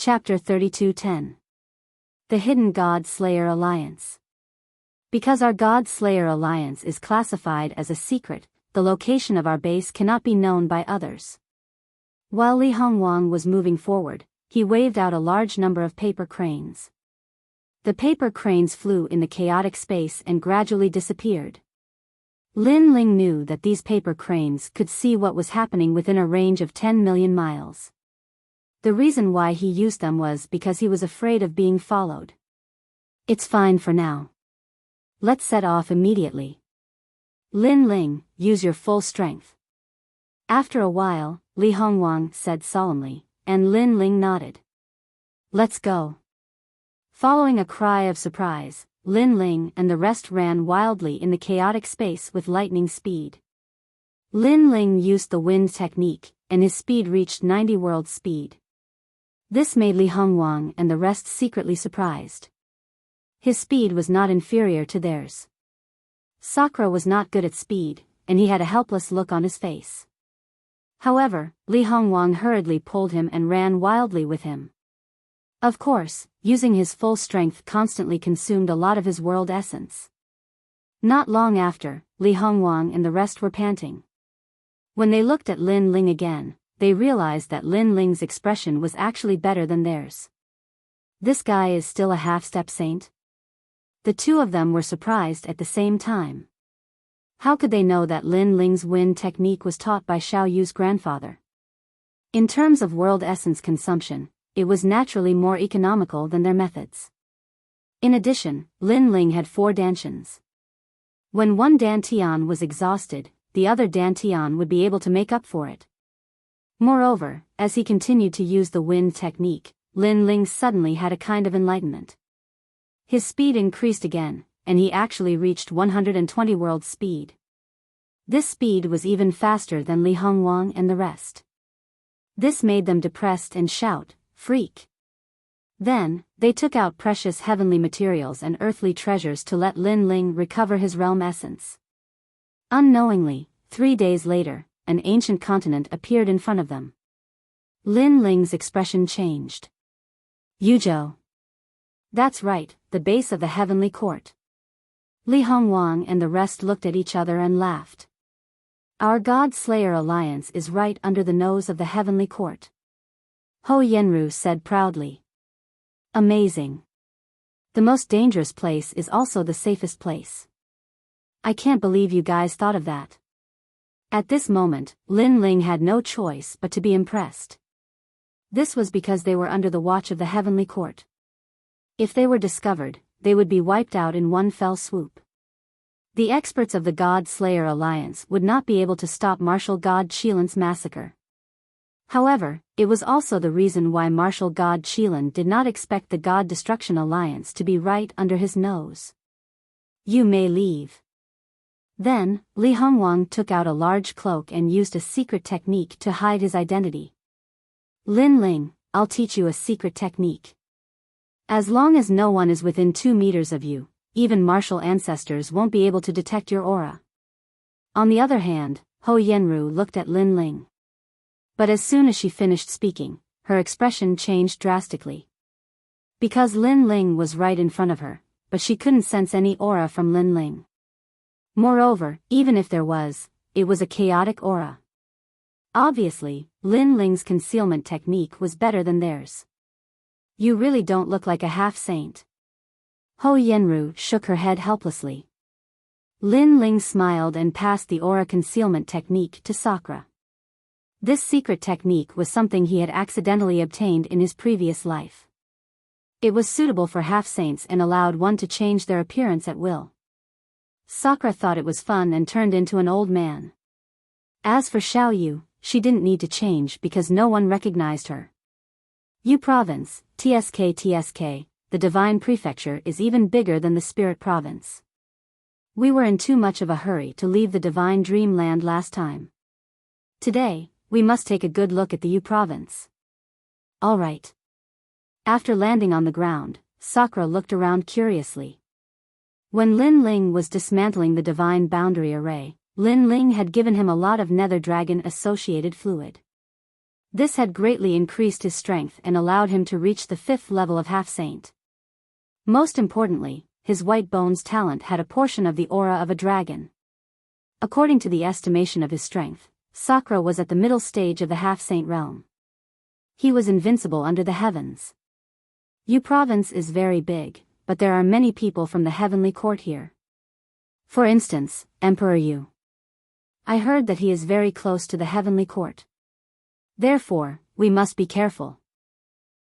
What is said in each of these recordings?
Chapter 32:10. The Hidden God Slayer Alliance. Because our God Slayer Alliance is classified as a secret, the location of our base cannot be known by others. While Li Hongwang was moving forward, he waved out a large number of paper cranes. The paper cranes flew in the chaotic space and gradually disappeared. Lin Ling knew that these paper cranes could see what was happening within a range of 10 million miles. The reason why he used them was because he was afraid of being followed. It's fine for now. Let's set off immediately. Lin Ling, use your full strength. After a while, Li Hongwang said solemnly, and Lin Ling nodded. Let's go. Following a cry of surprise, Lin Ling and the rest ran wildly in the chaotic space with lightning speed. Lin Ling used the wind technique, and his speed reached 90 world speed. This made Li Hongwang and the rest secretly surprised. His speed was not inferior to theirs. Sakura was not good at speed, and he had a helpless look on his face. However, Li Hongwang hurriedly pulled him and ran wildly with him. Of course, using his full strength constantly consumed a lot of his world essence. Not long after, Li Hongwang and the rest were panting. When they looked at Lin Ling again, they realized that Lin Ling's expression was actually better than theirs. This guy is still a half-step saint? The two of them were surprised at the same time. How could they know that Lin Ling's wind technique was taught by Xiao Yu's grandfather? In terms of world essence consumption, it was naturally more economical than their methods. In addition, Lin Ling had 4 dantians. When one dantian was exhausted, the other dantian would be able to make up for it. Moreover, as he continued to use the wind technique, Lin Ling suddenly had a kind of enlightenment. His speed increased again, and he actually reached 120 world speed. This speed was even faster than Li Hongwang and the rest. This made them depressed and shout, "Freak!" Then, they took out precious heavenly materials and earthly treasures to let Lin Ling recover his realm essence. Unknowingly, 3 days later, an ancient continent appeared in front of them. Lin Ling's expression changed. Yuzhou. That's right, the base of the heavenly court. Li Hongwang and the rest looked at each other and laughed. Our God Slayer Alliance is right under the nose of the heavenly court. Ho Yenru said proudly. Amazing. The most dangerous place is also the safest place. I can't believe you guys thought of that. At this moment, Lin Ling had no choice but to be impressed. This was because they were under the watch of the heavenly court. If they were discovered, they would be wiped out in one fell swoop. The experts of the God Slayer Alliance would not be able to stop Martial God Qilan's massacre. However, it was also the reason why Martial God Qilan did not expect the God Destruction Alliance to be right under his nose. You may leave. Then, Li Hongwang took out a large cloak and used a secret technique to hide his identity. Lin Ling, I'll teach you a secret technique. As long as no one is within 2 meters of you, even martial ancestors won't be able to detect your aura. On the other hand, Ho Yenru looked at Lin Ling. But as soon as she finished speaking, her expression changed drastically. Because Lin Ling was right in front of her, but she couldn't sense any aura from Lin Ling. Moreover, even if there was, it was a chaotic aura. Obviously, Lin Ling's concealment technique was better than theirs. You really don't look like a half-saint. Ho Yenru shook her head helplessly. Lin Ling smiled and passed the aura concealment technique to Sakura. This secret technique was something he had accidentally obtained in his previous life. It was suitable for half-saints and allowed one to change their appearance at will. Sakura thought it was fun and turned into an old man. As for Xiao Yu, she didn't need to change because no one recognized her. Yu Province, TSK, the Divine Prefecture is even bigger than the Spirit Province. We were in too much of a hurry to leave the Divine Dreamland last time. Today, we must take a good look at the Yu Province. All right. After landing on the ground, Sakura looked around curiously. When Lin Ling was dismantling the divine boundary array, Lin Ling had given him a lot of nether dragon associated fluid. This had greatly increased his strength and allowed him to reach the 5th level of half-saint. Most importantly, his white bones talent had a portion of the aura of a dragon. According to the estimation of his strength, Sakura was at the middle stage of the half-saint realm. He was invincible under the heavens. Yu province is very big, but there are many people from the heavenly court here. For instance, Emperor Yu. I heard that he is very close to the heavenly court. Therefore, we must be careful.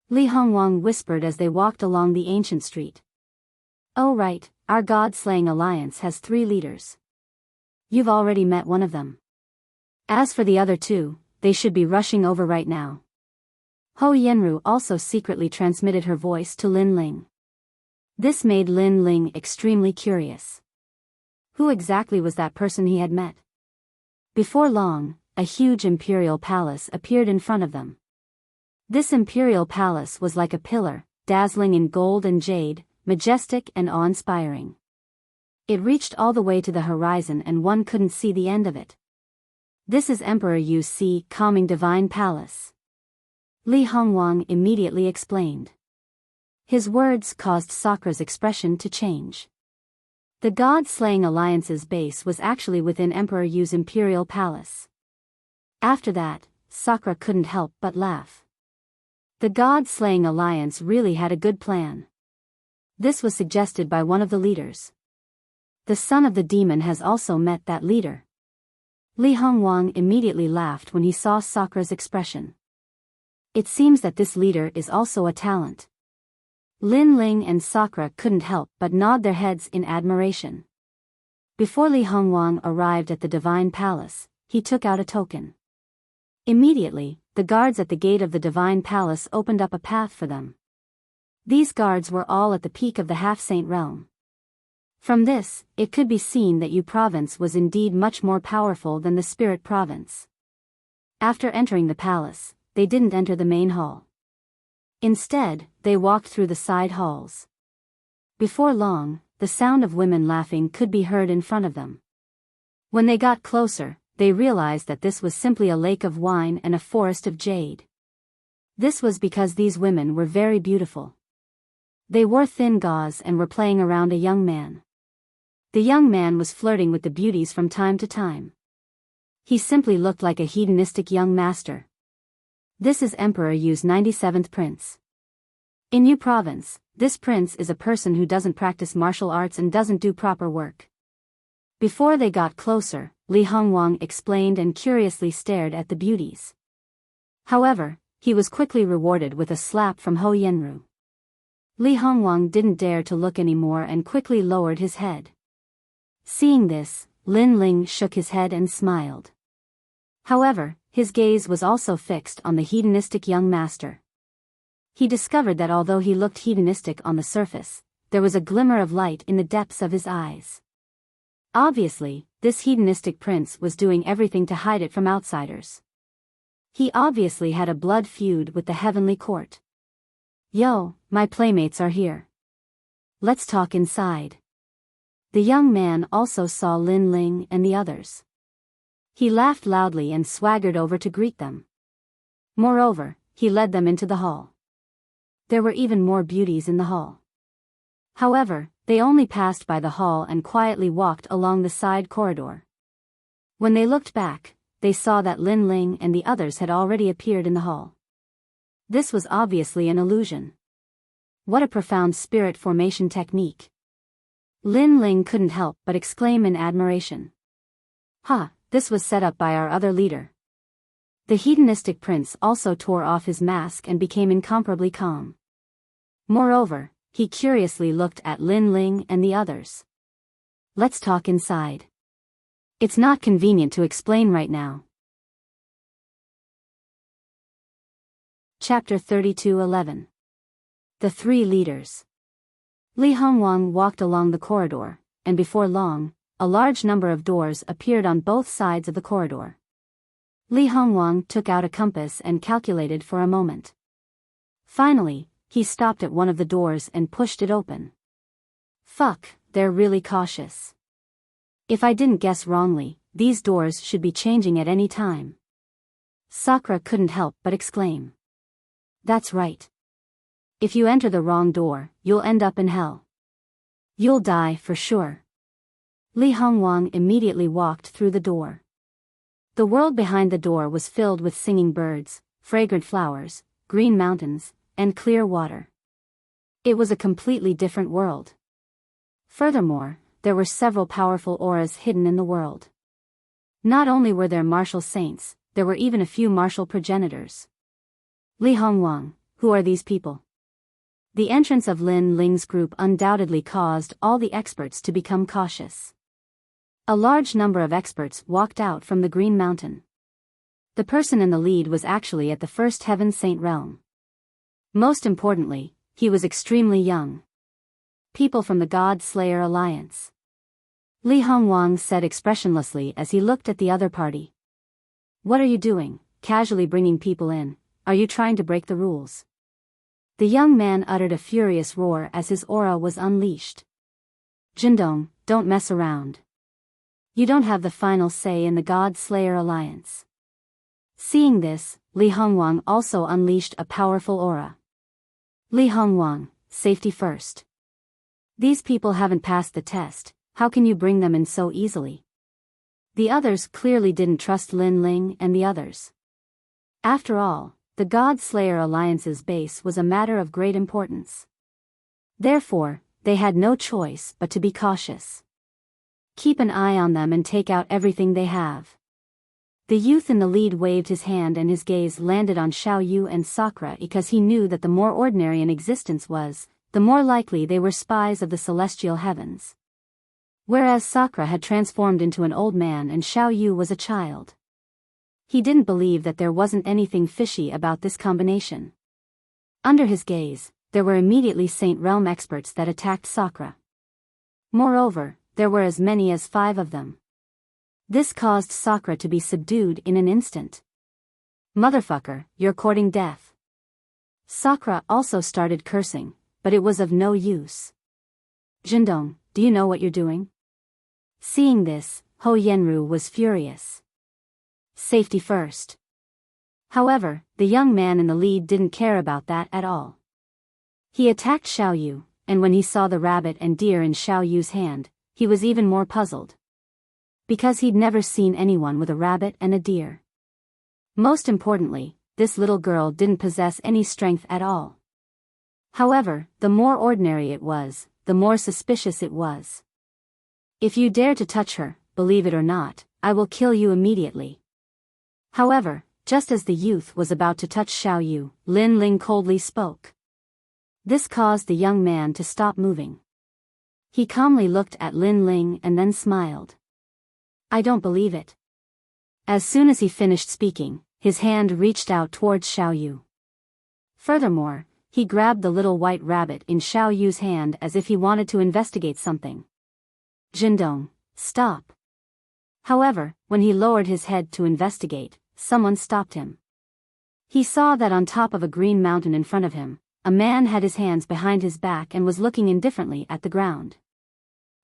Li Hongwang whispered as they walked along the ancient street. Oh right, our god-slaying alliance has 3 leaders. You've already met one of them. As for the other 2, they should be rushing over right now. Ho Yenru also secretly transmitted her voice to Lin Ling. This made Lin Ling extremely curious. Who exactly was that person he had met? Before long, a huge imperial palace appeared in front of them. This imperial palace was like a pillar, dazzling in gold and jade, majestic and awe-inspiring. It reached all the way to the horizon and one couldn't see the end of it. This is Emperor Yu's calming divine palace. Li Hongwang immediately explained. His words caused Sakura's expression to change. The god-slaying alliance's base was actually within Emperor Yu's imperial palace. After that, Sakura couldn't help but laugh. The god-slaying alliance really had a good plan. This was suggested by one of the leaders. The son of the demon has also met that leader. Li Hongwang immediately laughed when he saw Sakura's expression. It seems that this leader is also a talent. Lin Ling and Sakura couldn't help but nod their heads in admiration. Before Li Hongwang arrived at the divine palace, he took out a token. Immediately, the guards at the gate of the divine palace opened up a path for them. These guards were all at the peak of the half-saint realm. From this, it could be seen that Yu province was indeed much more powerful than the spirit province. After entering the palace, they didn't enter the main hall. Instead, they walked through the side halls. Before long, the sound of women laughing could be heard in front of them. When they got closer, they realized that this was simply a lake of wine and a forest of jade. This was because these women were very beautiful. They wore thin gauze and were playing around a young man. The young man was flirting with the beauties from time to time. He simply looked like a hedonistic young master. This is Emperor Yu's 97th prince. In Yu province, this prince is a person who doesn't practice martial arts and doesn't do proper work. Before they got closer, Li Hongwang explained and curiously stared at the beauties. However, he was quickly rewarded with a slap from Ho Yenru. Li Hongwang didn't dare to look anymore and quickly lowered his head. Seeing this, Lin Ling shook his head and smiled. However, his gaze was also fixed on the hedonistic young master. He discovered that although he looked hedonistic on the surface, there was a glimmer of light in the depths of his eyes. Obviously, this hedonistic prince was doing everything to hide it from outsiders. He obviously had a blood feud with the heavenly court. Yo, my playmates are here. Let's talk inside. The young man also saw Lin Ling and the others. He laughed loudly and swaggered over to greet them. Moreover, he led them into the hall. There were even more beauties in the hall. However, they only passed by the hall and quietly walked along the side corridor. When they looked back, they saw that Lin Ling and the others had already appeared in the hall. This was obviously an illusion. What a profound spirit formation technique. Lin Ling couldn't help but exclaim in admiration. This was set up by our other leader. The hedonistic prince also tore off his mask and became incomparably calm. Moreover, he curiously looked at Lin Ling and the others. Let's talk inside. It's not convenient to explain right now. Chapter 32:11. The Three Leaders. Li Hongwang walked along the corridor, and before long, a large number of doors appeared on both sides of the corridor. Li Hongwang took out a compass and calculated for a moment. Finally, he stopped at one of the doors and pushed it open. They're really cautious. If I didn't guess wrongly, these doors should be changing at any time. Sakura couldn't help but exclaim. That's right. If you enter the wrong door, you'll end up in hell. You'll die for sure. Li Hongwang immediately walked through the door. The world behind the door was filled with singing birds, fragrant flowers, green mountains, and clear water. It was a completely different world. Furthermore, there were several powerful auras hidden in the world. Not only were there martial saints, there were even a few martial progenitors. Li Hongwang, who are these people? The entrance of Lin Ling's group undoubtedly caused all the experts to become cautious. A large number of experts walked out from the Green Mountain. The person in the lead was actually at the First Heaven Saint realm. Most importantly, he was extremely young. People from the God Slayer Alliance. Li Hongwang said expressionlessly as he looked at the other party. What are you doing, casually bringing people in? Are you trying to break the rules? The young man uttered a furious roar as his aura was unleashed. Jindong, don't mess around. You don't have the final say in the God Slayer Alliance. Seeing this, Li Hongwang also unleashed a powerful aura. Li Hongwang, safety first. These people haven't passed the test, how can you bring them in so easily? The others clearly didn't trust Lin Ling and the others. After all, the God Slayer Alliance's base was a matter of great importance. Therefore, they had no choice but to be cautious. Keep an eye on them and take out everything they have. The youth in the lead waved his hand and his gaze landed on Xiao Yu and Sakura because he knew that the more ordinary an existence was, the more likely they were spies of the celestial heavens. Whereas Sakura had transformed into an old man and Xiao Yu was a child. He didn't believe that there wasn't anything fishy about this combination. Under his gaze, there were immediately Saint Realm experts that attacked Sakura. Moreover, there were as many as 5 of them. This caused Sakura to be subdued in an instant. Motherfucker, you're courting death. Sakura also started cursing, but it was of no use. Jindong, do you know what you're doing? Seeing this, Ho Yenru was furious. Safety first. However, the young man in the lead didn't care about that at all. He attacked Xiao Yu, and when he saw the rabbit and deer in Xiao Yu's hand, he was even more puzzled. Because he'd never seen anyone with a rabbit and a deer. Most importantly, this little girl didn't possess any strength at all. However, the more ordinary it was, the more suspicious it was. If you dare to touch her, believe it or not, I will kill you immediately. However, just as the youth was about to touch Xiao Yu, Lin Ling coldly spoke. This caused the young man to stop moving. He calmly looked at Lin Ling and then smiled. I don't believe it. As soon as he finished speaking, his hand reached out towards Xiao Yu. Furthermore, he grabbed the little white rabbit in Xiao Yu's hand as if he wanted to investigate something. Jindong, stop. However, when he lowered his head to investigate, someone stopped him. He saw that on top of a green mountain in front of him, a man had his hands behind his back and was looking indifferently at the ground.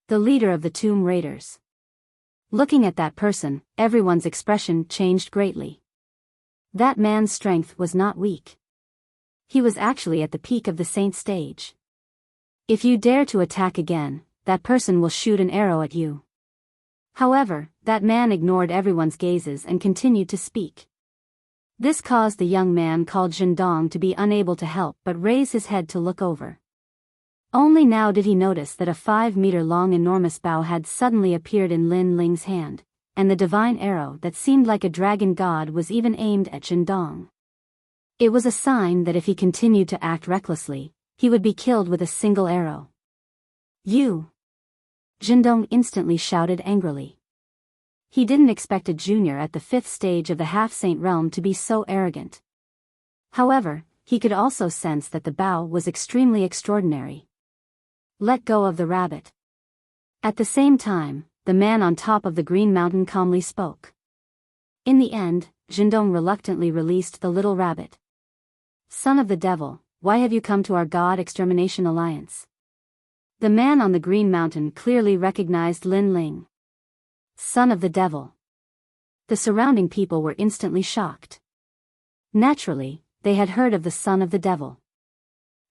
The leader of the Tomb Raiders. Looking at that person, everyone's expression changed greatly. That man's strength was not weak. He was actually at the peak of the saint stage. If you dare to attack again, that person will shoot an arrow at you. However, that man ignored everyone's gazes and continued to speak. This caused the young man called Jindong to be unable to help but raise his head to look over. Only now did he notice that a 5-meter-long enormous bow had suddenly appeared in Lin Ling's hand, and the divine arrow that seemed like a dragon god was even aimed at Jindong. It was a sign that if he continued to act recklessly, he would be killed with a single arrow. You! Jindong instantly shouted angrily. He didn't expect a junior at the 5th stage of the half-saint realm to be so arrogant. However, he could also sense that the bow was extremely extraordinary. Let go of the rabbit. At the same time, the man on top of the green mountain calmly spoke. In the end, Jindong reluctantly released the little rabbit. Son of the devil, why have you come to our God Extermination Alliance? The man on the green mountain clearly recognized Lin Ling. Son of the devil. The surrounding people were instantly shocked. Naturally, they had heard of the son of the devil.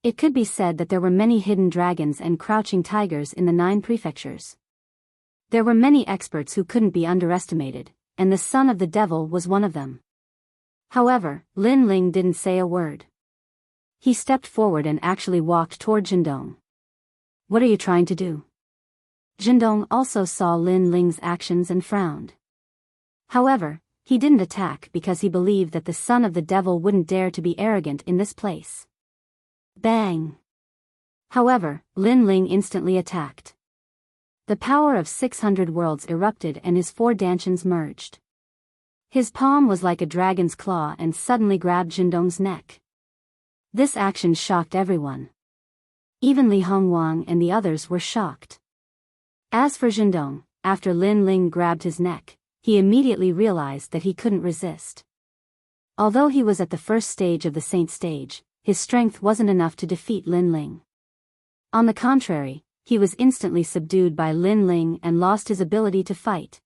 It could be said that there were many hidden dragons and crouching tigers in the 9 prefectures. There were many experts who couldn't be underestimated, and the son of the devil was one of them. However, Lin Ling didn't say a word. He stepped forward and actually walked toward Jindong. What are you trying to do? Jindong also saw Lin Ling's actions and frowned. However, he didn't attack because he believed that the son of the devil wouldn't dare to be arrogant in this place. Bang! However, Lin Ling instantly attacked. The power of 600 worlds erupted and his 4 dantians merged. His palm was like a dragon's claw and suddenly grabbed Jindong's neck. This action shocked everyone. Even Li Hongwang and the others were shocked. As for Jindong, after Lin Ling grabbed his neck, he immediately realized that he couldn't resist. Although he was at the first stage of the Saint stage, his strength wasn't enough to defeat Lin Ling. On the contrary, he was instantly subdued by Lin Ling and lost his ability to fight.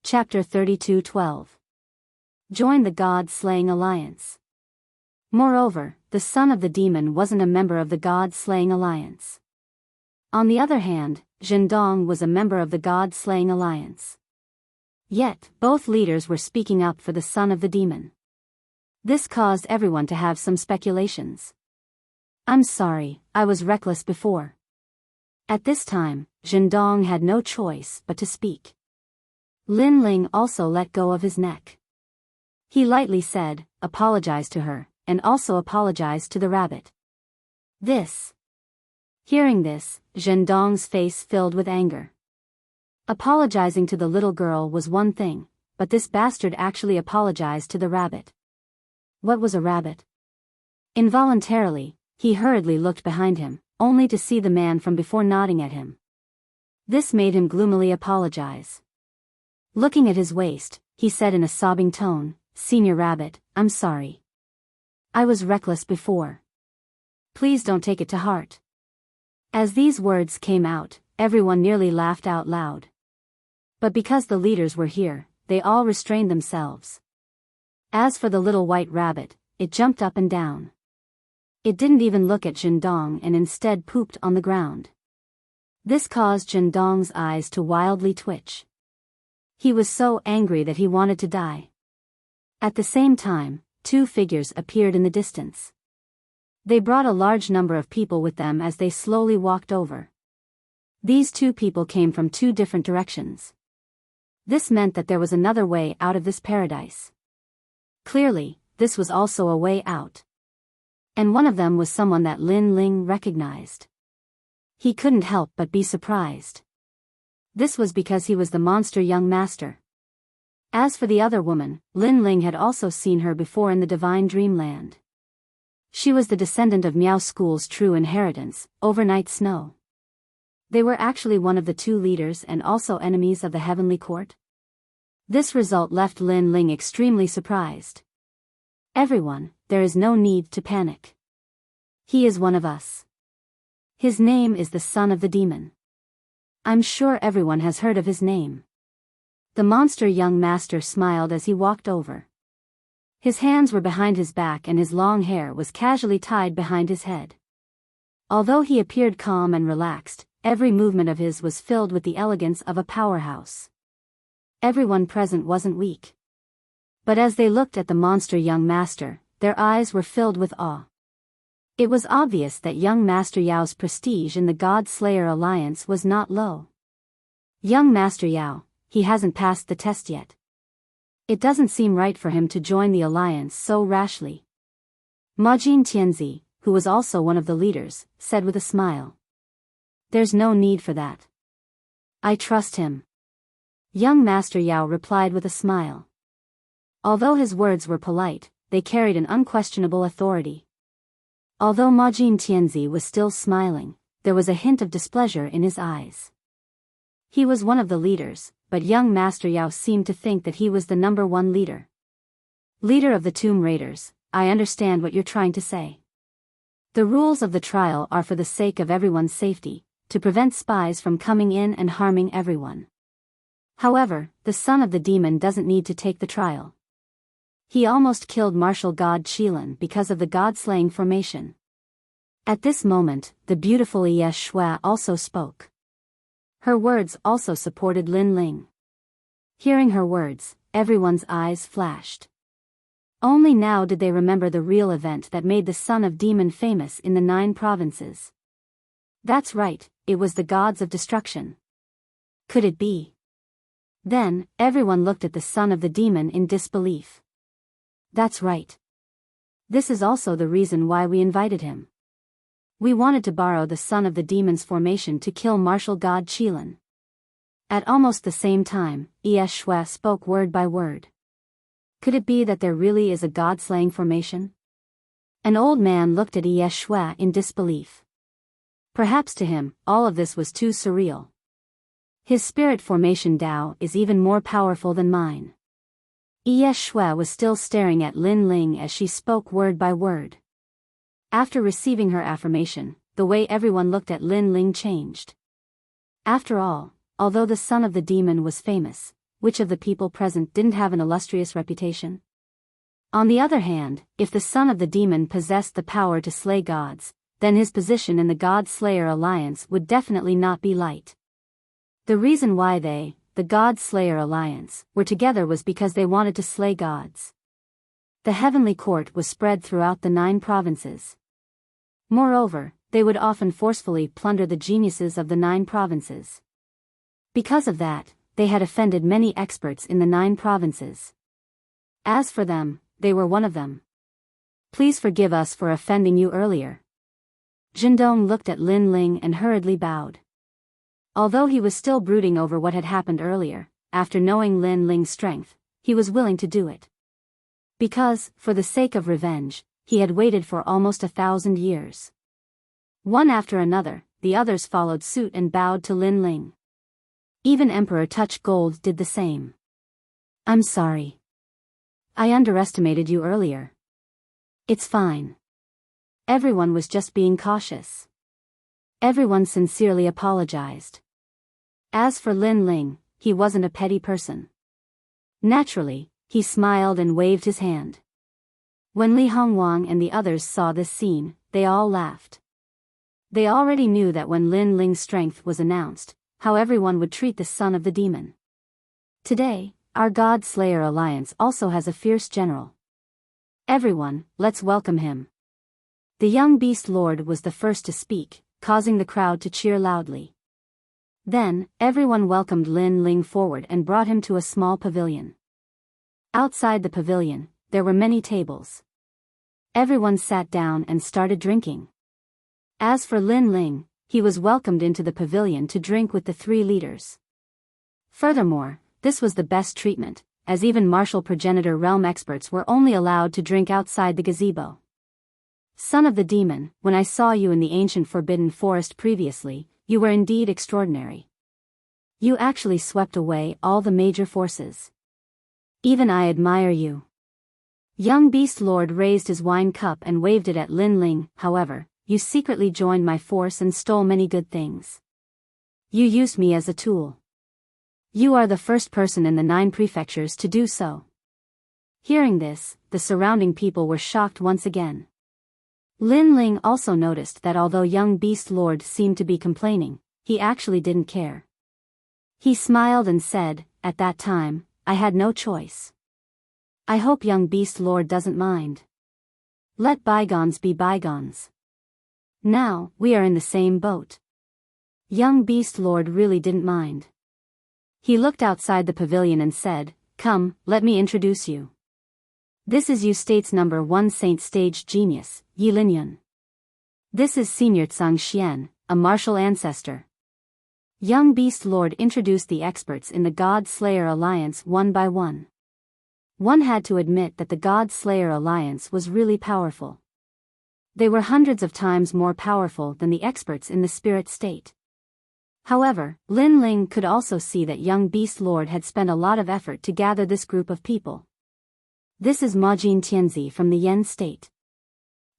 Chapter 32:12. Join the God-slaying alliance. Moreover, the son of the demon wasn't a member of the God-slaying alliance. On the other hand, Jindong was a member of the God-slaying alliance. Yet, both leaders were speaking up for the son of the demon. This caused everyone to have some speculations. I'm sorry, I was reckless before. At this time, Jindong had no choice but to speak. Lin Ling also let go of his neck. He lightly said, apologized to her, and also apologized to the rabbit. Hearing this, Jindong's face filled with anger. Apologizing to the little girl was one thing, but this bastard actually apologized to the rabbit. What was a rabbit? Involuntarily, he hurriedly looked behind him, only to see the man from before nodding at him. This made him gloomily apologize. Looking at his waist, he said in a sobbing tone, Senior Rabbit, I'm sorry. I was reckless before. Please don't take it to heart. As these words came out, everyone nearly laughed out loud. But because the leaders were here, they all restrained themselves. As for the little white rabbit, it jumped up and down. It didn't even look at Jindong and instead pooped on the ground. This caused Jindong's eyes to wildly twitch. He was so angry that he wanted to die. At the same time, 2 figures appeared in the distance. They brought a large number of people with them as they slowly walked over. These 2 people came from 2 different directions. This meant that there was another way out of this paradise. Clearly, this was also a way out. And one of them was someone that Lin Ling recognized. He couldn't help but be surprised. This was because he was the monster young master. As for the other woman, Lin Ling had also seen her before in the divine dreamland. She was the descendant of Miao School's true inheritance, Overnight Snow. They were actually one of the 2 leaders and also enemies of the heavenly court. This result left Lin Ling extremely surprised. Everyone, there is no need to panic. He is one of us. His name is the son of the demon. I'm sure everyone has heard of his name. The monster young master smiled as he walked over. His hands were behind his back and his long hair was casually tied behind his head. Although he appeared calm and relaxed, every movement of his was filled with the elegance of a powerhouse. Everyone present wasn't weak. But as they looked at the monster young master, their eyes were filled with awe. It was obvious that young Master Yao's prestige in the God Slayer Alliance was not low. Young Master Yao, he hasn't passed the test yet. It doesn't seem right for him to join the alliance so rashly. Majin Tianzi, who was also one of the leaders, said with a smile. There's no need for that. I trust him. Young Master Yao replied with a smile. Although his words were polite, they carried an unquestionable authority. Although Majin Tianzi was still smiling, there was a hint of displeasure in his eyes. He was one of the leaders, but young Master Yao seemed to think that he was the number 1 leader. Leader of the Tomb Raiders, I understand what you're trying to say. The rules of the trial are for the sake of everyone's safety, to prevent spies from coming in and harming everyone. However, the son of the demon doesn't need to take the trial. He almost killed martial god Qilin because of the god-slaying formation. At this moment, the beautiful Ye Shui also spoke. Her words also supported Lin Ling. Hearing her words, everyone's eyes flashed. Only now did they remember the real event that made the son of demon famous in the 9 provinces. That's right, it was the gods of destruction. Could it be? Then, everyone looked at the son of the demon in disbelief. That's right. This is also the reason why we invited him. We wanted to borrow the son of the demon's formation to kill martial god Qilin. At almost the same time, Ye Shui spoke word by word. Could it be that there really is a god-slaying formation? An old man looked at Ye Shui in disbelief. Perhaps to him, all of this was too surreal. His spirit formation Tao is even more powerful than mine. Ye Shui was still staring at Lin Ling as she spoke word by word. After receiving her affirmation, the way everyone looked at Lin Ling changed. After all, although the son of the demon was famous, which of the people present didn't have an illustrious reputation? On the other hand, if the son of the demon possessed the power to slay gods, then his position in the God-Slayer Alliance would definitely not be light. The reason why they, the God-Slayer Alliance, were together was because they wanted to slay gods. The heavenly court was spread throughout the 9 provinces. Moreover, they would often forcefully plunder the geniuses of the 9 provinces. Because of that, they had offended many experts in the 9 provinces. As for them, they were one of them. Please forgive us for offending you earlier. Jindong looked at Lin Ling and hurriedly bowed. Although he was still brooding over what had happened earlier, after knowing Lin Ling's strength, he was willing to do it. Because, for the sake of revenge, he had waited for almost 1,000 years. One after another, the others followed suit and bowed to Lin Ling. Even Emperor Touch Gold did the same. I'm sorry. I underestimated you earlier. It's fine. Everyone was just being cautious. Everyone sincerely apologized. As for Lin Ling, he wasn't a petty person. Naturally, he smiled and waved his hand. When Li Hongwang and the others saw this scene, they all laughed. They already knew that when Lin Ling's strength was announced, how everyone would treat the son of the demon. Today, our God-Slayer Alliance also has a fierce general. Everyone, let's welcome him. The young beast lord was the first to speak, causing the crowd to cheer loudly. Then, everyone welcomed Lin Ling forward and brought him to a small pavilion. Outside the pavilion, there were many tables. Everyone sat down and started drinking. As for Lin Ling, he was welcomed into the pavilion to drink with the 3 leaders. Furthermore, this was the best treatment, as even martial progenitor realm experts were only allowed to drink outside the gazebo. Son of the demon, when I saw you in the ancient forbidden forest previously, you were indeed extraordinary. You actually swept away all the major forces. Even I admire you. Young Beast Lord raised his wine cup and waved it at Lin Ling. However, you secretly joined my force and stole many good things. You used me as a tool. You are the first person in the 9 prefectures to do so. Hearing this, the surrounding people were shocked once again. Lin Ling also noticed that although young Beast Lord seemed to be complaining, he actually didn't care. He smiled and said, at that time, I had no choice. I hope young Beast Lord doesn't mind. Let bygones be bygones. Now, we are in the same boat. Young Beast Lord really didn't mind. He looked outside the pavilion and said, come, let me introduce you. This is Yu State's number 1 Saint Stage Genius, Yi Linyun. This is Senior Tsang Xian, a martial ancestor. Young Beast Lord introduced the experts in the God-Slayer Alliance one by one. One had to admit that the God-Slayer Alliance was really powerful. They were hundreds of times more powerful than the experts in the spirit state. However, Lin Ling could also see that young Beast Lord had spent a lot of effort to gather this group of people. This is Majin Tianzi from the Yen state.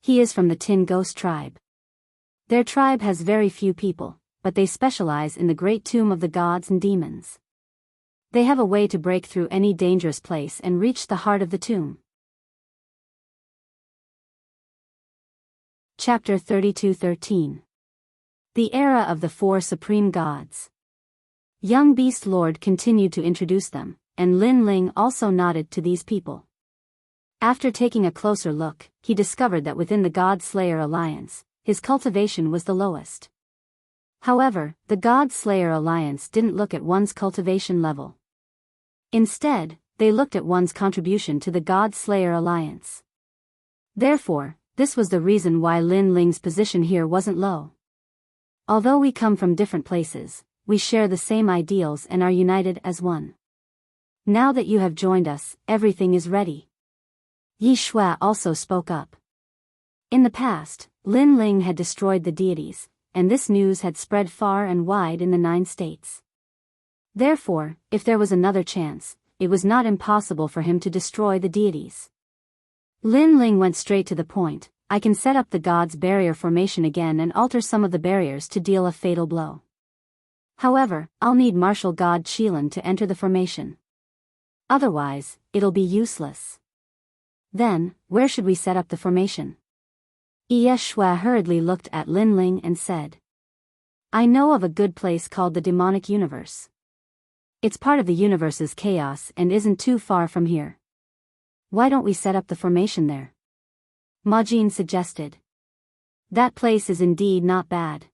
He is from the Tin Ghost tribe. Their tribe has very few people, but they specialize in the great tomb of the gods and demons. They have a way to break through any dangerous place and reach the heart of the tomb. Chapter 32:13. The Era of the Four Supreme Gods. Young Beast Lord continued to introduce them, and Lin Ling also nodded to these people. After taking a closer look, he discovered that within the God Slayer Alliance, his cultivation was the lowest. However, the God Slayer Alliance didn't look at one's cultivation level. Instead, they looked at one's contribution to the God Slayer Alliance. Therefore, this was the reason why Lin Ling's position here wasn't low. Although we come from different places, we share the same ideals and are united as one. Now that you have joined us, everything is ready. Yi Shui also spoke up. In the past, Lin Ling had destroyed the deities, and this news had spread far and wide in the 9 states. Therefore, if there was another chance, it was not impossible for him to destroy the deities. Lin Ling went straight to the point. I can set up the God's barrier formation again and alter some of the barriers to deal a fatal blow. However, I'll need Martial God Qilin to enter the formation. Otherwise, it'll be useless. Then, where should we set up the formation? Yi Shui hurriedly looked at Lin Ling and said, I know of a good place called the Demonic Universe. It's part of the universe's chaos and isn't too far from here. Why don't we set up the formation there? Ma Jin suggested. That place is indeed not bad.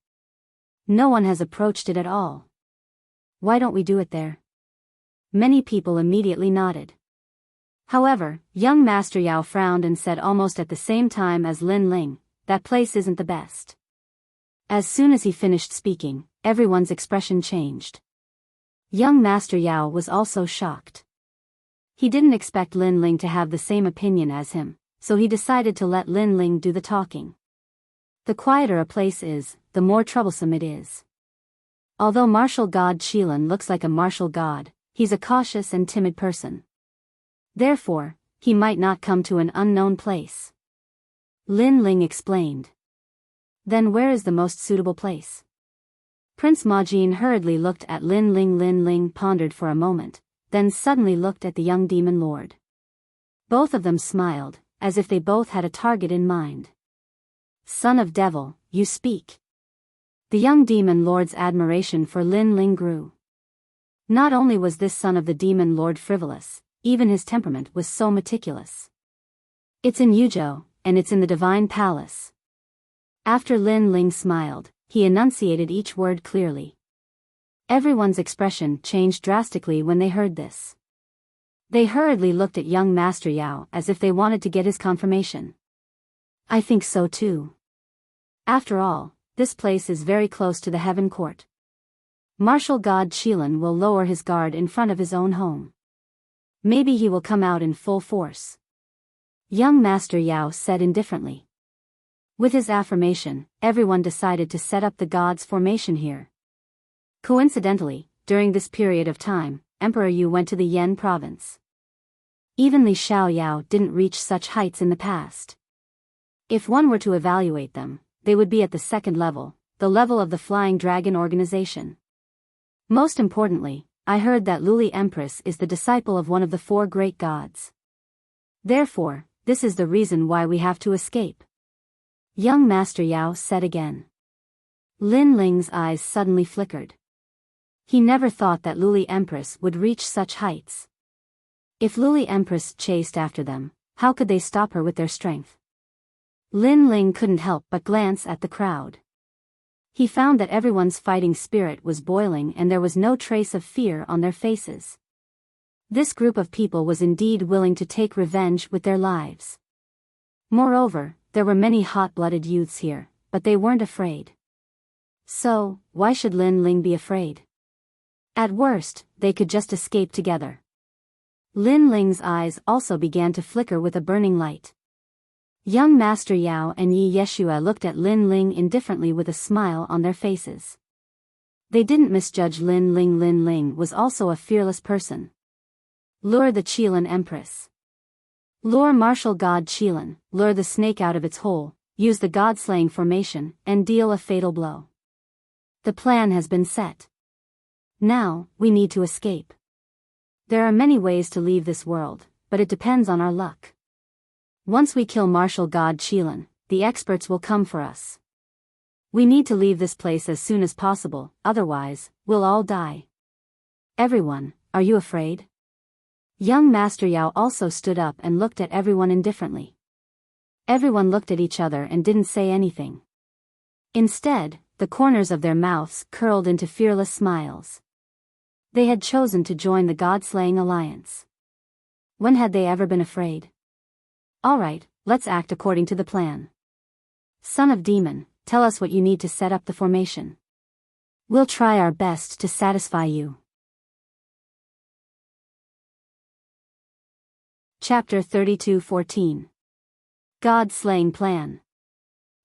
No one has approached it at all. Why don't we do it there? Many people immediately nodded. However, young Master Yao frowned and said almost at the same time as Lin Ling, that place isn't the best. As soon as he finished speaking, everyone's expression changed. Young Master Yao was also shocked. He didn't expect Lin Ling to have the same opinion as him, so he decided to let Lin Ling do the talking. The quieter a place is, the more troublesome it is. Although Martial God Qilin looks like a martial god, he's a cautious and timid person. Therefore, he might not come to an unknown place. Lin Ling explained. Then where is the most suitable place? Prince Ma Jin hurriedly looked at Lin Ling. Lin Ling pondered for a moment, then suddenly looked at the young demon lord. Both of them smiled, as if they both had a target in mind. Son of Devil, you speak. The young demon lord's admiration for Lin Ling grew. Not only was this son of the demon lord frivolous, even his temperament was so meticulous. It's in Yuzhou, and it's in the Divine Palace. After Lin Ling smiled, he enunciated each word clearly. Everyone's expression changed drastically when they heard this. They hurriedly looked at young Master Yao as if they wanted to get his confirmation. I think so too. After all, this place is very close to the Heaven Court. Martial God Qilin will lower his guard in front of his own home. Maybe he will come out in full force. Young Master Yao said indifferently. With his affirmation, everyone decided to set up the god's formation here. Coincidentally, during this period of time, Emperor Yu went to the Yan province. Even Li Xiaoyao didn't reach such heights in the past. If one were to evaluate them, they would be at the second level, the level of the Flying Dragon organization. Most importantly, I heard that Luli Empress is the disciple of one of the 4 great gods. Therefore, this is the reason why we have to escape. Young Master Yao said again. Lin Ling's eyes suddenly flickered. He never thought that Luli Empress would reach such heights. If Luli Empress chased after them, how could they stop her with their strength? Lin Ling couldn't help but glance at the crowd. He found that everyone's fighting spirit was boiling and there was no trace of fear on their faces. This group of people was indeed willing to take revenge with their lives. Moreover, there were many hot-blooded youths here, but they weren't afraid. So, why should Lin Ling be afraid? At worst, they could just escape together. Lin Ling's eyes also began to flicker with a burning light. Young Master Yao and Yi Yeshua looked at Lin Ling indifferently with a smile on their faces. They didn't misjudge Lin Ling. Lin Ling was also a fearless person. Lure the Qilin Empress. Lure Martial God Qilin, lure the snake out of its hole, use the god-slaying formation, and deal a fatal blow. The plan has been set. Now, we need to escape. There are many ways to leave this world, but it depends on our luck. Once we kill Martial God Qilin, the experts will come for us. We need to leave this place as soon as possible, otherwise, we'll all die. Everyone, are you afraid? Young Master Yao also stood up and looked at everyone indifferently. Everyone looked at each other and didn't say anything. Instead, the corners of their mouths curled into fearless smiles. They had chosen to join the God-slaying alliance. When had they ever been afraid? Alright, let's act according to the plan. Son of Demon, tell us what you need to set up the formation. We'll try our best to satisfy you. Chapter 32:14. God-slaying plan.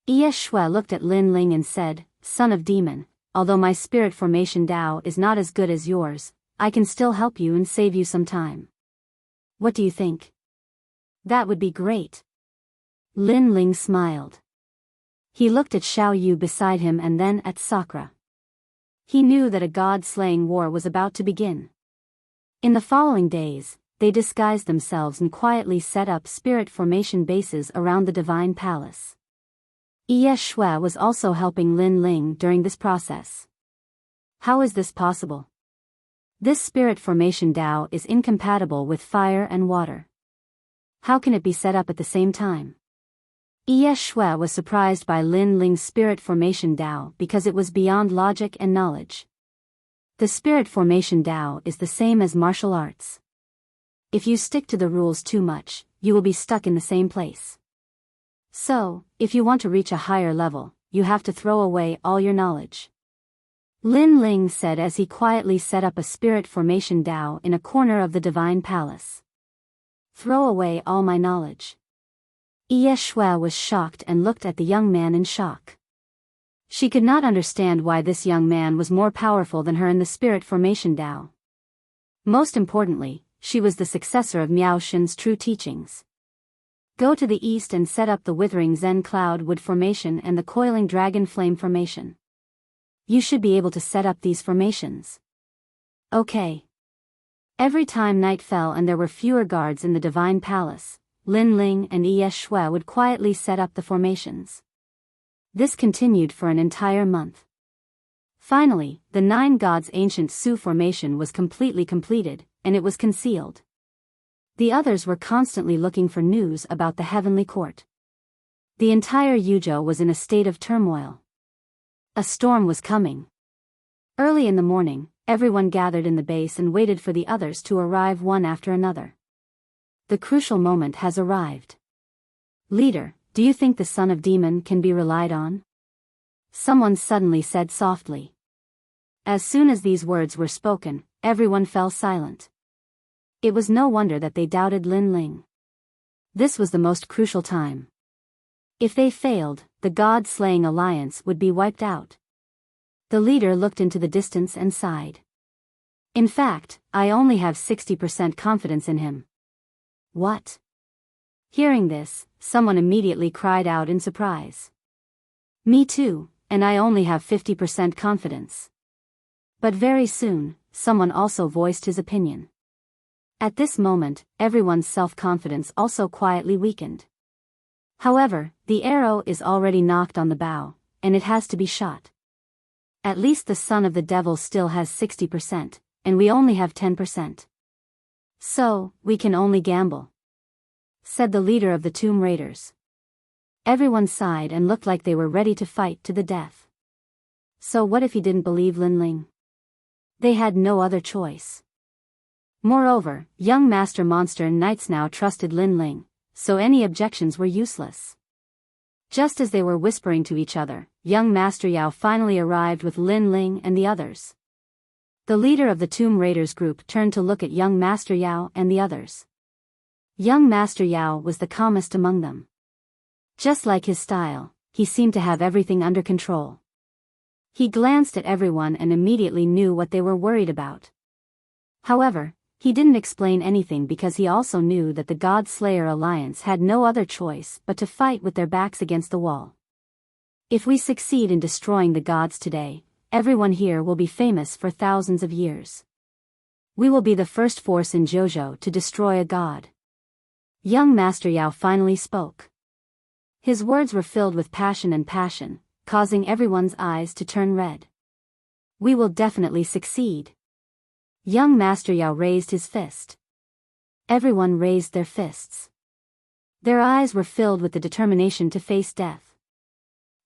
Ye Shui looked at Lin Ling and said, Son of Demon, although my spirit formation Tao is not as good as yours, I can still help you and save you some time. What do you think? That would be great. Lin Ling smiled. He looked at Xiao Yu beside him and then at Sakura. He knew that a god-slaying war was about to begin. In the following days, they disguised themselves and quietly set up spirit formation bases around the divine palace. Ye Shui was also helping Lin Ling during this process. How is this possible? This spirit formation Tao is incompatible with fire and water. How can it be set up at the same time? Ye Shui was surprised by Lin Ling's spirit formation Tao because it was beyond logic and knowledge. The spirit formation Tao is the same as martial arts. If you stick to the rules too much, you will be stuck in the same place. So, if you want to reach a higher level, you have to throw away all your knowledge. Lin Ling said as he quietly set up a spirit formation Tao in a corner of the divine palace. Throw away all my knowledge. Ye Shui was shocked and looked at the young man in shock. She could not understand why this young man was more powerful than her in the spirit formation Tao. Most importantly, she was the successor of Miao Shen's true teachings. Go to the east and set up the withering Zen cloud wood formation and the coiling dragon flame formation. You should be able to set up these formations. Okay. Every time night fell and there were fewer guards in the divine palace, Lin Ling and Ye Shui would quietly set up the formations. This continued for an entire month. Finally, the 9 gods ancient Su formation was completely completed, and it was concealed. The others were constantly looking for news about the heavenly court. The entire Yuzhou was in a state of turmoil. A storm was coming. Early in the morning, everyone gathered in the base and waited for the others to arrive one after another. The crucial moment has arrived. Leader, do you think the Son of Demon can be relied on? Someone suddenly said softly. As soon as these words were spoken, everyone fell silent. It was no wonder that they doubted Lin Ling. This was the most crucial time. If they failed, the god-slaying alliance would be wiped out. The leader looked into the distance and sighed. In fact, I only have 60% confidence in him. What? Hearing this, someone immediately cried out in surprise. Me too, and I only have 50% confidence. But very soon, someone also voiced his opinion. At this moment, everyone's self-confidence also quietly weakened. However, the arrow is already knocked on the bow, and it has to be shot. At least the son of the devil still has 60%, and we only have 10%. So, we can only gamble, said the leader of the Tomb Raiders. Everyone sighed and looked like they were ready to fight to the death. So what if he didn't believe Lin Ling? They had no other choice. Moreover, young Master Monster and Knights now trusted Lin Ling, so any objections were useless. Just as they were whispering to each other, young Master Yao finally arrived with Lin Ling and the others. The leader of the Tomb Raiders group turned to look at young Master Yao and the others. Young Master Yao was the calmest among them. Just like his style, he seemed to have everything under control. He glanced at everyone and immediately knew what they were worried about. However, he didn't explain anything because he also knew that the God Slayer Alliance had no other choice but to fight with their backs against the wall. If we succeed in destroying the gods today, everyone here will be famous for thousands of years. We will be the first force in Jojo to destroy a god. Young Master Yao finally spoke. His words were filled with passion, causing everyone's eyes to turn red. We will definitely succeed. Young Master Yao raised his fist. Everyone raised their fists. Their eyes were filled with the determination to face death.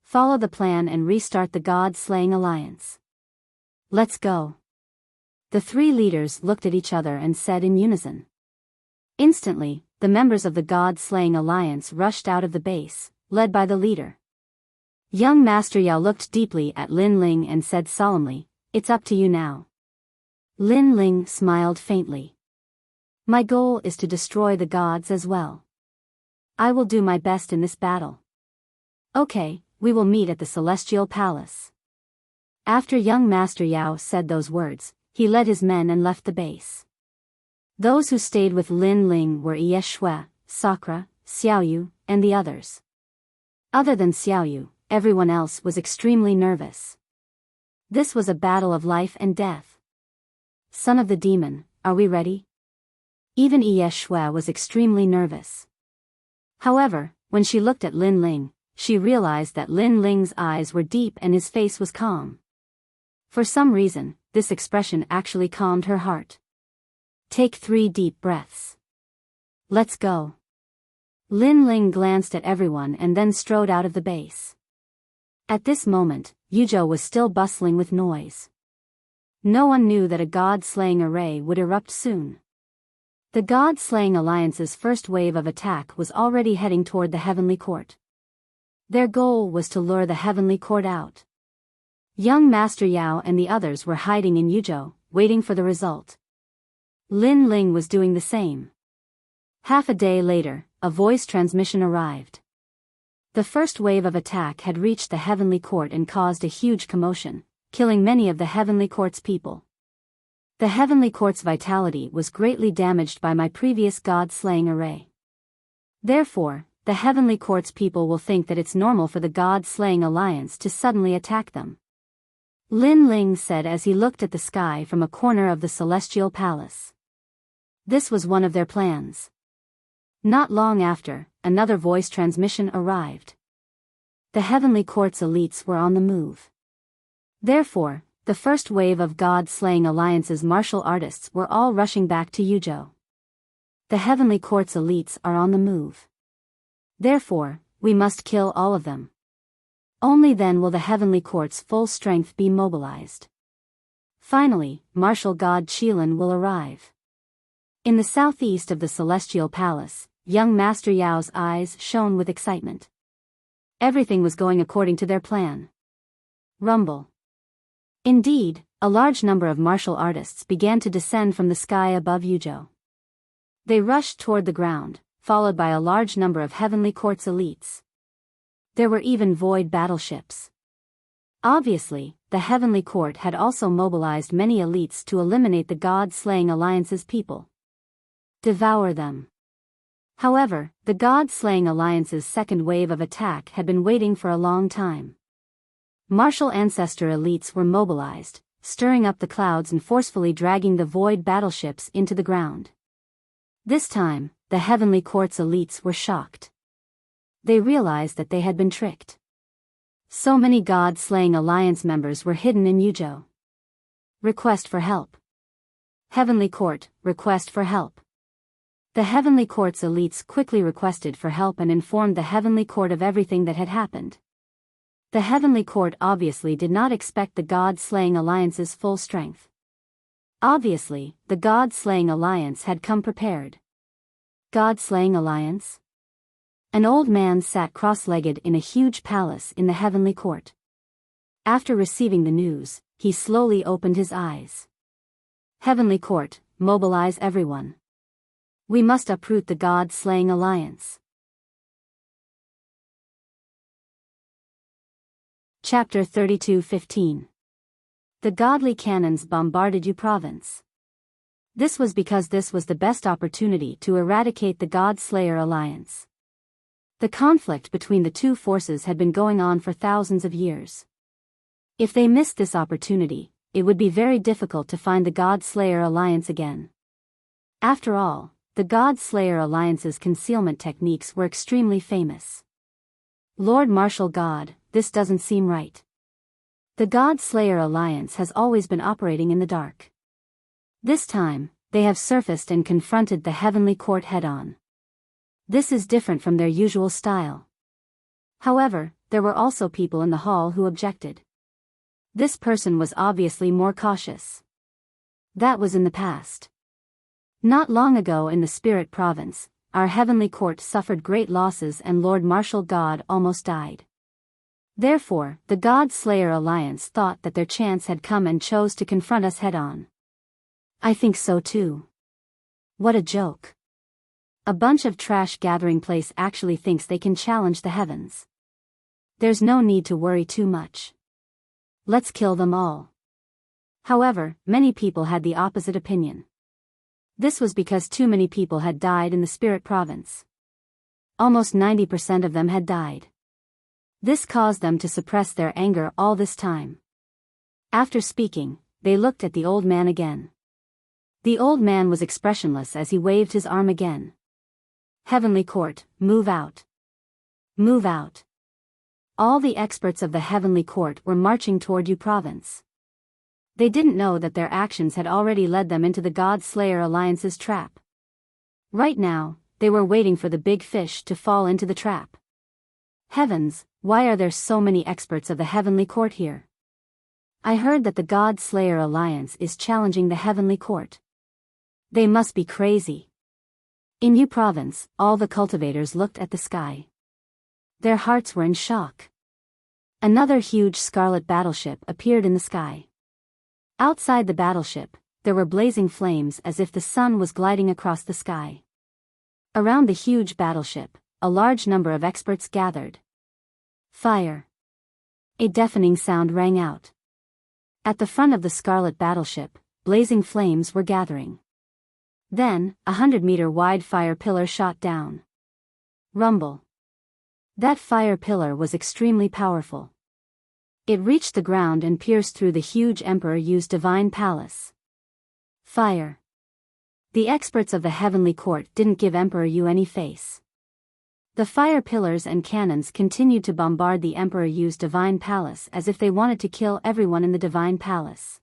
Follow the plan and restart the god-slaying alliance. Let's go. The three leaders looked at each other and said in unison. Instantly, the members of the god-slaying alliance rushed out of the base, led by the leader. Young Master Yao looked deeply at Lin Ling and said solemnly, "It's up to you now." Lin Ling smiled faintly. "My goal is to destroy the gods as well. I will do my best in this battle." "Okay, we will meet at the Celestial Palace." After young Master Yao said those words, he led his men and left the base. Those who stayed with Lin Ling were Ye Shui, Sakura, Xiaoyu, and the others. Other than Xiaoyu, everyone else was extremely nervous. This was a battle of life and death. Son of the demon, are we ready? Even Ye Shui was extremely nervous. However, when she looked at Lin Ling, she realized that Lin Ling's eyes were deep and his face was calm. For some reason, this expression actually calmed her heart. Take 3 deep breaths. Let's go. Lin Ling glanced at everyone and then strode out of the base. At this moment, Yuzhou was still bustling with noise. No one knew that a god-slaying array would erupt soon. The god-slaying alliance's first wave of attack was already heading toward the Heavenly Court. Their goal was to lure the Heavenly Court out. Young Master Yao and the others were hiding in Yuzhou, waiting for the result. Lin Ling was doing the same. Half a day later, a voice transmission arrived. The first wave of attack had reached the Heavenly Court and caused a huge commotion, killing many of the Heavenly Court's people. The Heavenly Court's vitality was greatly damaged by my previous god-slaying array. Therefore, the Heavenly Court's people will think that it's normal for the god-slaying alliance to suddenly attack them. Lin Ling said as he looked at the sky from a corner of the Celestial Palace. This was one of their plans. Not long after, another voice transmission arrived. The Heavenly Court's elites were on the move. Therefore, the first wave of God-slaying alliance's martial artists were all rushing back to Yuzhou. The Heavenly Court's elites are on the move. Therefore, we must kill all of them. Only then will the Heavenly Court's full strength be mobilized. Finally, martial god Qilin will arrive. In the southeast of the Celestial Palace, young Master Yao's eyes shone with excitement. Everything was going according to their plan. Rumble. Indeed, a large number of martial artists began to descend from the sky above Yuzhou. They rushed toward the ground, followed by a large number of Heavenly Court's elites. There were even void battleships. Obviously, the Heavenly Court had also mobilized many elites to eliminate the God-slaying alliance's people. Devour them. However, the God-slaying alliance's second wave of attack had been waiting for a long time. Martial ancestor elites were mobilized, stirring up the clouds and forcefully dragging the void battleships into the ground. This time, the Heavenly Court's elites were shocked. They realized that they had been tricked. So many God-slaying alliance members were hidden in Yuzhou. Request for help. Heavenly Court, request for help. The Heavenly Court's elites quickly requested for help and informed the Heavenly Court of everything that had happened. The Heavenly Court obviously did not expect the God-slaying alliance's full strength. Obviously, the God-slaying alliance had come prepared. God-slaying alliance? An old man sat cross-legged in a huge palace in the Heavenly Court. After receiving the news, he slowly opened his eyes. Heavenly Court, mobilize everyone. We must uproot the God-slaying alliance. Chapter 32:15. The godly cannons bombarded Yu province. This was because this was the best opportunity to eradicate the God-Slayer alliance. The conflict between the two forces had been going on for thousands of years. If they missed this opportunity, it would be very difficult to find the God Slayer Alliance again. After all, the God Slayer Alliance's concealment techniques were extremely famous. Lord Martial God, this doesn't seem right. The God Slayer Alliance has always been operating in the dark. This time, they have surfaced and confronted the Heavenly Court head-on. This is different from their usual style. However, there were also people in the hall who objected. This person was obviously more cautious. That was in the past. Not long ago in the Spirit Province, our Heavenly Court suffered great losses and Lord Martial God almost died. Therefore, the God Slayer Alliance thought that their chance had come and chose to confront us head-on. I think so too. What a joke. A bunch of trash gathering place actually thinks they can challenge the heavens. There's no need to worry too much. Let's kill them all. However, many people had the opposite opinion. This was because too many people had died in the Spirit Province. Almost 90% of them had died. This caused them to suppress their anger all this time. After speaking, they looked at the old man again. The old man was expressionless as he waved his arm again. Heavenly Court, move out. Move out. All the experts of the Heavenly Court were marching toward you province. They didn't know that their actions had already led them into the God Slayer Alliance's trap. Right now, they were waiting for the big fish to fall into the trap. Heavens, why are there so many experts of the Heavenly Court here? I heard that the God Slayer Alliance is challenging the Heavenly Court. They must be crazy. In Yu Province, all the cultivators looked at the sky. Their hearts were in shock. Another huge scarlet battleship appeared in the sky. Outside the battleship, there were blazing flames as if the sun was gliding across the sky. Around the huge battleship, a large number of experts gathered. Fire. A deafening sound rang out. At the front of the scarlet battleship, blazing flames were gathering. Then, 100-meter wide fire pillar shot down. Rumble. That fire pillar was extremely powerful. It reached the ground and pierced through the huge Emperor Yu's divine palace. Fire. The experts of the Heavenly Court didn't give Emperor Yu any face. The fire pillars and cannons continued to bombard the Emperor Yu's divine palace as if they wanted to kill everyone in the divine palace.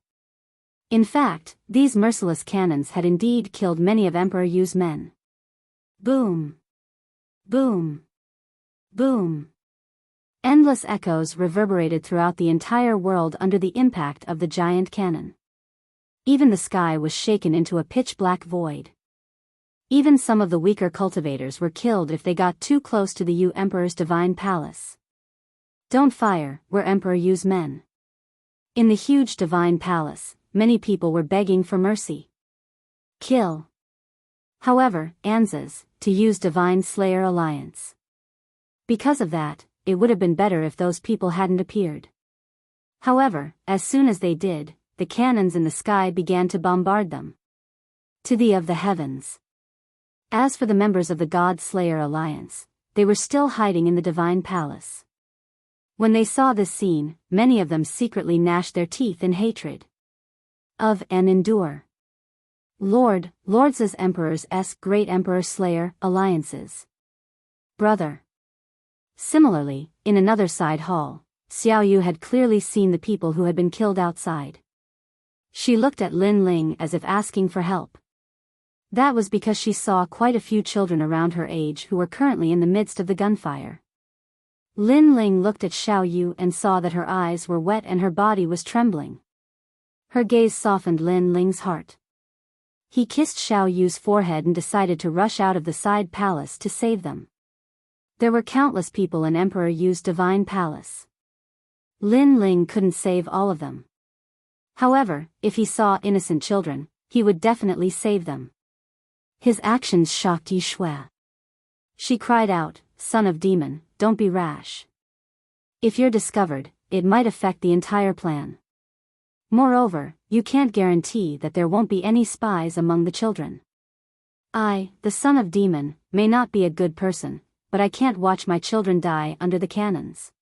In fact, these merciless cannons had indeed killed many of Emperor Yu's men. Boom. Boom. Boom. Endless echoes reverberated throughout the entire world under the impact of the giant cannon. Even the sky was shaken into a pitch-black void. Even some of the weaker cultivators were killed if they got too close to the Yu Emperor's divine palace. Don't fire, we're Emperor Yu's men. In the huge divine palace, many people were begging for mercy. Kill. However, Anza's, to use Divine Slayer Alliance. Because of that, it would have been better if those people hadn't appeared. However, as soon as they did, the cannons in the sky began to bombard them. To thee of the heavens. As for the members of the God Slayer Alliance, they were still hiding in the divine palace. When they saw this scene, many of them secretly gnashed their teeth in hatred. Of and endure. Lords as Emperors s Great Emperor Slayer Alliances. Brother. Similarly, in another side hall, Xiao Yu had clearly seen the people who had been killed outside. She looked at Lin Ling as if asking for help. That was because she saw quite a few children around her age who were currently in the midst of the gunfire. Lin Ling looked at Xiao Yu and saw that her eyes were wet and her body was trembling. Her gaze softened Lin Ling's heart. He kissed Xiao Yu's forehead and decided to rush out of the side palace to save them. There were countless people in Emperor Yu's divine palace. Lin Ling couldn't save all of them. However, if he saw innocent children, he would definitely save them. His actions shocked Yi Shui. She cried out, "Son of demon, don't be rash. If you're discovered, it might affect the entire plan. Moreover, you can't guarantee that there won't be any spies among the children. I, the son of demon, may not be a good person, but I can't watch my children die under the cannons."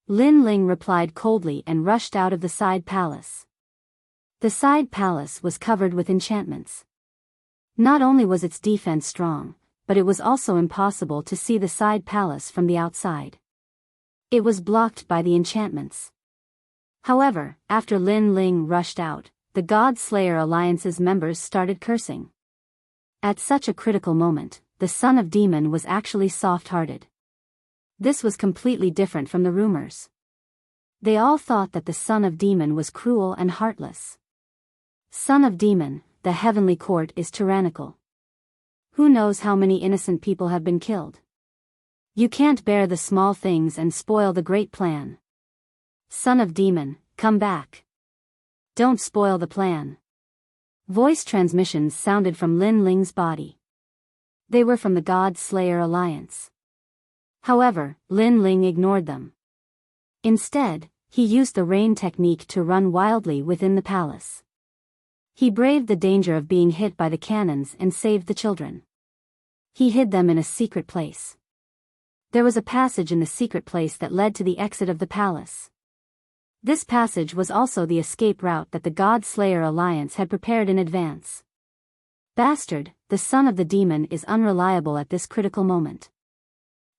Lin Ling replied coldly and rushed out of the side palace. The side palace was covered with enchantments. Not only was its defense strong, but it was also impossible to see the side palace from the outside. It was blocked by the enchantments. However, after Lin Ling rushed out, the God Slayer Alliance's members started cursing. At such a critical moment, the son of demon was actually soft-hearted. This was completely different from the rumors. They all thought that the son of demon was cruel and heartless. Son of demon, the heavenly court is tyrannical. Who knows how many innocent people have been killed? You can't bear the small things and spoil the great plan. Son of demon, come back. Don't spoil the plan. Voice transmissions sounded from Lin Ling's body. They were from the God Slayer Alliance. However, Lin Ling ignored them. Instead, he used the rain technique to run wildly within the palace. He braved the danger of being hit by the cannons and saved the children. He hid them in a secret place. There was a passage in the secret place that led to the exit of the palace. This passage was also the escape route that the God Slayer Alliance had prepared in advance. Bastard, the son of the demon is unreliable at this critical moment.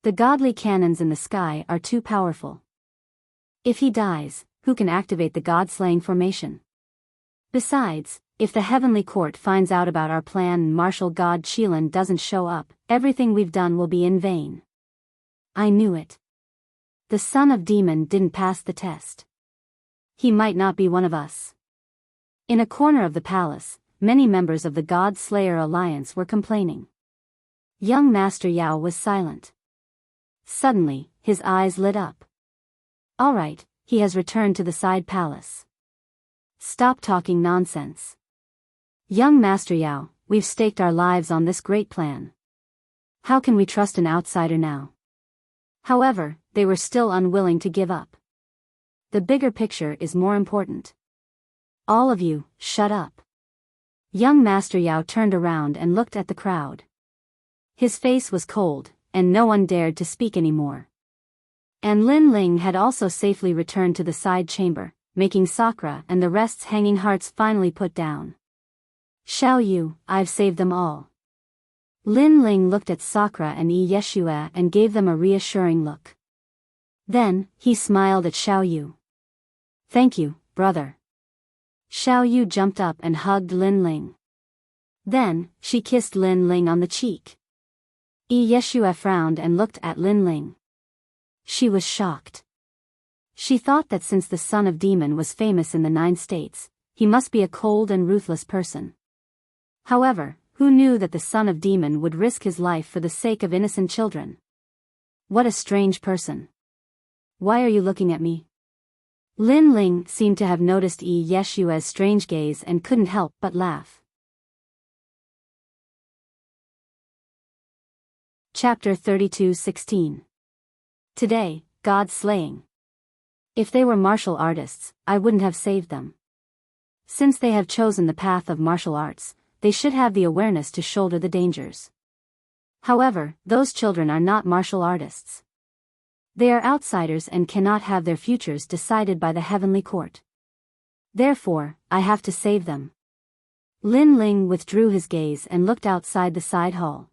The godly cannons in the sky are too powerful. If he dies, who can activate the God-slaying formation? Besides, if the heavenly court finds out about our plan and Martial God Qilin doesn't show up, everything we've done will be in vain. I knew it. The son of demon didn't pass the test. He might not be one of us. In a corner of the palace, many members of the God Slayer Alliance were complaining. Young Master Yao was silent. Suddenly, his eyes lit up. All right, he has returned to the side palace. Stop talking nonsense. Young Master Yao, we've staked our lives on this great plan. How can we trust an outsider now? However, they were still unwilling to give up. The bigger picture is more important. All of you, shut up. Young Master Yao turned around and looked at the crowd. His face was cold, and no one dared to speak anymore. And Lin Ling had also safely returned to the side chamber, making Sakura and the rest's hanging hearts finally put down. Xiao Yu, I've saved them all. Lin Ling looked at Sakura and Yi Yeshua and gave them a reassuring look. Then, he smiled at Xiao Yu. Thank you, brother. Xiao Yu jumped up and hugged Lin Ling. Then, she kissed Lin Ling on the cheek. Yi Yeshua frowned and looked at Lin Ling. She was shocked. She thought that since the son of demon was famous in the 9 states, he must be a cold and ruthless person. However, who knew that the son of demon would risk his life for the sake of innocent children? What a strange person. Why are you looking at me? Lin Ling seemed to have noticed Yi Yeshua's strange gaze and couldn't help but laugh. Chapter 32:16. Today, God slaying. If they were martial artists, I wouldn't have saved them. Since they have chosen the path of martial arts, they should have the awareness to shoulder the dangers. However, those children are not martial artists. They are outsiders and cannot have their futures decided by the heavenly court. Therefore, I have to save them. Lin Ling withdrew his gaze and looked outside the side hall.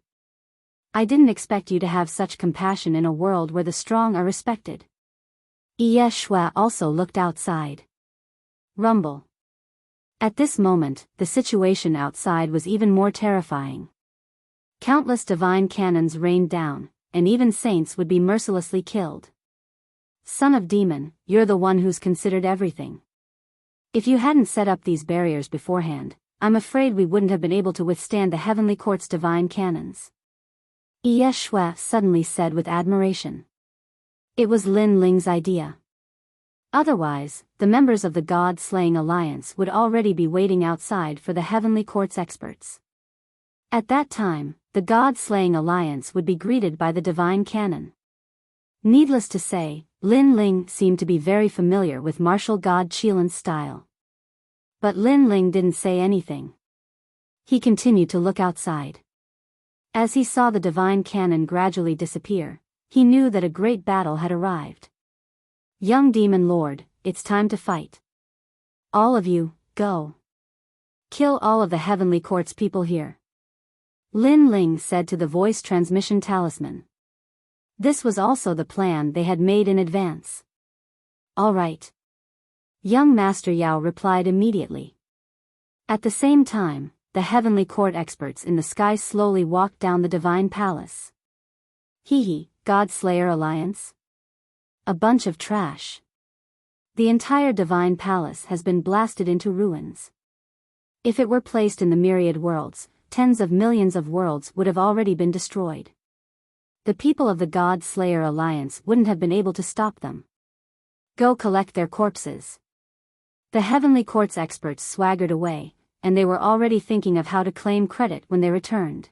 I didn't expect you to have such compassion in a world where the strong are respected. Ye Shui also looked outside. Rumble. At this moment, the situation outside was even more terrifying. Countless divine cannons rained down, and even saints would be mercilessly killed. Son of demon, you're the one who's considered everything. If you hadn't set up these barriers beforehand, I'm afraid we wouldn't have been able to withstand the heavenly court's divine cannons. Ye Shui suddenly said with admiration. It was Lin Ling's idea. Otherwise, the members of the God-slaying alliance would already be waiting outside for the heavenly court's experts. At that time, the God-slaying alliance would be greeted by the divine cannon. Needless to say, Lin Ling seemed to be very familiar with martial god Qilin's style. But Lin Ling didn't say anything. He continued to look outside. As he saw the divine cannon gradually disappear, he knew that a great battle had arrived. Young Demon Lord, it's time to fight. All of you, go. Kill all of the Heavenly Court's people here. Lin Ling said to the voice transmission talisman. This was also the plan they had made in advance. All right. Young Master Yao replied immediately. At the same time, the Heavenly Court experts in the sky slowly walked down the Divine Palace. Hee, God Slayer Alliance? A bunch of trash. The entire Divine Palace has been blasted into ruins. If it were placed in the myriad worlds, tens of millions of worlds would have already been destroyed. The people of the God Slayer Alliance wouldn't have been able to stop them. Go collect their corpses. The Heavenly Court's experts swaggered away, and they were already thinking of how to claim credit when they returned.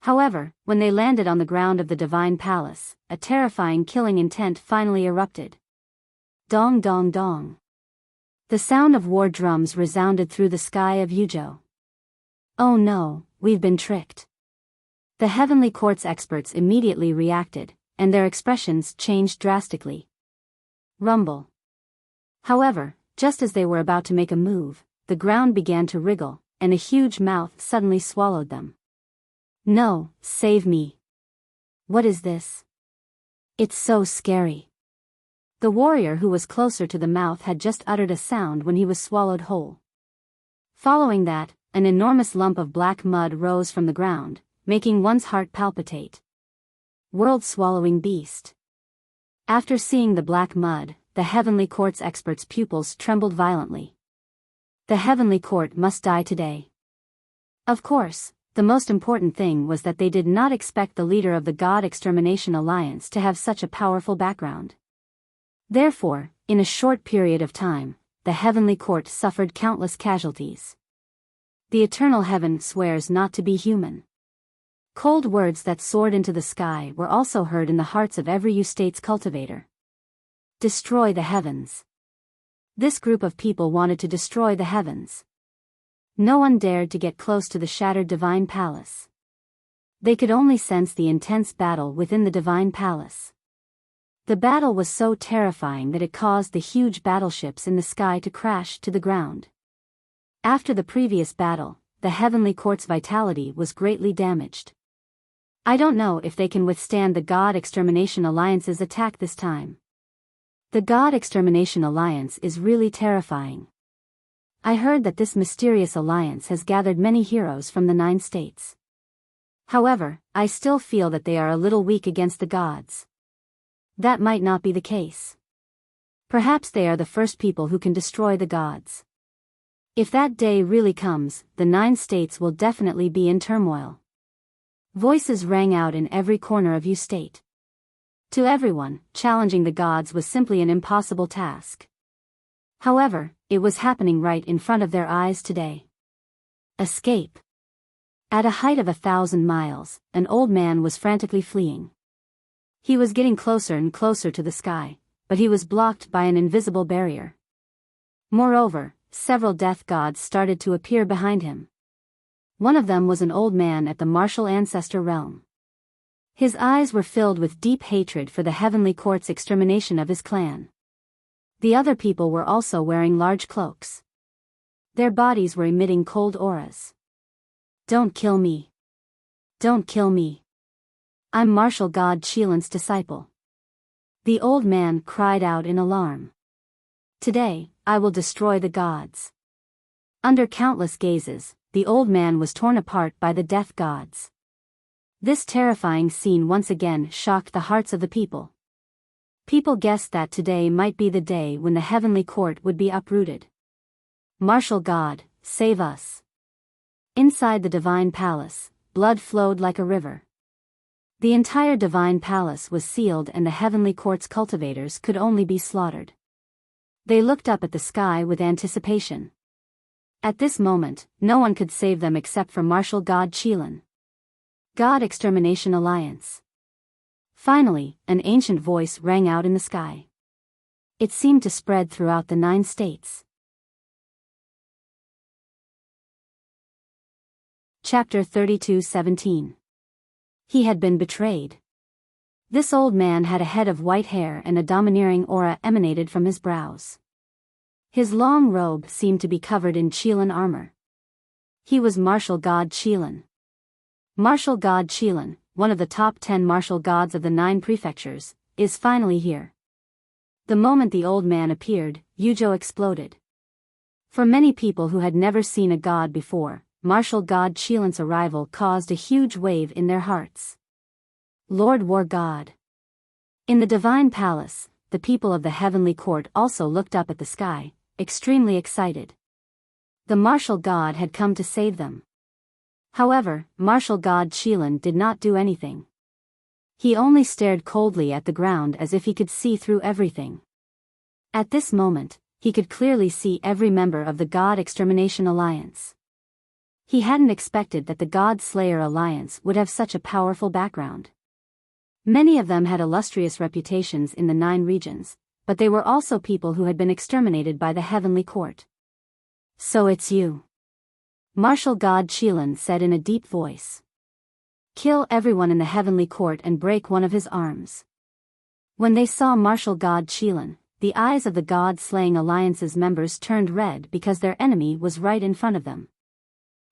However, when they landed on the ground of the Divine Palace, a terrifying killing intent finally erupted. Dong dong dong. The sound of war drums resounded through the sky of Yuzhou. Oh no, we've been tricked. The Heavenly Court's experts immediately reacted, and their expressions changed drastically. Rumble. However, just as they were about to make a move, the ground began to wriggle, and a huge mouth suddenly swallowed them. No, save me. What is this? It's so scary. The warrior who was closer to the mouth had just uttered a sound when he was swallowed whole. Following that, an enormous lump of black mud rose from the ground, making one's heart palpitate. World-swallowing beast. After seeing the black mud, the Heavenly Court's experts' pupils trembled violently. The Heavenly Court must die today. Of course, the most important thing was that they did not expect the leader of the God Extermination Alliance to have such a powerful background. Therefore, in a short period of time, the Heavenly Court suffered countless casualties. The Eternal Heaven swears not to be human. Cold words that soared into the sky were also heard in the hearts of every U-State's cultivator. Destroy the heavens. This group of people wanted to destroy the heavens. No one dared to get close to the shattered Divine Palace. They could only sense the intense battle within the Divine Palace. The battle was so terrifying that it caused the huge battleships in the sky to crash to the ground. After the previous battle, the Heavenly Court's vitality was greatly damaged. I don't know if they can withstand the God Extermination Alliance's attack this time. The God Extermination Alliance is really terrifying. I heard that this mysterious alliance has gathered many heroes from the 9 states. However, I still feel that they are a little weak against the gods. That might not be the case. Perhaps they are the first people who can destroy the gods. If that day really comes, the 9 states will definitely be in turmoil. Voices rang out in every corner of U-State. To everyone, challenging the gods was simply an impossible task. However, it was happening right in front of their eyes today. Escape. At a height of 1,000 miles, an old man was frantically fleeing. He was getting closer and closer to the sky, but he was blocked by an invisible barrier. Moreover, several death gods started to appear behind him. One of them was an old man at the martial ancestor realm. His eyes were filled with deep hatred for the Heavenly Court's extermination of his clan. The other people were also wearing large cloaks. Their bodies were emitting cold auras. Don't kill me. Don't kill me. I'm Martial God Qilan's disciple. The old man cried out in alarm. Today, I will destroy the gods. Under countless gazes, the old man was torn apart by the death gods. This terrifying scene once again shocked the hearts of the people. People guessed that today might be the day when the Heavenly Court would be uprooted. Martial God, save us. Inside the Divine Palace, blood flowed like a river. The entire Divine Palace was sealed and the Heavenly Court's cultivators could only be slaughtered. They looked up at the sky with anticipation. At this moment, no one could save them except for Martial God Qilan. God Extermination Alliance. Finally, an ancient voice rang out in the sky. It seemed to spread throughout the 9 states. Chapter 32:17. He had been betrayed. This old man had a head of white hair and a domineering aura emanated from his brows. His long robe seemed to be covered in Qilin armor. He was martial god Qilin. Martial god Qilin, one of the top 10 martial gods of the 9 prefectures, is finally here. The moment the old man appeared, Yuzhou exploded. For many people who had never seen a god before, martial god Qilin's arrival caused a huge wave in their hearts. Lord War God. In the divine palace, the people of the heavenly court also looked up at the sky, extremely excited. The martial god had come to save them. However, martial god Qilin did not do anything. He only stared coldly at the ground as if he could see through everything. At this moment, he could clearly see every member of the God Extermination Alliance. He hadn't expected that the God Slayer Alliance would have such a powerful background. Many of them had illustrious reputations in the 9 regions, but they were also people who had been exterminated by the heavenly court. So it's you. Martial god Qilin said in a deep voice. Kill everyone in the heavenly court and break one of his arms. When they saw martial god Qilin, the eyes of the God-Slaying Alliance's members turned red because their enemy was right in front of them.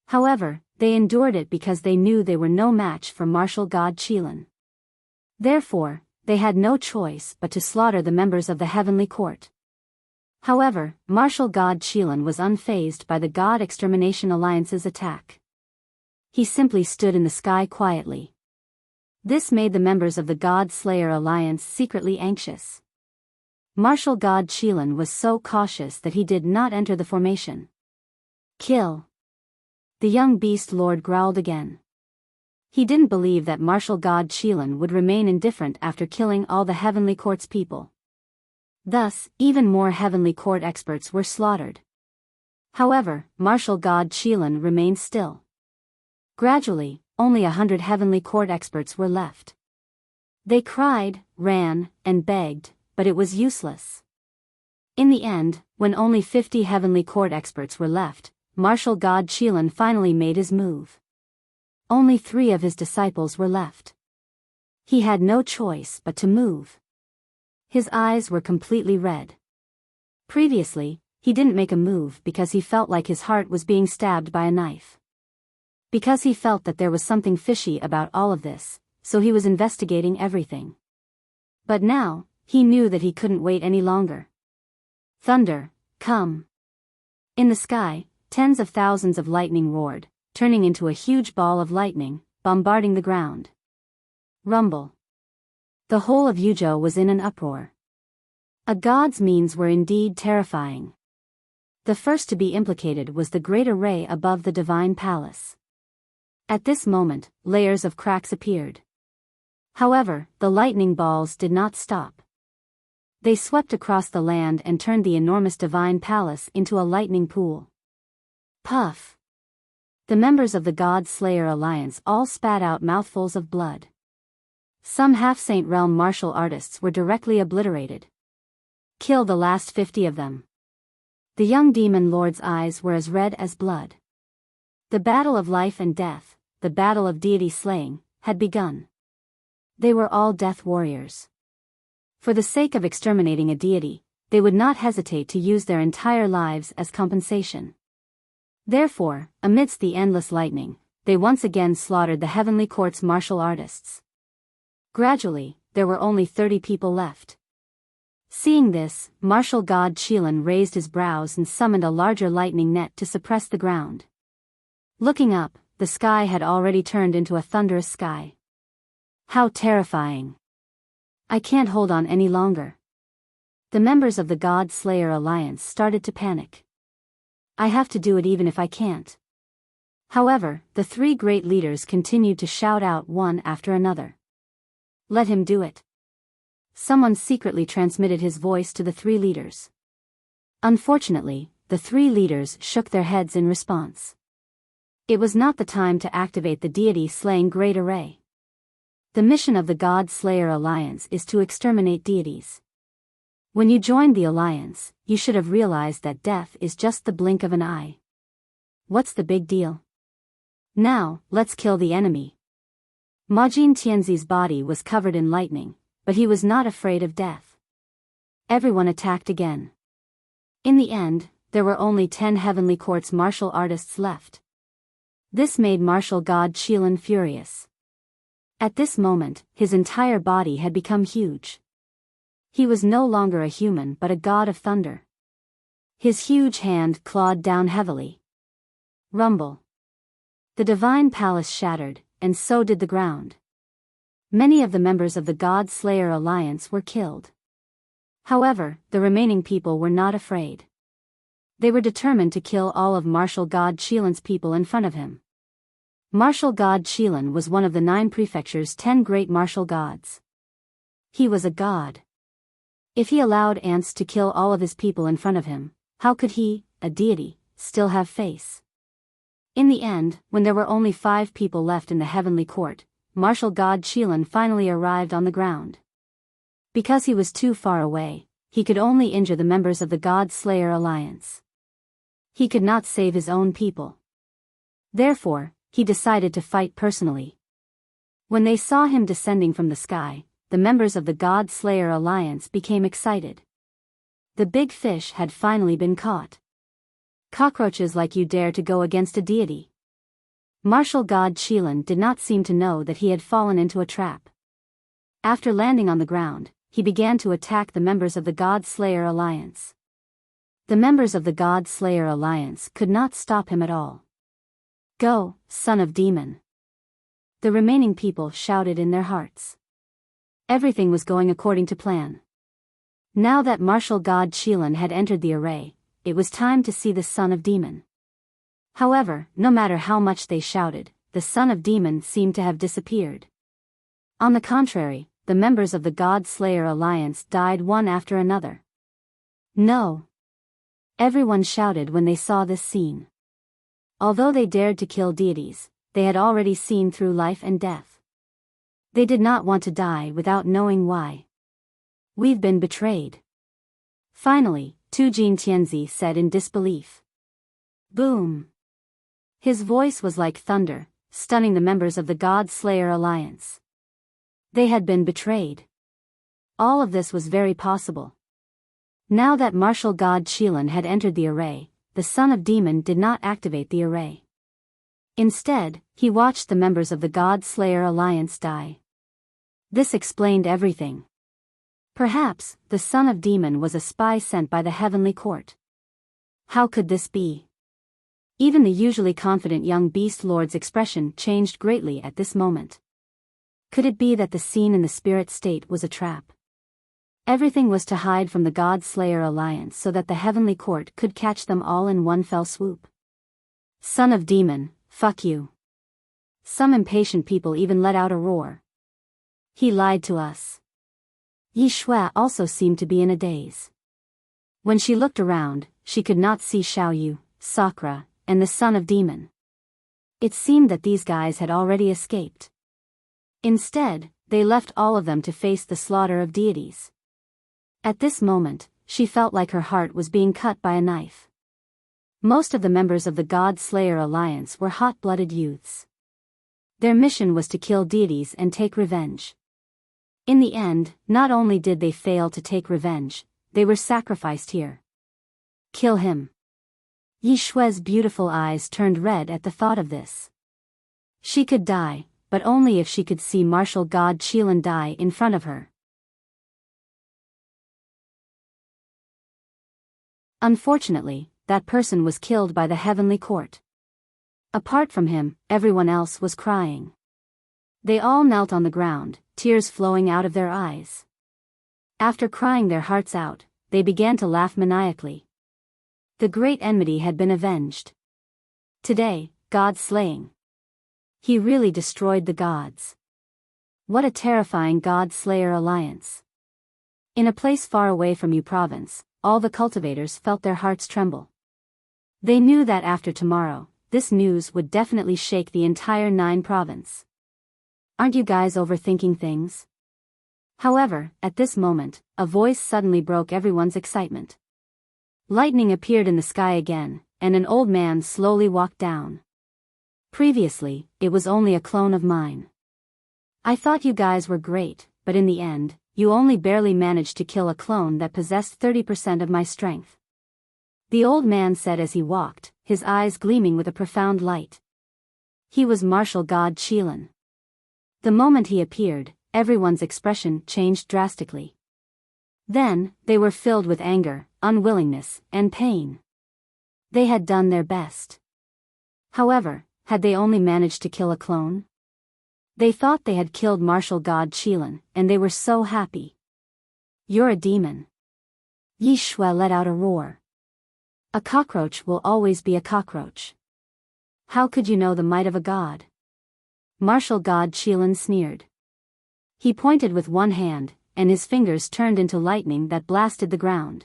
However, they endured it because they knew they were no match for martial god Qilin. Therefore, they had no choice but to slaughter the members of the heavenly court. However, martial god Qilin was unfazed by the God Extermination Alliance's attack. He simply stood in the sky quietly. This made the members of the God Slayer Alliance secretly anxious. Martial god Qilin was so cautious that he did not enter the formation. Kill. The young beast lord growled again. He didn't believe that martial god Qilin would remain indifferent after killing all the heavenly court's people. Thus, even more heavenly court experts were slaughtered. However, martial god Qilin remained still. Gradually, only 100 heavenly court experts were left. They cried, ran, and begged, but it was useless. In the end, when only 50 heavenly court experts were left, martial god Qilin finally made his move. Only 3 of his disciples were left. He had no choice but to move. His eyes were completely red. Previously, he didn't make a move because he felt like his heart was being stabbed by a knife. Because he felt that there was something fishy about all of this, so he was investigating everything. But now, he knew that he couldn't wait any longer. Thunder, come. In the sky, tens of thousands of lightning roared, turning into a huge ball of lightning, bombarding the ground. Rumble. The whole of Yuzhou was in an uproar. A god's means were indeed terrifying. The first to be implicated was the great array above the divine palace. At this moment, layers of cracks appeared. However, the lightning balls did not stop. They swept across the land and turned the enormous divine palace into a lightning pool. Puff! The members of the God Slayer Alliance all spat out mouthfuls of blood. Some half-Saint Realm martial artists were directly obliterated. Kill the last 50 of them. The young demon lord's eyes were as red as blood. The battle of life and death, the battle of deity slaying, had begun. They were all death warriors. For the sake of exterminating a deity, they would not hesitate to use their entire lives as compensation. Therefore, amidst the endless lightning, they once again slaughtered the heavenly court's martial artists. Gradually, there were only 30 people left. Seeing this, martial god Qilin raised his brows and summoned a larger lightning net to suppress the ground. Looking up, the sky had already turned into a thunderous sky. How terrifying! I can't hold on any longer. The members of the God Slayer Alliance started to panic. I have to do it even if I can't. However, the 3 great leaders continued to shout out one after another. Let him do it. Someone secretly transmitted his voice to the 3 leaders. Unfortunately, the 3 leaders shook their heads in response. It was not the time to activate the deity-slaying Great Array. The mission of the God Slayer Alliance is to exterminate deities. When you joined the Alliance, you should have realized that death is just the blink of an eye. What's the big deal? Now, let's kill the enemy. Majin Tianzi's body was covered in lightning, but he was not afraid of death. Everyone attacked again. In the end, there were only 10 Heavenly Court's martial artists left. This made martial god Qilan furious. At this moment, his entire body had become huge. He was no longer a human but a god of thunder. His huge hand clawed down heavily. Rumble. The divine palace shattered, and so did the ground. Many of the members of the God Slayer Alliance were killed. However, the remaining people were not afraid. They were determined to kill all of martial god Qilan's people in front of him. Martial god Qilan was one of the 9 prefecture's 10 great martial gods. He was a god. If he allowed ants to kill all of his people in front of him, how could he, a deity, still have face? In the end, when there were only 5 people left in the heavenly court, martial god Qilan finally arrived on the ground. Because he was too far away, he could only injure the members of the God Slayer Alliance. He could not save his own people. Therefore, he decided to fight personally. When they saw him descending from the sky, the members of the God Slayer Alliance became excited. The big fish had finally been caught. Cockroaches like you dare to go against a deity. Martial god Qilan did not seem to know that he had fallen into a trap. After landing on the ground, he began to attack the members of the God Slayer Alliance. The members of the God Slayer Alliance could not stop him at all. Go, son of demon! The remaining people shouted in their hearts. Everything was going according to plan. Now that martial god Qilan had entered the array, it was time to see the son of demon. However, no matter how much they shouted, the son of demon seemed to have disappeared. On the contrary, the members of the God Slayer Alliance died one after another. No! Everyone shouted when they saw this scene. Although they dared to kill deities, they had already seen through life and death. They did not want to die without knowing why. We've been betrayed. Finally, Tujin Tianzi said in disbelief. Boom! His voice was like thunder, stunning the members of the God Slayer Alliance. They had been betrayed. All of this was very possible. Now that martial god Qilan had entered the array, the son of demon did not activate the array. Instead, he watched the members of the God Slayer Alliance die. This explained everything. Perhaps, the son of demon was a spy sent by the heavenly court. How could this be? Even the usually confident young beast lord's expression changed greatly at this moment. Could it be that the scene in the spirit state was a trap? Everything was to hide from the God Slayer Alliance so that the heavenly court could catch them all in one fell swoop. Son of demon, fuck you. Some impatient people even let out a roar. He lied to us. Yi Shui also seemed to be in a daze. When she looked around, she could not see Xiaoyu, Sakura, and the son of demon. It seemed that these guys had already escaped. Instead, they left all of them to face the slaughter of deities. At this moment, she felt like her heart was being cut by a knife. Most of the members of the God Slayer Alliance were hot-blooded youths. Their mission was to kill deities and take revenge. In the end, not only did they fail to take revenge, they were sacrificed here. Kill him. Yi Shui's beautiful eyes turned red at the thought of this. She could die, but only if she could see martial god Qilan die in front of her. Unfortunately, that person was killed by the heavenly court. Apart from him, everyone else was crying. They all knelt on the ground, tears flowing out of their eyes. After crying their hearts out, they began to laugh maniacally. The great enmity had been avenged. Today, God slaying. He really destroyed the gods. What a terrifying God Slayer alliance. In a place far away from Yu province, all the cultivators felt their hearts tremble. They knew that after tomorrow, this news would definitely shake the entire 9 province. Aren't you guys overthinking things? However, at this moment, a voice suddenly broke everyone's excitement. Lightning appeared in the sky again, and an old man slowly walked down. Previously, it was only a clone of mine. I thought you guys were great, but in the end, you only barely managed to kill a clone that possessed 30% of my strength. the old man said as he walked, his eyes gleaming with a profound light. He was martial god Qilin. The moment he appeared, everyone's expression changed drastically. Then, they were filled with anger, unwillingness, and pain. They had done their best. However, had they only managed to kill a clone? They thought they had killed martial god Qilin, and they were so happy. You're a demon. Yi Shui let out a roar. A cockroach will always be a cockroach. How could you know the might of a god? Martial god Qilin sneered. He pointed with one hand, and his fingers turned into lightning that blasted the ground.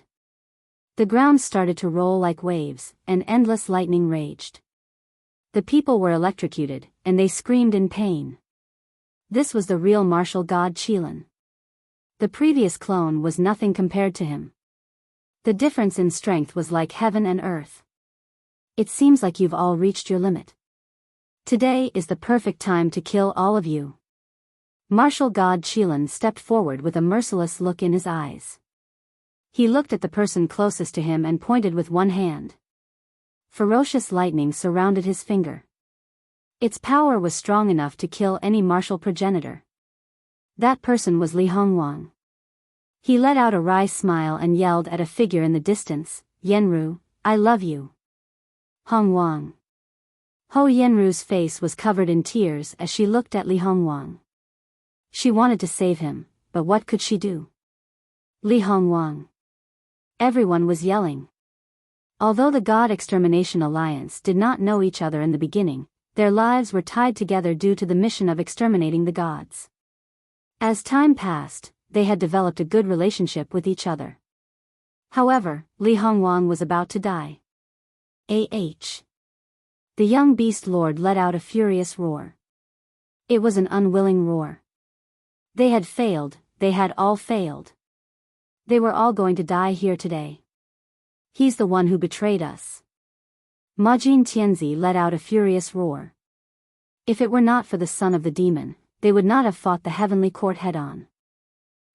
The ground started to roll like waves, and endless lightning raged. The people were electrocuted, and they screamed in pain. This was the real martial god Qilin. The previous clone was nothing compared to him. The difference in strength was like heaven and earth. It seems like you've all reached your limit. Today is the perfect time to kill all of you. Martial god Qilin stepped forward with a merciless look in his eyes. He looked at the person closest to him and pointed with one hand. Ferocious lightning surrounded his finger. Its power was strong enough to kill any martial progenitor. That person was Li Hongwang. He let out a wry smile and yelled at a figure in the distance, "Yenru, I love you." Hongwang. Ho Yenru's face was covered in tears as she looked at Li Hongwang. She wanted to save him, but what could she do? Li Hongwang. Everyone was yelling. Although the God Extermination Alliance did not know each other in the beginning, their lives were tied together due to the mission of exterminating the gods. As time passed, they had developed a good relationship with each other. However, Li Hongwang was about to die. The young beast lord let out a furious roar. It was an unwilling roar. They had failed, they had all failed. They were all going to die here today. He's the one who betrayed us. Majin Tianzi let out a furious roar. If it were not for the son of the demon, they would not have fought the heavenly court head-on.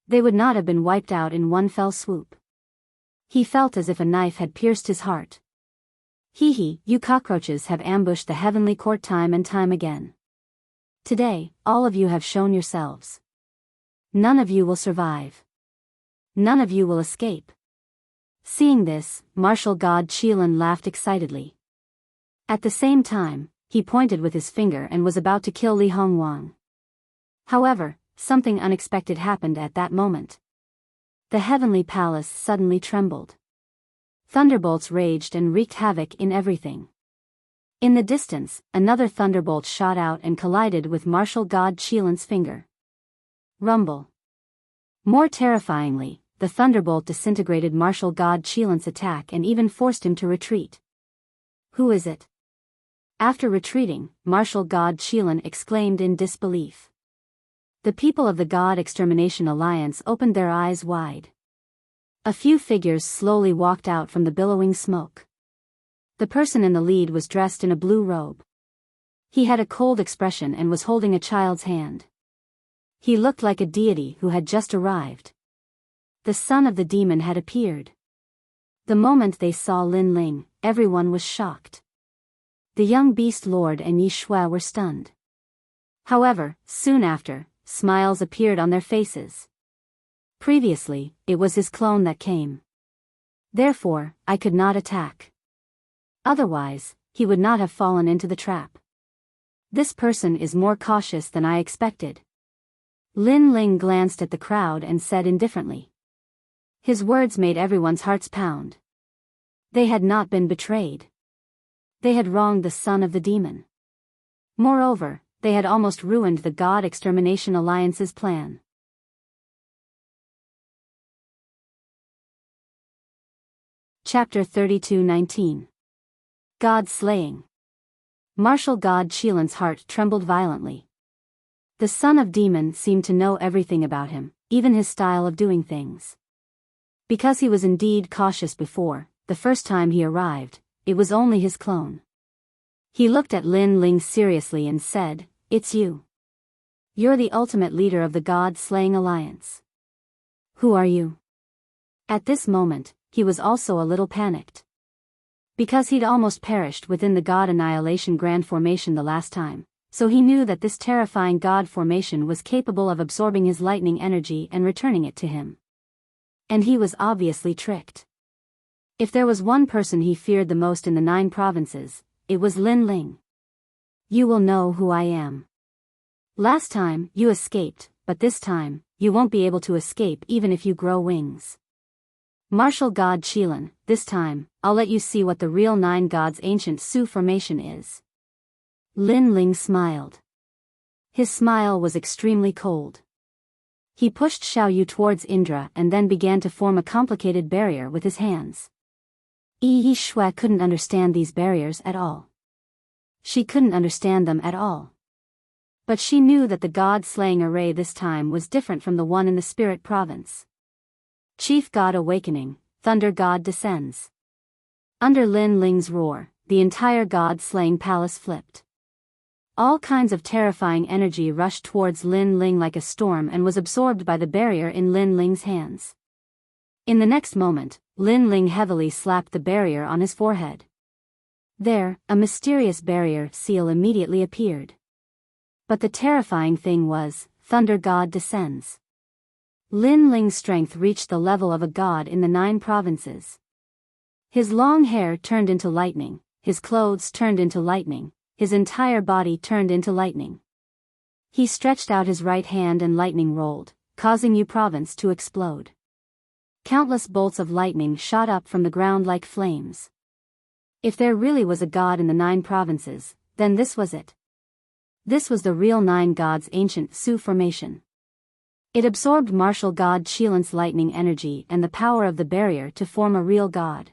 They would not have been wiped out in one fell swoop. He felt as if a knife had pierced his heart. You cockroaches have ambushed the heavenly court time and time again. Today, all of you have shown yourselves. None of you will survive. None of you will escape. Seeing this, martial god Qilin laughed excitedly. At the same time, he pointed with his finger and was about to kill Li Hongwang. However, something unexpected happened at that moment. The heavenly palace suddenly trembled. Thunderbolts raged and wreaked havoc in everything. In the distance, another thunderbolt shot out and collided with martial god Qilin's finger. Rumble. More terrifyingly, the thunderbolt disintegrated martial god Qilin's attack and even forced him to retreat. Who is it? After retreating, martial god Qilin exclaimed in disbelief. The people of the God Extermination Alliance opened their eyes wide. A few figures slowly walked out from the billowing smoke. The person in the lead was dressed in a blue robe. He had a cold expression and was holding a child's hand. He looked like a deity who had just arrived. The son of the demon had appeared. The moment they saw Lin Ling, everyone was shocked. The young beast lord and Yi Shui were stunned. However, soon after, smiles appeared on their faces. Previously, it was his clone that came. Therefore, I could not attack. Otherwise, he would not have fallen into the trap. This person is more cautious than I expected. Lin Ling glanced at the crowd and said indifferently. His words made everyone's hearts pound. They had not been betrayed. They had wronged the son of the demon. Moreover, they had almost ruined the God Extermination Alliance's plan. Chapter 32:19. God Slaying. Martial god Qilin's heart trembled violently. The son of demon seemed to know everything about him, even his style of doing things. Because he was indeed cautious before, the first time he arrived, it was only his clone. He looked at Lin Ling seriously and said, "It's you. You're the ultimate leader of the God-slaying alliance. Who are you?" At this moment, he was also a little panicked. Because he'd almost perished within the God Annihilation Grand Formation the last time, so he knew that this terrifying God Formation was capable of absorbing his lightning energy and returning it to him. And he was obviously tricked. If there was one person he feared the most in the 9 provinces, it was Lin Ling. You will know who I am. Last time, you escaped, but this time, you won't be able to escape even if you grow wings. Martial God Qilin, this time, I'll let you see what the real 9 gods ancient Su formation is. Lin Ling smiled. His smile was extremely cold. He pushed Xiaoyu towards Indra and then began to form a complicated barrier with his hands. Yi Shui couldn't understand these barriers at all. She couldn't understand them at all. But she knew that the god-slaying array this time was different from the one in the spirit province. Chief God awakening, thunder god descends. Under Lin Ling's roar, the entire god-slaying palace flipped. All kinds of terrifying energy rushed towards Lin Ling like a storm and was absorbed by the barrier in Lin Ling's hands. In the next moment, Lin Ling heavily slapped the barrier on his forehead. There, a mysterious barrier seal immediately appeared. But the terrifying thing was, thunder god descends. Lin Ling's strength reached the level of a god in the 9 provinces. His long hair turned into lightning, his clothes turned into lightning, his entire body turned into lightning. He stretched out his right hand and lightning rolled, causing Yu province to explode. Countless bolts of lightning shot up from the ground like flames. If there really was a god in the 9 provinces, then this was it. This was the real 9 gods ancient Su formation. It absorbed martial god Qilin's lightning energy and the power of the barrier to form a real god.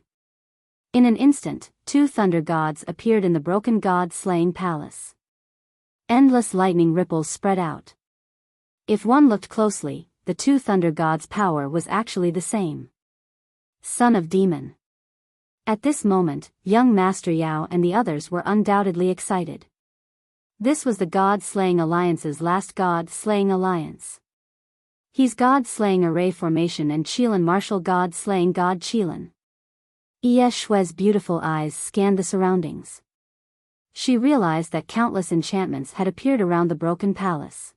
In an instant, 2 thunder gods appeared in the broken god-slaying palace. Endless lightning ripples spread out. If one looked closely, the 2 thunder gods' power was actually the same. Son of Demon. At this moment, young Master Yao and the others were undoubtedly excited. This was the God-Slaying Alliance's last God-Slaying Alliance. He's God-Slaying Array Formation and Qilin Martial God-Slaying God Qilin. Ye Shui's beautiful eyes scanned the surroundings. She realized that countless enchantments had appeared around the broken palace.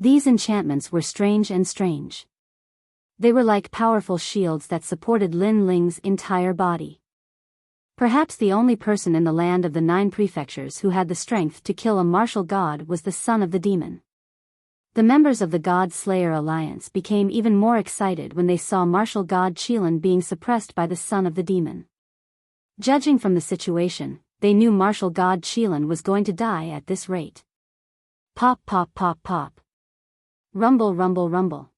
These enchantments were strange and strange. They were like powerful shields that supported Lin Ling's entire body. Perhaps the only person in the land of the 9 prefectures who had the strength to kill a martial god was the son of the demon. The members of the God Slayer Alliance became even more excited when they saw martial god Qilin being suppressed by the son of the demon. Judging from the situation, they knew martial god Qilin was going to die at this rate. Pop pop pop pop. Rumble rumble rumble.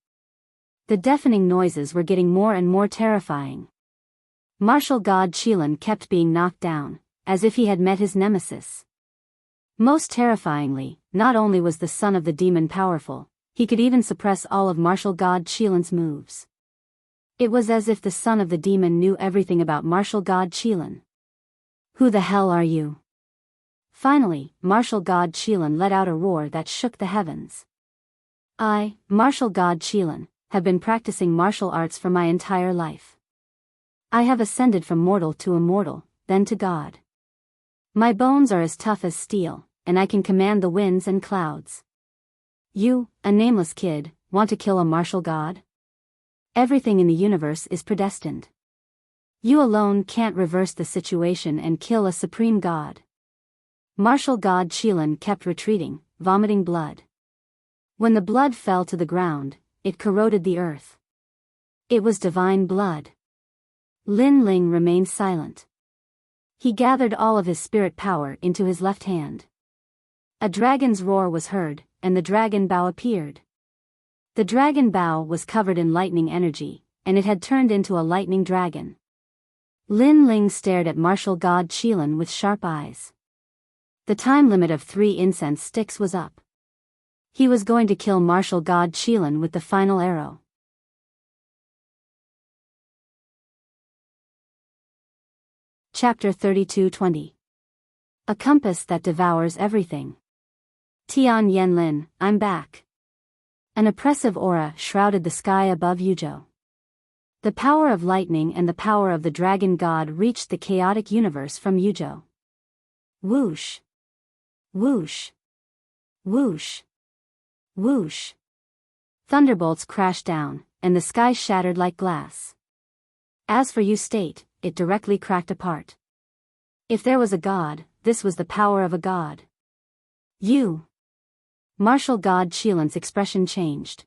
The deafening noises were getting more and more terrifying. Martial god Qilin kept being knocked down, as if he had met his nemesis. Most terrifyingly, not only was the son of the demon powerful, he could even suppress all of martial god Qilin's moves. It was as if the son of the demon knew everything about martial god Qilin. Who the hell are you? Finally, martial god Qilin let out a roar that shook the heavens. I, martial god Qilin, have been practicing martial arts for my entire life. I have ascended from mortal to immortal, then to God. My bones are as tough as steel, and I can command the winds and clouds. You, a nameless kid, want to kill a martial god? Everything in the universe is predestined. You alone can't reverse the situation and kill a supreme god. Martial god Qilin kept retreating, vomiting blood. When the blood fell to the ground, it corroded the earth. It was divine blood. Lin Ling remained silent. He gathered all of his spirit power into his left hand. A dragon's roar was heard, and the dragon bow appeared. The dragon bow was covered in lightning energy, and it had turned into a lightning dragon. Lin Ling stared at martial god Qilin with sharp eyes. The time limit of 3 incense sticks was up. He was going to kill martial god Qilin with the final arrow. Chapter 32:20. A compass that devours everything. Tian Yanlin, I'm back. An oppressive aura shrouded the sky above Yuzhou. The power of lightning and the power of the dragon god reached the chaotic universe from Yuzhou. Whoosh! Whoosh! Whoosh! Whoosh! Thunderbolts crashed down, and the sky shattered like glass. As for Yu State, it directly cracked apart. If there was a god, this was the power of a god. You! Martial god Qilan's expression changed.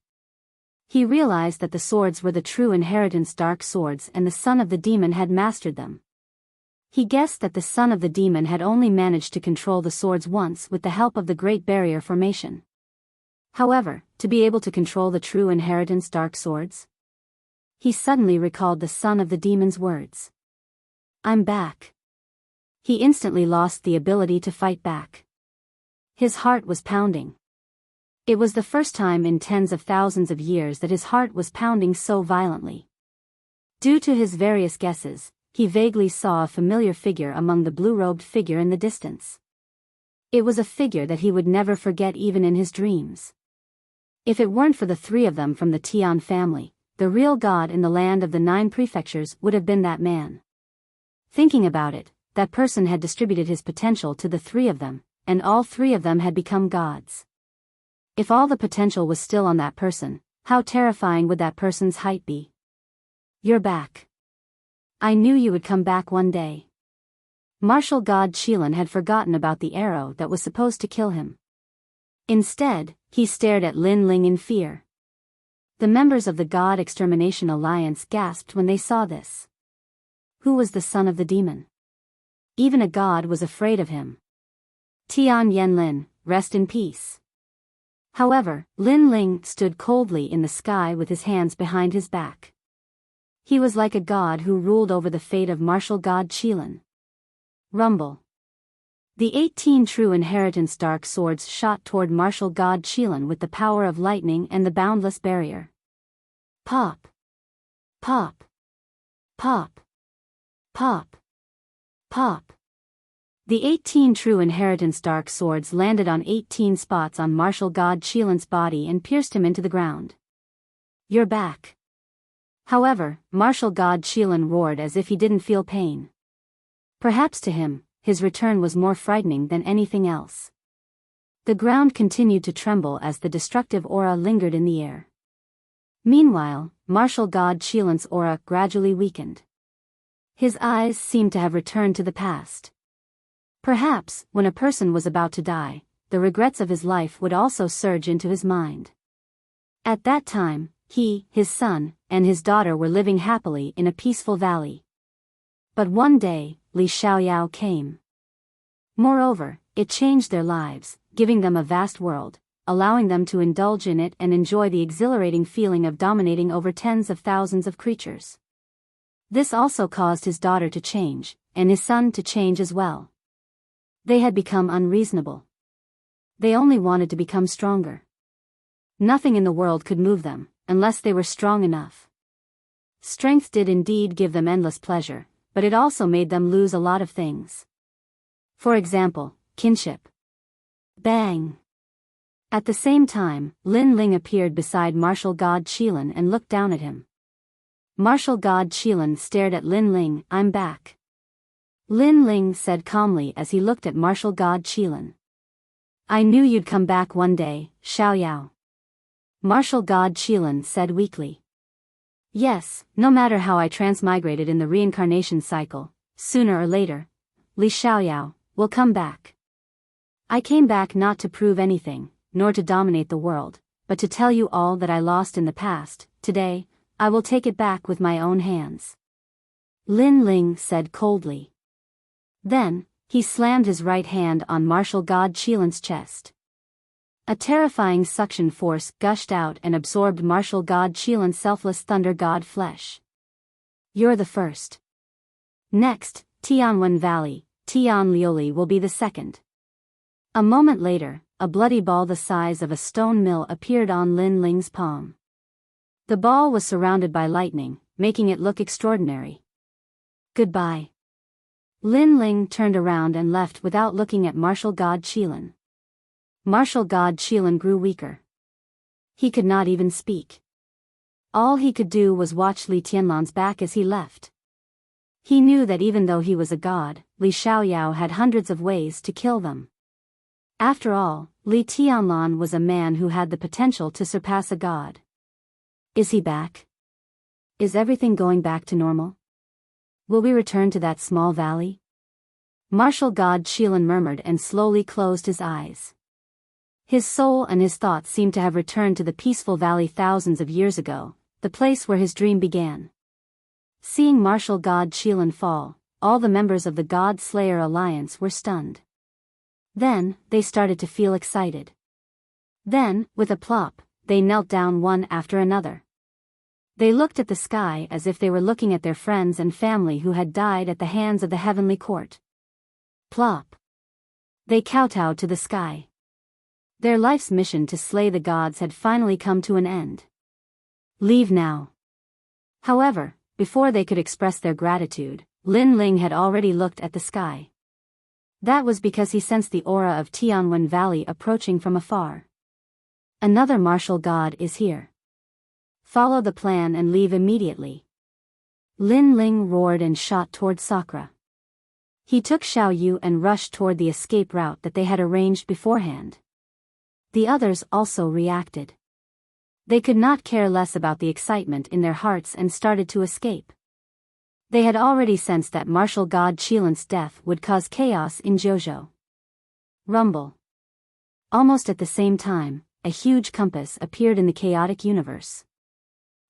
He realized that the swords were the true inheritance dark swords and the son of the demon had mastered them. He guessed that the son of the demon had only managed to control the swords once with the help of the Great Barrier Formation. However, to be able to control the true inheritance dark swords? He suddenly recalled the son of the demon's words. I'm back. He instantly lost the ability to fight back. His heart was pounding. It was the first time in tens of thousands of years that his heart was pounding so violently. Due to his various guesses, he vaguely saw a familiar figure among the blue-robed figure in the distance. It was a figure that he would never forget even in his dreams. If it weren't for the three of them from the Tian family, the real god in the land of the 9 prefectures would have been that man. Thinking about it, that person had distributed his potential to the 3 of them, and all 3 of them had become gods. If all the potential was still on that person, how terrifying would that person's height be? You're back. I knew you would come back one day. Martial god Qilan had forgotten about the arrow that was supposed to kill him. Instead, he stared at Lin Ling in fear. The members of the God Extermination Alliance gasped when they saw this. Who was the son of the demon? Even a god was afraid of him. Tian Yanlin, rest in peace. However, Lin Ling stood coldly in the sky with his hands behind his back. He was like a god who ruled over the fate of martial god Qilan. Rumble. The 18 true inheritance dark swords shot toward martial god Qilan with the power of lightning and the boundless barrier. Pop. Pop. Pop. Pop. Pop. The 18 true inheritance dark swords landed on 18 spots on martial god Qilan's body and pierced him into the ground. You're back. However, martial god Qilan roared as if he didn't feel pain. Perhaps to him, his return was more frightening than anything else. The ground continued to tremble as the destructive aura lingered in the air. Meanwhile, martial god Qilan's aura gradually weakened. His eyes seemed to have returned to the past. Perhaps, when a person was about to die, the regrets of his life would also surge into his mind. At that time, he, his son, and his daughter were living happily in a peaceful valley. But one day, Li Xiaoyao came. Moreover, it changed their lives, giving them a vast world, allowing them to indulge in it and enjoy the exhilarating feeling of dominating over tens of thousands of creatures. This also caused his daughter to change, and his son to change as well. They had become unreasonable. They only wanted to become stronger. Nothing in the world could move them, unless they were strong enough. Strength did indeed give them endless pleasure, but it also made them lose a lot of things. For example, kinship. Bang! At the same time, Lin Ling appeared beside martial god Qilan and looked down at him. Martial god Qilan stared at Lin Ling. I'm back. Lin Ling said calmly as he looked at martial god Qilan. I knew you'd come back one day, Xiaoyao. Martial god Qilan said weakly. Yes, no matter how I transmigrated in the reincarnation cycle, sooner or later, Li Xiaoyao will come back. I came back not to prove anything, nor to dominate the world, but to tell you all that I lost in the past. Today, I will take it back with my own hands. Lin Ling said coldly. Then, he slammed his right hand on martial god Qilan's chest. A terrifying suction force gushed out and absorbed martial god Qilan's selfless thunder god flesh. You're the first. Next, Tianwen Valley, Tian Liuli will be the second. A moment later, a bloody ball the size of a stone mill appeared on Lin Ling's palm. The ball was surrounded by lightning, making it look extraordinary. Goodbye. Lin Ling turned around and left without looking at martial god Qilan. Martial god Qilan grew weaker. He could not even speak. All he could do was watch Li Tianlan's back as he left. He knew that even though he was a god, Li Xiaoyao had hundreds of ways to kill them. After all, Li Tianlan was a man who had the potential to surpass a god. Is he back? Is everything going back to normal? Will we return to that small valley? Martial god Qilan murmured and slowly closed his eyes. His soul and his thoughts seemed to have returned to the peaceful valley thousands of years ago, the place where his dream began. Seeing martial god Qilan fall, all the members of the God Slayer Alliance were stunned. Then, they started to feel excited. Then, with a plop, they knelt down one after another. They looked at the sky as if they were looking at their friends and family who had died at the hands of the heavenly court. Plop. They kowtowed to the sky. Their life's mission to slay the gods had finally come to an end. Leave now. However, before they could express their gratitude, Lin Ling had already looked at the sky. That was because he sensed the aura of Tianwen Valley approaching from afar. Another martial god is here. Follow the plan and leave immediately. Lin Ling roared and shot toward Sakura. He took Xiao Yu and rushed toward the escape route that they had arranged beforehand. The others also reacted. They could not care less about the excitement in their hearts and started to escape. They had already sensed that martial god Qilan's death would cause chaos in Jojo. Rumble. Almost at the same time, a huge compass appeared in the chaotic universe.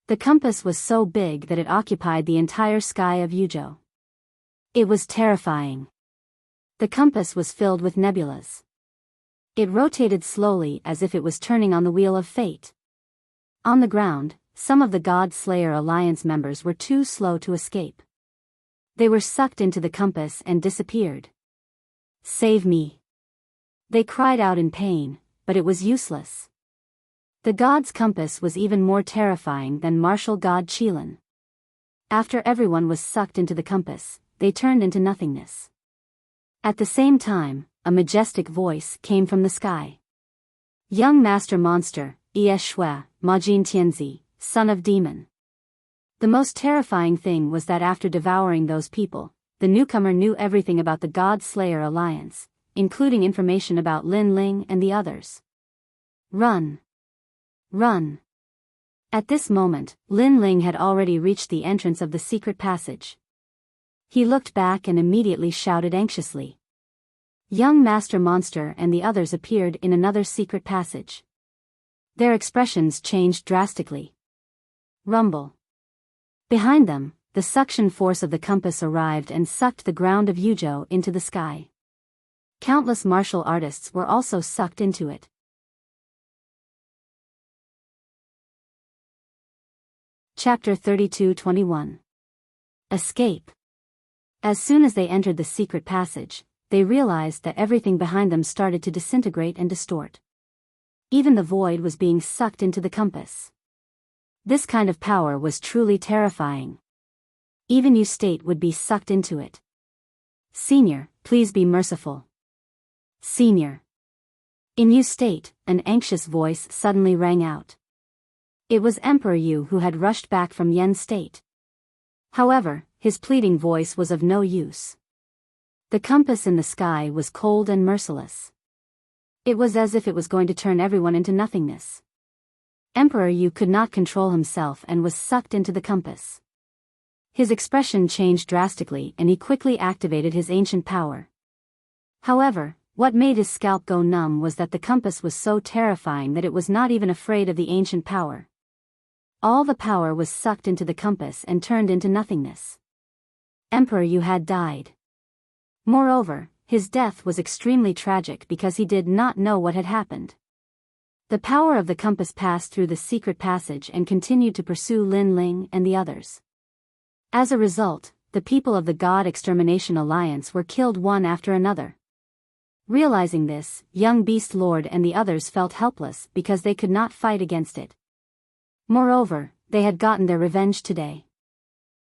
The compass was so big that it occupied the entire sky of Yujo. It was terrifying. The compass was filled with nebulas. It rotated slowly as if it was turning on the wheel of fate. On the ground, some of the God Slayer Alliance members were too slow to escape. They were sucked into the compass and disappeared. Save me. They cried out in pain, but it was useless. The god's compass was even more terrifying than martial god Qilan. After everyone was sucked into the compass, they turned into nothingness. At the same time, a majestic voice came from the sky. Young master monster, Ye Shui, Majin Tianzi, son of demon. The most terrifying thing was that after devouring those people, the newcomer knew everything about the God Slayer Alliance, including information about Lin Ling and the others. Run! Run! At this moment, Lin Ling had already reached the entrance of the secret passage. He looked back and immediately shouted anxiously. Young Master Monster and the others appeared in another secret passage. Their expressions changed drastically. Rumble. Behind them, the suction force of the compass arrived and sucked the ground of Yujo into the sky. Countless martial artists were also sucked into it. Chapter 32-21. Escape. As soon as they entered the secret passage, they realized that everything behind them started to disintegrate and distort. Even the void was being sucked into the compass. This kind of power was truly terrifying. Even Yu State would be sucked into it. Senior, please be merciful. Senior. In Yu State, an anxious voice suddenly rang out. It was Emperor Yu who had rushed back from Yen State. However, his pleading voice was of no use. The compass in the sky was cold and merciless. It was as if it was going to turn everyone into nothingness. Emperor Yu could not control himself and was sucked into the compass. His expression changed drastically and he quickly activated his ancient power. However, what made his scalp go numb was that the compass was so terrifying that it was not even afraid of the ancient power. All the power was sucked into the compass and turned into nothingness. Emperor Yu had died. Moreover, his death was extremely tragic because he did not know what had happened. The power of the compass passed through the secret passage and continued to pursue Lin Ling and the others. As a result, the people of the God Extermination Alliance were killed one after another. Realizing this, young Beast Lord and the others felt helpless because they could not fight against it. Moreover, they had gotten their revenge today.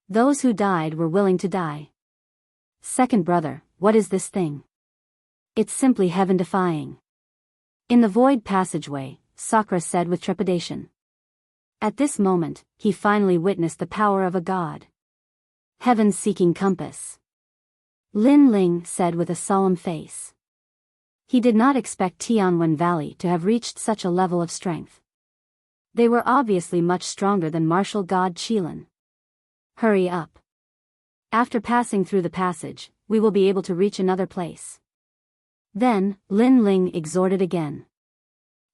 Those who died were willing to die. Second brother, what is this thing? It's simply heaven-defying. In the void passageway, Sakura said with trepidation. At this moment, he finally witnessed the power of a god. Heaven-seeking compass. Lin Ling said with a solemn face. He did not expect Tianwen Valley to have reached such a level of strength. They were obviously much stronger than martial god Qilin. Hurry up. After passing through the passage, we will be able to reach another place. Then, Lin Ling exhorted again.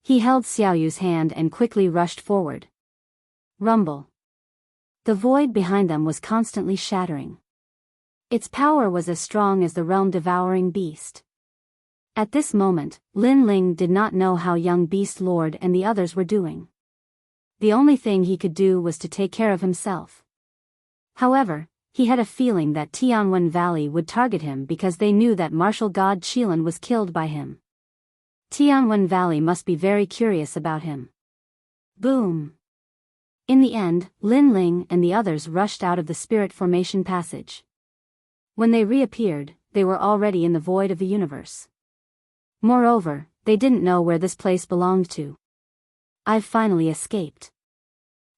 He held Xiaoyu's hand and quickly rushed forward. Rumble. The void behind them was constantly shattering. Its power was as strong as the realm-devouring beast. At this moment, Lin Ling did not know how young Beast Lord and the others were doing. The only thing he could do was to take care of himself. However, he had a feeling that Tianwen Valley would target him because they knew that martial god Qilin was killed by him. Tianwen Valley must be very curious about him. Boom! In the end, Lin Ling and the others rushed out of the spirit formation passage. When they reappeared, they were already in the void of the universe. Moreover, they didn't know where this place belonged to. I've finally escaped.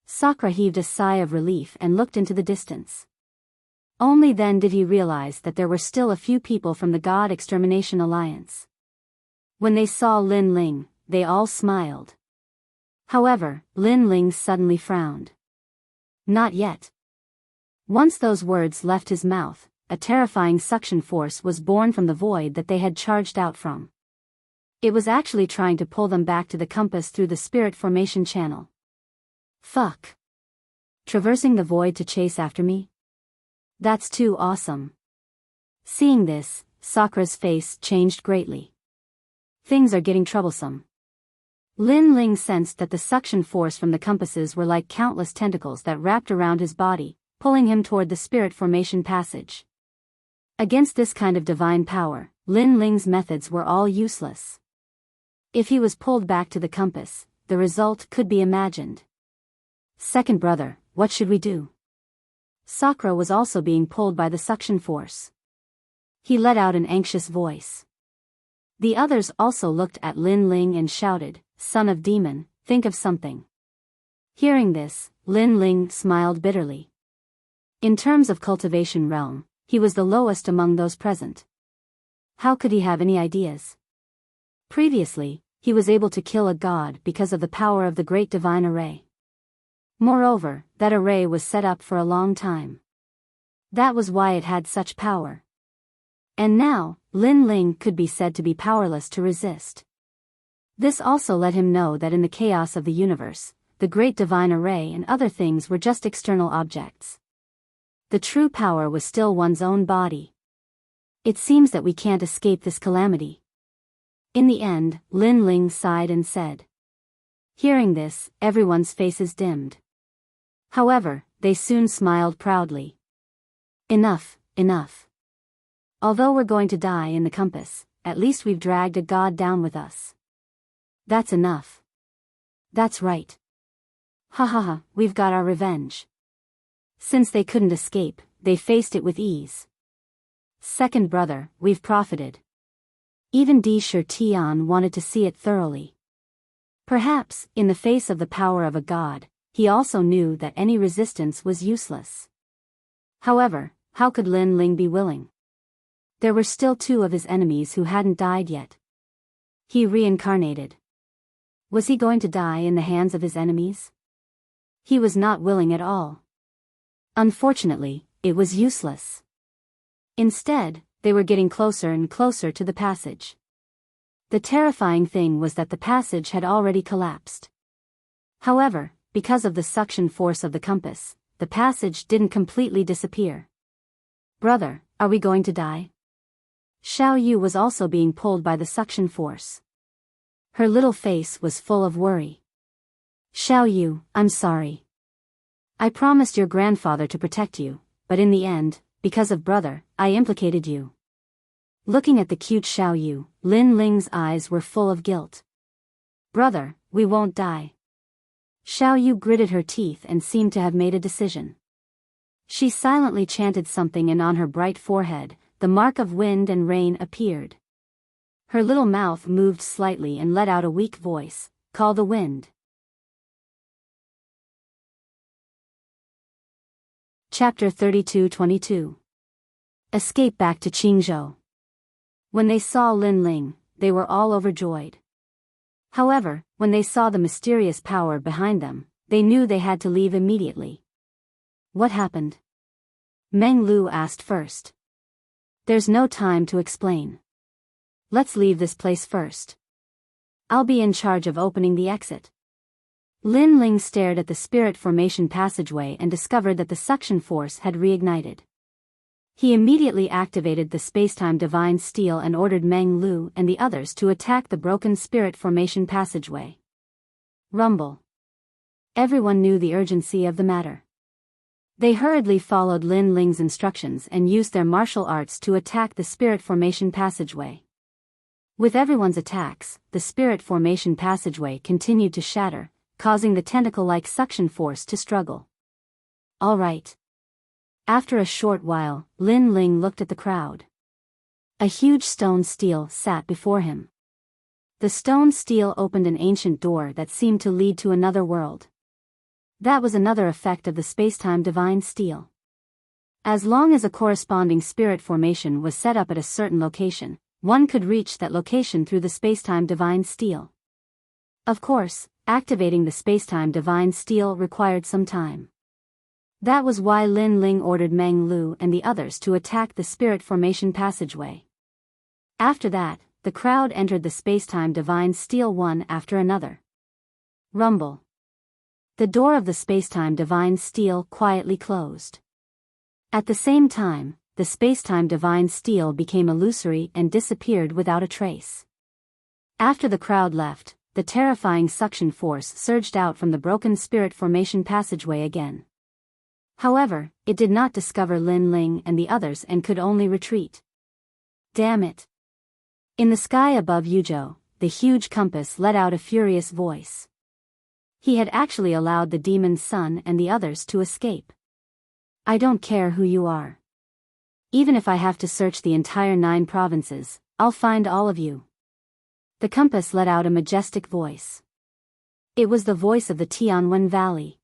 Sakura heaved a sigh of relief and looked into the distance. Only then did he realize that there were still a few people from the God Extermination Alliance. When they saw Lin Ling, they all smiled. However, Lin Ling suddenly frowned. Not yet. Once those words left his mouth, a terrifying suction force was born from the void that they had charged out from. It was actually trying to pull them back to the compass through the spirit formation channel. Fuck. Traversing the void to chase after me? That's too awesome. Seeing this, Sakura's face changed greatly. Things are getting troublesome. Lin Ling sensed that the suction force from the compasses were like countless tentacles that wrapped around his body, pulling him toward the spirit formation passage. Against this kind of divine power, Lin Ling's methods were all useless. If he was pulled back to the compass, the result could be imagined. Second brother, what should we do? Sakura was also being pulled by the suction force. He let out an anxious voice. The others also looked at Lin Ling and shouted, "Son of demon, think of something." Hearing this, Lin Ling smiled bitterly. In terms of cultivation realm, he was the lowest among those present. How could he have any ideas? Previously, he was able to kill a god because of the power of the great divine array. Moreover, that array was set up for a long time. That was why it had such power. And now, Lin Ling could be said to be powerless to resist. This also let him know that in the chaos of the universe, the great divine array and other things were just external objects. The true power was still one's own body. It seems that we can't escape this calamity. In the end, Lin Ling sighed and said. Hearing this, everyone's faces dimmed. However, they soon smiled proudly. Enough, enough. Although we're going to die in the compass, at least we've dragged a god down with us. That's enough. That's right. Ha ha ha, we've got our revenge. Since they couldn't escape, they faced it with ease. Second brother, we've profited. Even Di Shi Tian wanted to see it thoroughly. Perhaps, in the face of the power of a god, he also knew that any resistance was useless. However, how could Lin Ling be willing? There were still two of his enemies who hadn't died yet. He reincarnated. Was he going to die in the hands of his enemies? He was not willing at all. Unfortunately, it was useless. Instead, they were getting closer and closer to the passage. The terrifying thing was that the passage had already collapsed. However, because of the suction force of the compass, the passage didn't completely disappear. Brother, are we going to die? Xiao Yu was also being pulled by the suction force. Her little face was full of worry. Xiao Yu, I'm sorry. I promised your grandfather to protect you, but in the end, because of brother, I implicated you. Looking at the cute Xiao Yu, Lin Ling's eyes were full of guilt. Brother, we won't die. Xiao Yu gritted her teeth and seemed to have made a decision. She silently chanted something and on her bright forehead, the mark of wind and rain appeared. Her little mouth moved slightly and let out a weak voice, "Call the wind." Chapter 32-22. Escape back to Qingzhou. When they saw Lin Ling, they were all overjoyed. However, when they saw the mysterious power behind them, they knew they had to leave immediately. What happened? Meng Lu asked first. There's no time to explain. Let's leave this place first. I'll be in charge of opening the exit. Lin Ling stared at the spirit formation passageway and discovered that the suction force had reignited. He immediately activated the spacetime divine steel and ordered Meng Lu and the others to attack the broken spirit formation passageway. Rumble. Everyone knew the urgency of the matter. They hurriedly followed Lin Ling's instructions and used their martial arts to attack the spirit formation passageway. With everyone's attacks, the spirit formation passageway continued to shatter, causing the tentacle-like suction force to struggle. All right. After a short while, Lin Ling looked at the crowd. A huge stone stele sat before him. The stone stele opened an ancient door that seemed to lead to another world. That was another effect of the spacetime divine stele. As long as a corresponding spirit formation was set up at a certain location, one could reach that location through the spacetime divine stele. Of course, activating the spacetime divine stele required some time. That was why Lin Ling ordered Meng Lu and the others to attack the spirit formation passageway. After that, the crowd entered the spacetime divine stele one after another. Rumble. The door of the spacetime divine stele quietly closed. At the same time, the spacetime divine stele became illusory and disappeared without a trace. After the crowd left, the terrifying suction force surged out from the broken spirit formation passageway again. However, it did not discover Lin Ling and the others and could only retreat. Damn it! In the sky above Yuzhou, the huge compass let out a furious voice. He had actually allowed the demon's son and the others to escape. I don't care who you are. Even if I have to search the entire 9 provinces, I'll find all of you. The compass let out a majestic voice. It was the voice of the Tianwen Valley.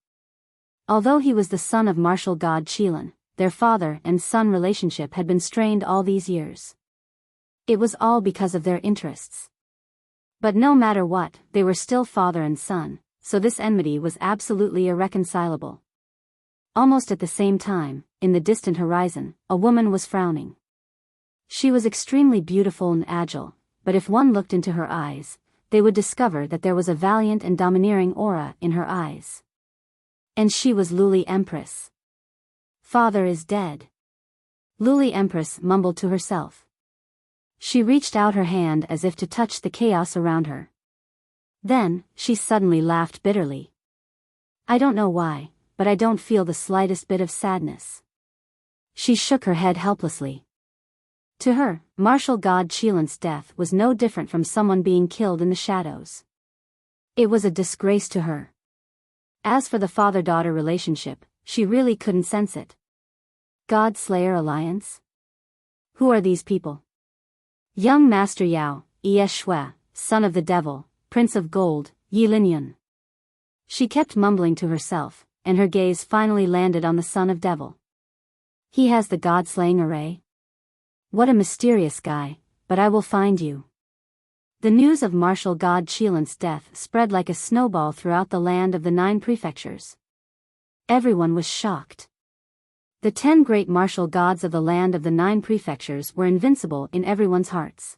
Although he was the son of martial god Qilin, their father and son relationship had been strained all these years. It was all because of their interests. But no matter what, they were still father and son, so this enmity was absolutely irreconcilable. Almost at the same time, in the distant horizon, a woman was frowning. She was extremely beautiful and agile, but if one looked into her eyes, they would discover that there was a valiant and domineering aura in her eyes. And she was Luli Empress. Father is dead. Luli Empress mumbled to herself. She reached out her hand as if to touch the chaos around her. Then, she suddenly laughed bitterly. I don't know why, but I don't feel the slightest bit of sadness. She shook her head helplessly. To her, martial god Qilin's death was no different from someone being killed in the shadows. It was a disgrace to her. As for the father-daughter relationship, she really couldn't sense it. God Slayer Alliance? Who are these people? Young Master Yao, Ye Shui, son of the devil, Prince of Gold, Yi Linyun. She kept mumbling to herself, and her gaze finally landed on the son of devil. He has the god-slaying array? What a mysterious guy, but I will find you. The news of martial god Qilin's death spread like a snowball throughout the land of the 9 prefectures. Everyone was shocked. The 10 great martial gods of the land of the 9 prefectures were invincible in everyone's hearts.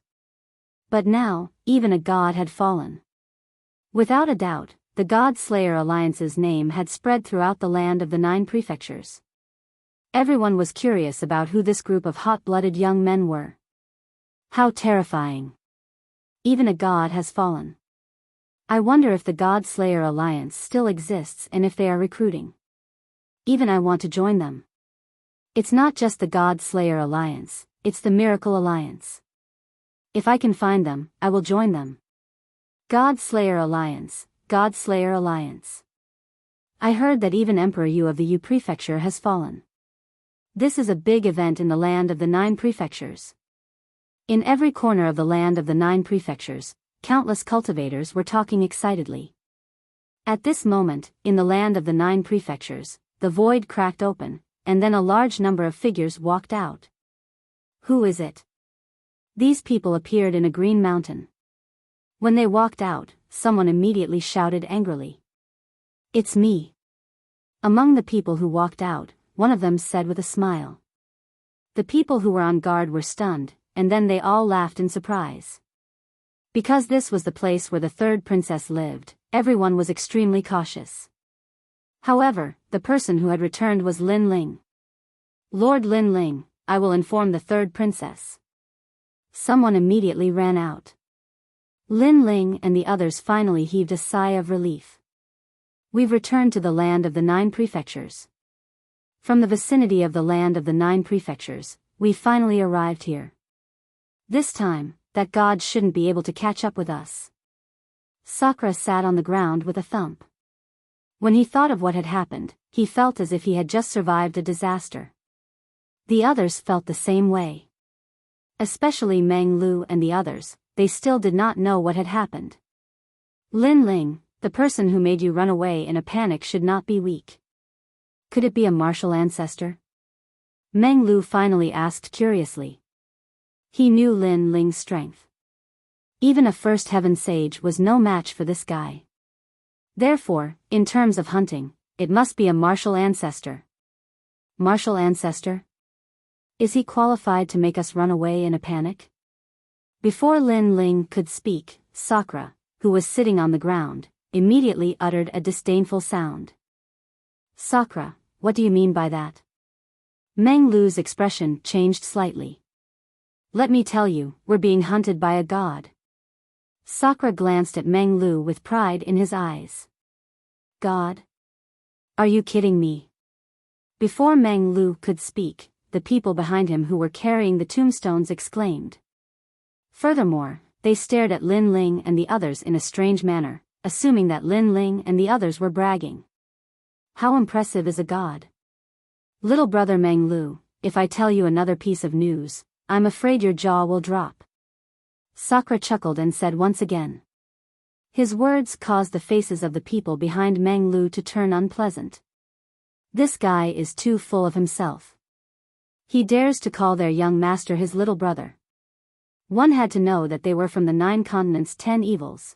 But now, even a god had fallen. Without a doubt, the God Slayer Alliance's name had spread throughout the land of the 9 prefectures. Everyone was curious about who this group of hot-blooded young men were. How terrifying. Even a god has fallen. I wonder if the God Slayer Alliance still exists and if they are recruiting. Even I want to join them. It's not just the God Slayer Alliance, it's the Miracle Alliance. If I can find them, I will join them. God Slayer Alliance, God Slayer Alliance. I heard that even Emperor Yu of the Yu Prefecture has fallen. This is a big event in the land of the 9 prefectures. In every corner of the land of the 9 prefectures, countless cultivators were talking excitedly. At this moment, in the land of the 9 prefectures, the void cracked open, and then a large number of figures walked out. Who is it? These people appeared in a green mountain. When they walked out, someone immediately shouted angrily. It's me. Among the people who walked out, one of them said with a smile. The people who were on guard were stunned, and then they all laughed in surprise. Because this was the place where the third princess lived, everyone was extremely cautious. However, the person who had returned was Lin Ling. Lord Lin Ling, I will inform the third princess. Someone immediately ran out. Lin Ling and the others finally heaved a sigh of relief. We've returned to the land of the 9 prefectures. From the vicinity of the land of the 9 prefectures, we finally arrived here. This time, that god shouldn't be able to catch up with us. Sakura sat on the ground with a thump. When he thought of what had happened, he felt as if he had just survived a disaster. The others felt the same way. Especially Meng Lu and the others, they still did not know what had happened. Lin Ling, the person who made you run away in a panic should not be weak. Could it be a martial ancestor? Meng Lu finally asked curiously. He knew Lin Ling's strength. Even a first heaven sage was no match for this guy. Therefore, in terms of hunting, it must be a martial ancestor. Martial ancestor? Is he qualified to make us run away in a panic? Before Lin Ling could speak, Sakura, who was sitting on the ground, immediately uttered a disdainful sound. Sakura, what do you mean by that? Meng Lu's expression changed slightly. Let me tell you, we're being hunted by a god. Sakura glanced at Meng Lu with pride in his eyes. God? Are you kidding me? Before Meng Lu could speak, the people behind him who were carrying the tombstones exclaimed. Furthermore, they stared at Lin Ling and the others in a strange manner, assuming that Lin Ling and the others were bragging. How impressive is a god? Little brother Meng Lu, if I tell you another piece of news, I'm afraid your jaw will drop. Sakura chuckled and said once again. His words caused the faces of the people behind Meng Lu to turn unpleasant. This guy is too full of himself. He dares to call their young master his little brother. One had to know that they were from the 9 continents' 10 evils.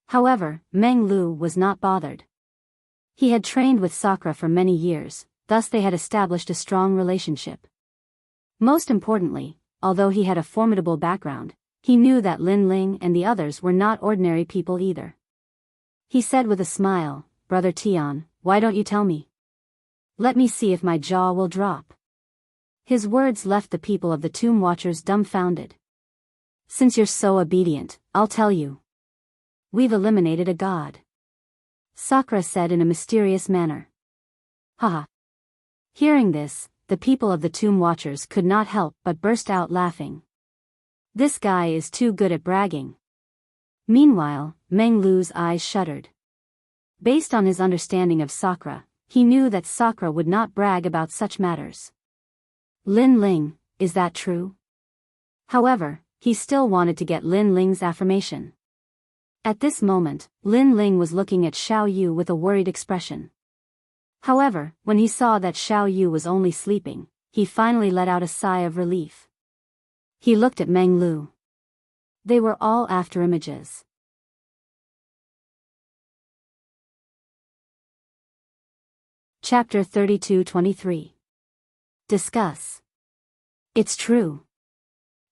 However, Meng Lu was not bothered. He had trained with Sakura for many years, thus they had established a strong relationship. Most importantly, although he had a formidable background, he knew that Lin Ling and the others were not ordinary people either. He said with a smile, Brother Tian, why don't you tell me? Let me see if my jaw will drop. His words left the people of the Tomb Watchers dumbfounded. Since you're so obedient, I'll tell you. We've eliminated a god. Sakura said in a mysterious manner. Haha. Hearing this, the people of the Tomb Watchers could not help but burst out laughing. This guy is too good at bragging. Meanwhile, Meng Lu's eyes shuddered. Based on his understanding of Sakura, he knew that Sakura would not brag about such matters. Lin Ling, is that true? However, he still wanted to get Lin Ling's affirmation. At this moment, Lin Ling was looking at Xiao Yu with a worried expression. However, when he saw that Xiao Yu was only sleeping, he finally let out a sigh of relief. He looked at Meng Lu. They were all after images. Chapter 32-23. Discuss. It's true.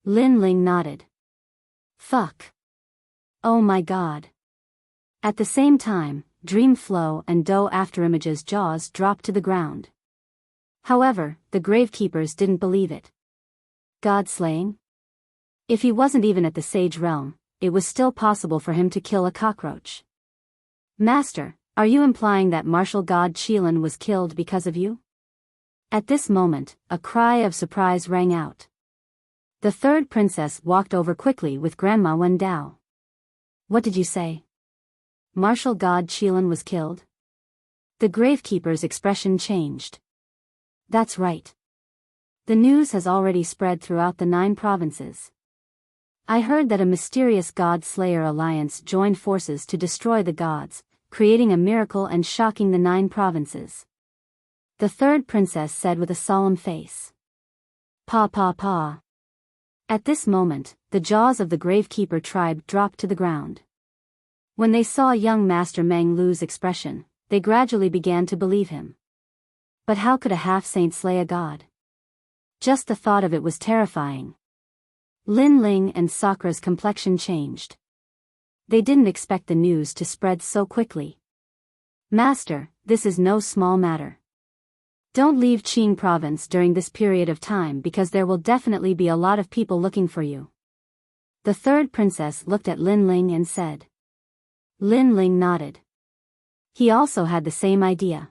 Lin Ling nodded. Fuck. Oh my god. At the same time, Dreamflow and Do Afterimage's jaws dropped to the ground. However, the gravekeepers didn't believe it. God slaying? If he wasn't even at the Sage Realm, it was still possible for him to kill a cockroach. Master, are you implying that martial god Qilin was killed because of you? At this moment, a cry of surprise rang out. The third princess walked over quickly with Grandma Wendao. What did you say? Martial god Qilin was killed? The gravekeeper's expression changed. That's right. The news has already spread throughout the 9 provinces. I heard that a mysterious god-slayer alliance joined forces to destroy the gods, creating a miracle and shocking the 9 provinces. the third princess said with a solemn face. Pa pa pa. At this moment, the jaws of the Gravekeeper tribe dropped to the ground. When they saw young Master Meng Lu's expression, they gradually began to believe him. But how could a half-saint slay a god? Just the thought of it was terrifying. Lin Ling and Sakra's complexion changed. They didn't expect the news to spread so quickly. Master, this is no small matter. Don't leave Qing province during this period of time because there will definitely be a lot of people looking for you. The third princess looked at Lin Ling and said. Lin Ling nodded. He also had the same idea.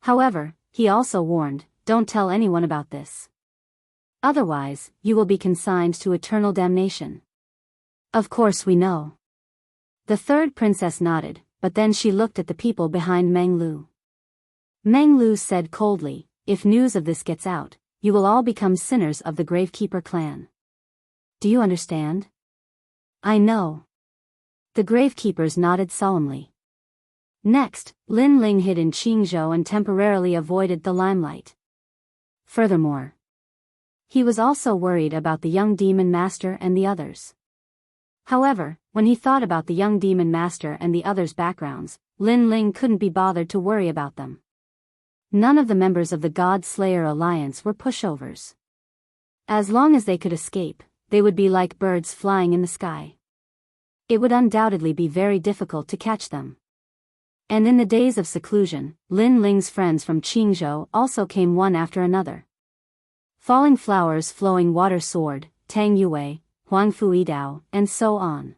However, he also warned, don't tell anyone about this. Otherwise, you will be consigned to eternal damnation. Of course we know. The third princess nodded, but then she looked at the people behind Meng Lu. Meng Lu said coldly, if news of this gets out, you will all become sinners of the Gravekeeper clan. Do you understand? I know. The Gravekeepers nodded solemnly. Next, Lin Ling hid in Qingzhou and temporarily avoided the limelight. Furthermore, he was also worried about the young demon master and the others. However, when he thought about the young demon master and the others' backgrounds, Lin Ling couldn't be bothered to worry about them. None of the members of the God Slayer Alliance were pushovers. As long as they could escape, they would be like birds flying in the sky. It would undoubtedly be very difficult to catch them. And in the days of seclusion, Lin Ling's friends from Qingzhou also came one after another. Falling Flowers, Flowing Water Sword, Tang Yue, Huang Fui Dao, and so on.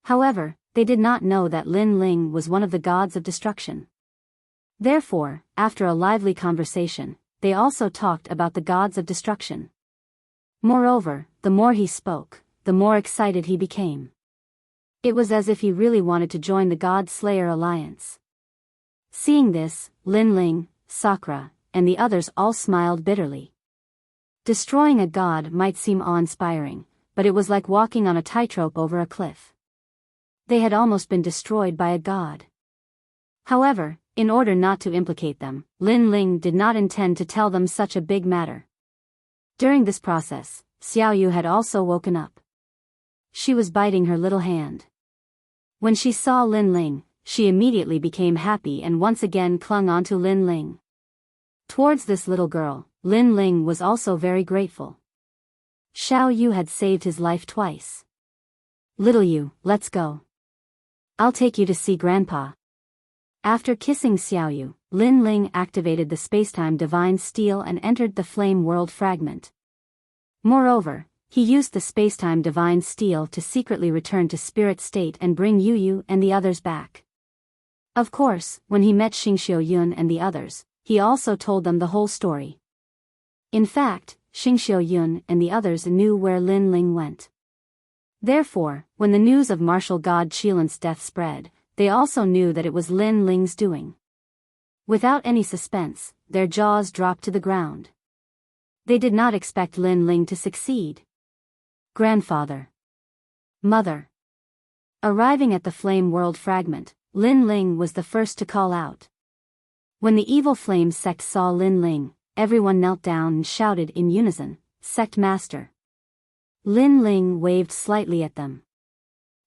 However, they did not know that Lin Ling was one of the gods of destruction. Therefore, after a lively conversation, they also talked about the gods of destruction. Moreover, the more he spoke, the more excited he became. It was as if he really wanted to join the God Slayer Alliance. Seeing this, Lin Ling, Sakra, and the others all smiled bitterly. Destroying a god might seem awe-inspiring, but it was like walking on a tightrope over a cliff. They had almost been destroyed by a god. However, in order not to implicate them, Lin Ling did not intend to tell them such a big matter. During this process, Xiao Yu had also woken up. She was biting her little hand. When she saw Lin Ling, she immediately became happy and once again clung onto Lin Ling. Towards this little girl, Lin Ling was also very grateful. Xiao Yu had saved his life twice. Little Yu, let's go. I'll take you to see Grandpa. After kissing Xiao Yu, Lin Ling activated the spacetime divine steel and entered the flame world fragment. Moreover, he used the spacetime divine steel to secretly return to spirit state and bring Yu Yu and the others back. Of course, when he met Xingxiu Yun and the others, he also told them the whole story. In fact, Xingxiu Yun and the others knew where Lin Ling went. Therefore, when the news of martial god Qilan's death spread, they also knew that it was Lin Ling's doing. Without any suspense, their jaws dropped to the ground. They did not expect Lin Ling to succeed. Grandfather. Mother. Arriving at the flame world fragment, Lin Ling was the first to call out. When the evil flame sect saw Lin Ling, everyone knelt down and shouted in unison, Sect Master. Lin Ling waved slightly at them.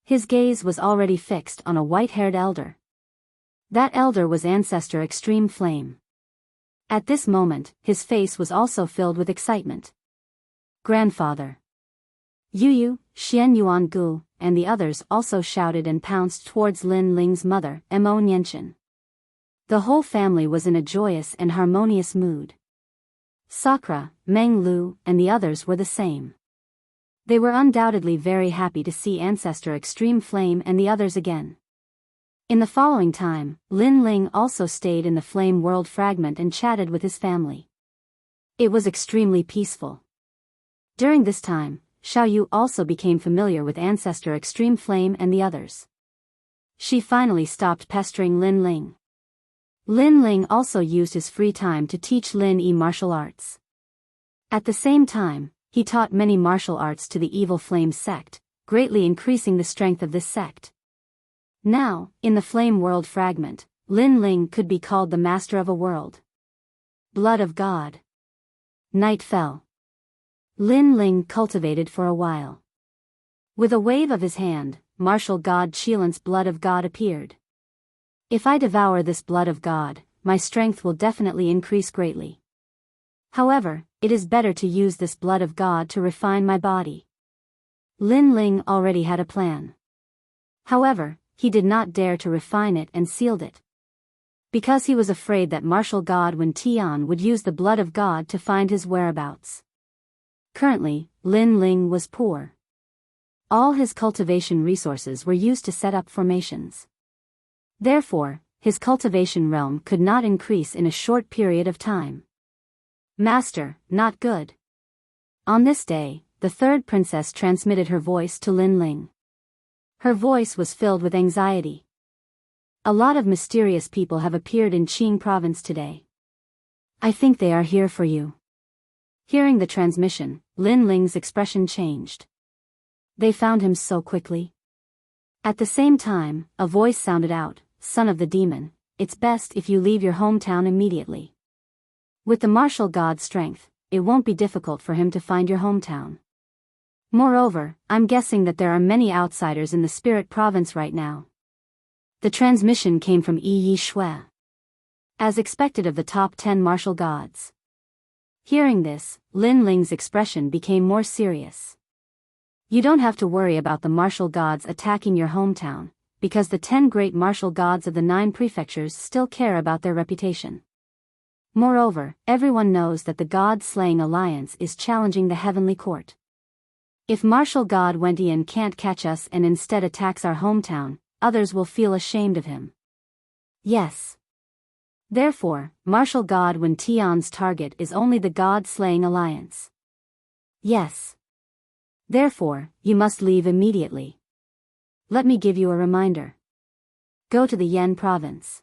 His gaze was already fixed on a white-haired elder. That elder was Ancestor Extreme Flame. At this moment, his face was also filled with excitement. Grandfather. Yu Yu, Xian Yuan Gu, and the others also shouted and pounced towards Lin Ling's mother, Mo Nianchen. The whole family was in a joyous and harmonious mood. Sakra, Meng Lu, and the others were the same. They were undoubtedly very happy to see Ancestor Extreme Flame and the others again. In the following time, Lin Ling also stayed in the Flame World Fragment and chatted with his family. It was extremely peaceful. During this time, Xiao Yu also became familiar with Ancestor Extreme Flame and the others. She finally stopped pestering Lin Ling. Lin Ling also used his free time to teach Lin Yi martial arts. At the same time, he taught many martial arts to the Evil Flame sect, greatly increasing the strength of this sect. Now, in the Flame World Fragment, Lin Ling could be called the master of a world. Blood of God. Night fell. Lin Ling cultivated for a while. With a wave of his hand, martial god Qilin's blood of God appeared. If I devour this blood of God, my strength will definitely increase greatly. However, it is better to use this blood of God to refine my body. Lin Ling already had a plan. However, he did not dare to refine it and sealed it. Because he was afraid that martial god Wen Tian would use the blood of God to find his whereabouts. Currently, Lin Ling was poor. All his cultivation resources were used to set up formations. Therefore, his cultivation realm could not increase in a short period of time. Master, not good. On this day, the third princess transmitted her voice to Lin Ling. Her voice was filled with anxiety. A lot of mysterious people have appeared in Qing province today. I think they are here for you. Hearing the transmission, Lin Ling's expression changed. They found him so quickly. At the same time, a voice sounded out, "Son of the demon, it's best if you leave your hometown immediately. With the martial god's strength, it won't be difficult for him to find your hometown. Moreover, I'm guessing that there are many outsiders in the spirit province right now." The transmission came from Yi Shui. As expected of the top 10 martial gods. Hearing this, Lin Ling's expression became more serious. You don't have to worry about the martial gods attacking your hometown, because the 10 great martial gods of the 9 prefectures still care about their reputation. Moreover, everyone knows that the god-slaying alliance is challenging the heavenly court. If martial god Wentian can't catch us and instead attacks our hometown, others will feel ashamed of him. Yes. Therefore, martial god Wen Tian's target is only the god-slaying alliance. Yes. Therefore, you must leave immediately. Let me give you a reminder. Go to the Yan province.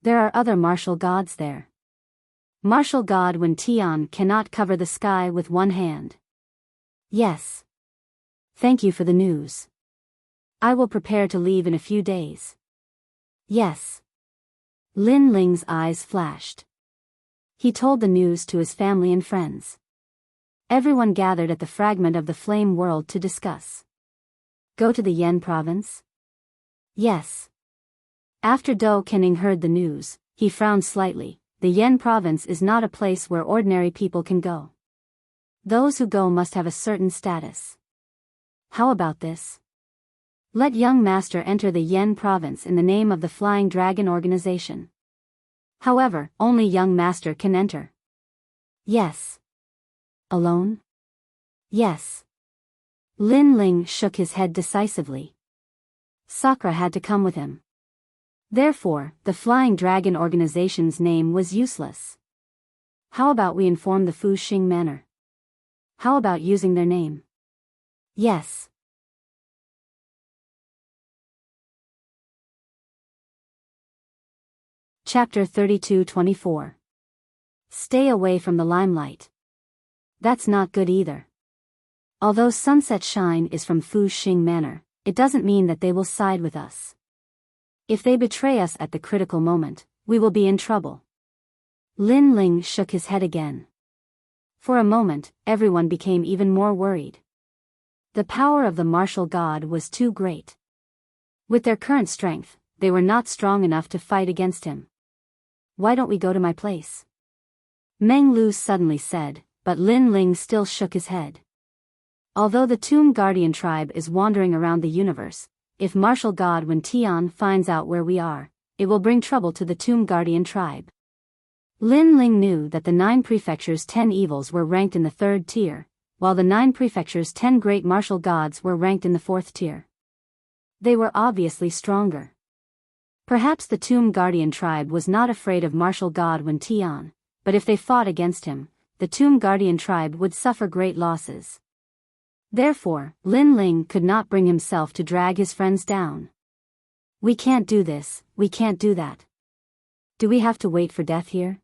There are other martial gods there. Martial god Wen Tian cannot cover the sky with one hand. Yes. Thank you for the news. I will prepare to leave in a few days. Yes. Lin Ling's eyes flashed. He told the news to his family and friends. Everyone gathered at the fragment of the flame world to discuss. Go to the Yan province? Yes. After Dou Kenning heard the news, he frowned slightly. The Yan province is not a place where ordinary people can go. Those who go must have a certain status. How about this? Let young master enter the Yan province in the name of the Flying Dragon organization. However, only young master can enter. Yes. Alone? Yes. Lin Ling shook his head decisively. Sakura had to come with him. Therefore, the Flying Dragon organization's name was useless. How about we inform the Fu Xing Manor? How about using their name? Yes. Chapter 32-24. Stay away from the limelight. That's not good either. Although Sunset Shine is from Fu Xing Manor, it doesn't mean that they will side with us. If they betray us at the critical moment, we will be in trouble. Lin Ling shook his head again. For a moment, everyone became even more worried. The power of the martial god was too great. With their current strength, they were not strong enough to fight against him. Why don't we go to my place? Meng Lu suddenly said, but Lin Ling still shook his head. Although the Tomb Guardian tribe is wandering around the universe, if martial god Wen Tian finds out where we are, it will bring trouble to the Tomb Guardian tribe. Lin Ling knew that the 9 prefectures' 10 evils were ranked in the 3rd tier, while the 9 prefectures' 10 great martial gods were ranked in the 4th tier. They were obviously stronger. Perhaps the Tomb Guardian tribe was not afraid of martial god Wen Tian, but if they fought against him, the Tomb Guardian tribe would suffer great losses. Therefore, Lin Ling could not bring himself to drag his friends down. We can't do this, we can't do that. Do we have to wait for death here?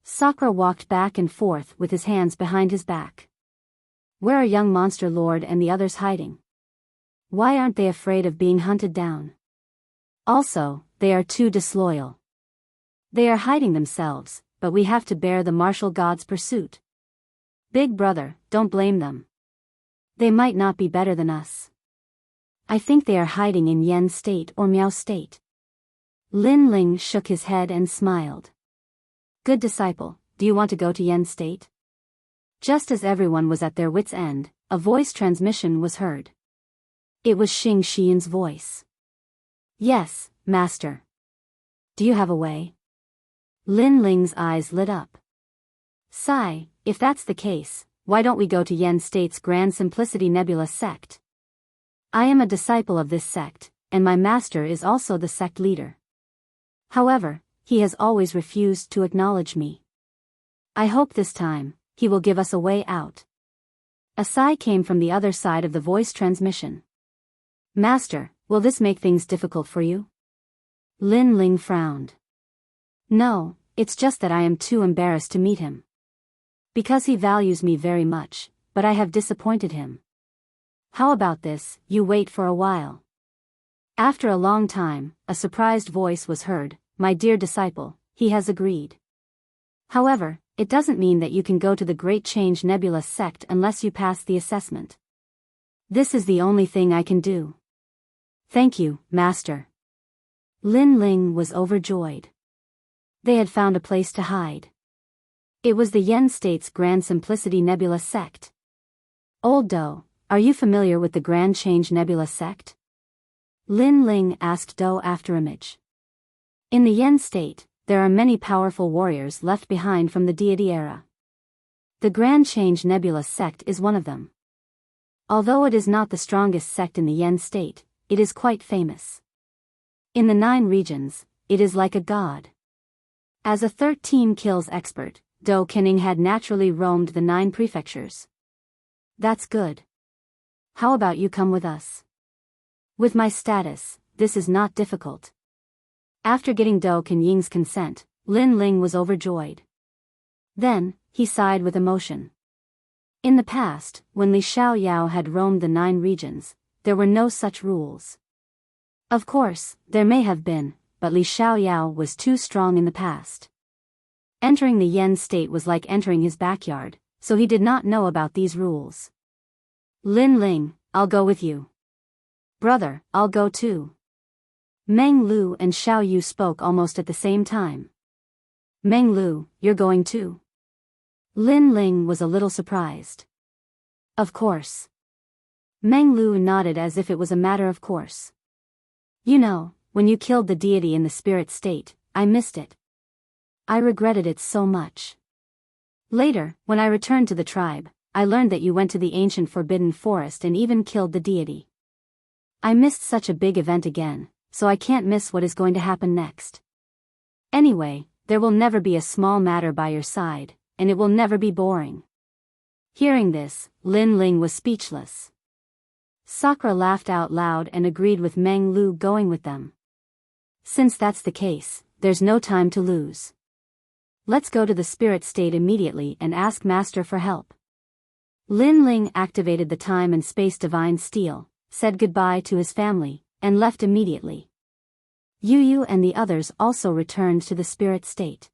Sakura walked back and forth with his hands behind his back. Where are young Monster Lord and the others hiding? Why aren't they afraid of being hunted down? Also, they are too disloyal. They are hiding themselves, but we have to bear the martial god's pursuit. Big brother, don't blame them. They might not be better than us. I think they are hiding in Yen State or Miao State. Lin Ling shook his head and smiled. Good disciple, do you want to go to Yen State? Just as everyone was at their wits' end, a voice transmission was heard. It was Xing Xian's voice. Yes, master. Do you have a way? Lin Ling's eyes lit up. Sigh, if that's the case, why don't we go to Yen State's Grand Simplicity Nebula sect? I am a disciple of this sect, and my master is also the sect leader. However, he has always refused to acknowledge me. I hope this time, he will give us a way out. A sigh came from the other side of the voice transmission. Master, will this make things difficult for you? Lin Ling frowned. No, it's just that I am too embarrassed to meet him. Because he values me very much, but I have disappointed him. How about this, you wait for a while. After a long time, a surprised voice was heard, my dear disciple, he has agreed. However, it doesn't mean that you can go to the Great Change Nebula sect unless you pass the assessment. This is the only thing I can do. Thank you, master. Lin Ling was overjoyed. They had found a place to hide. It was the Yen State's Grand Simplicity Nebula sect. Old Do, are you familiar with the Grand Change Nebula sect? Lin Ling asked Do Afterimage. In the Yen State, there are many powerful warriors left behind from the deity era. The Grand Change Nebula sect is one of them. Although it is not the strongest sect in the Yen State, it is quite famous. In the 9 regions, it is like a god. As a 13 kills expert, Do Kenning had naturally roamed the 9 prefectures. That's good. How about you come with us? With my status, this is not difficult. After getting Do Kenying's consent, Lin Ling was overjoyed. Then, he sighed with emotion. In the past, when Li Xiaoyao had roamed the 9 regions, there were no such rules. Of course, there may have been, but Li Xiaoyao was too strong in the past. Entering the Yen State was like entering his backyard, so he did not know about these rules. Lin Ling, I'll go with you. Brother, I'll go too. Meng Lu and Xiao Yu spoke almost at the same time. Meng Lu, you're going too? Lin Ling was a little surprised. Of course. Meng Lu nodded as if it was a matter of course. You know, when you killed the deity in the spirit state, I missed it. I regretted it so much. Later, when I returned to the tribe, I learned that you went to the ancient forbidden forest and even killed the deity. I missed such a big event again, so I can't miss what is going to happen next. Anyway, there will never be a small matter by your side, and it will never be boring. Hearing this, Lin Ling was speechless. Sakura laughed out loud and agreed with Meng Lu going with them. Since that's the case, there's no time to lose. Let's go to the spirit state immediately and ask Master for help. Lin Ling activated the time and space divine steel, said goodbye to his family, and left immediately. Yu Yu and the others also returned to the spirit state.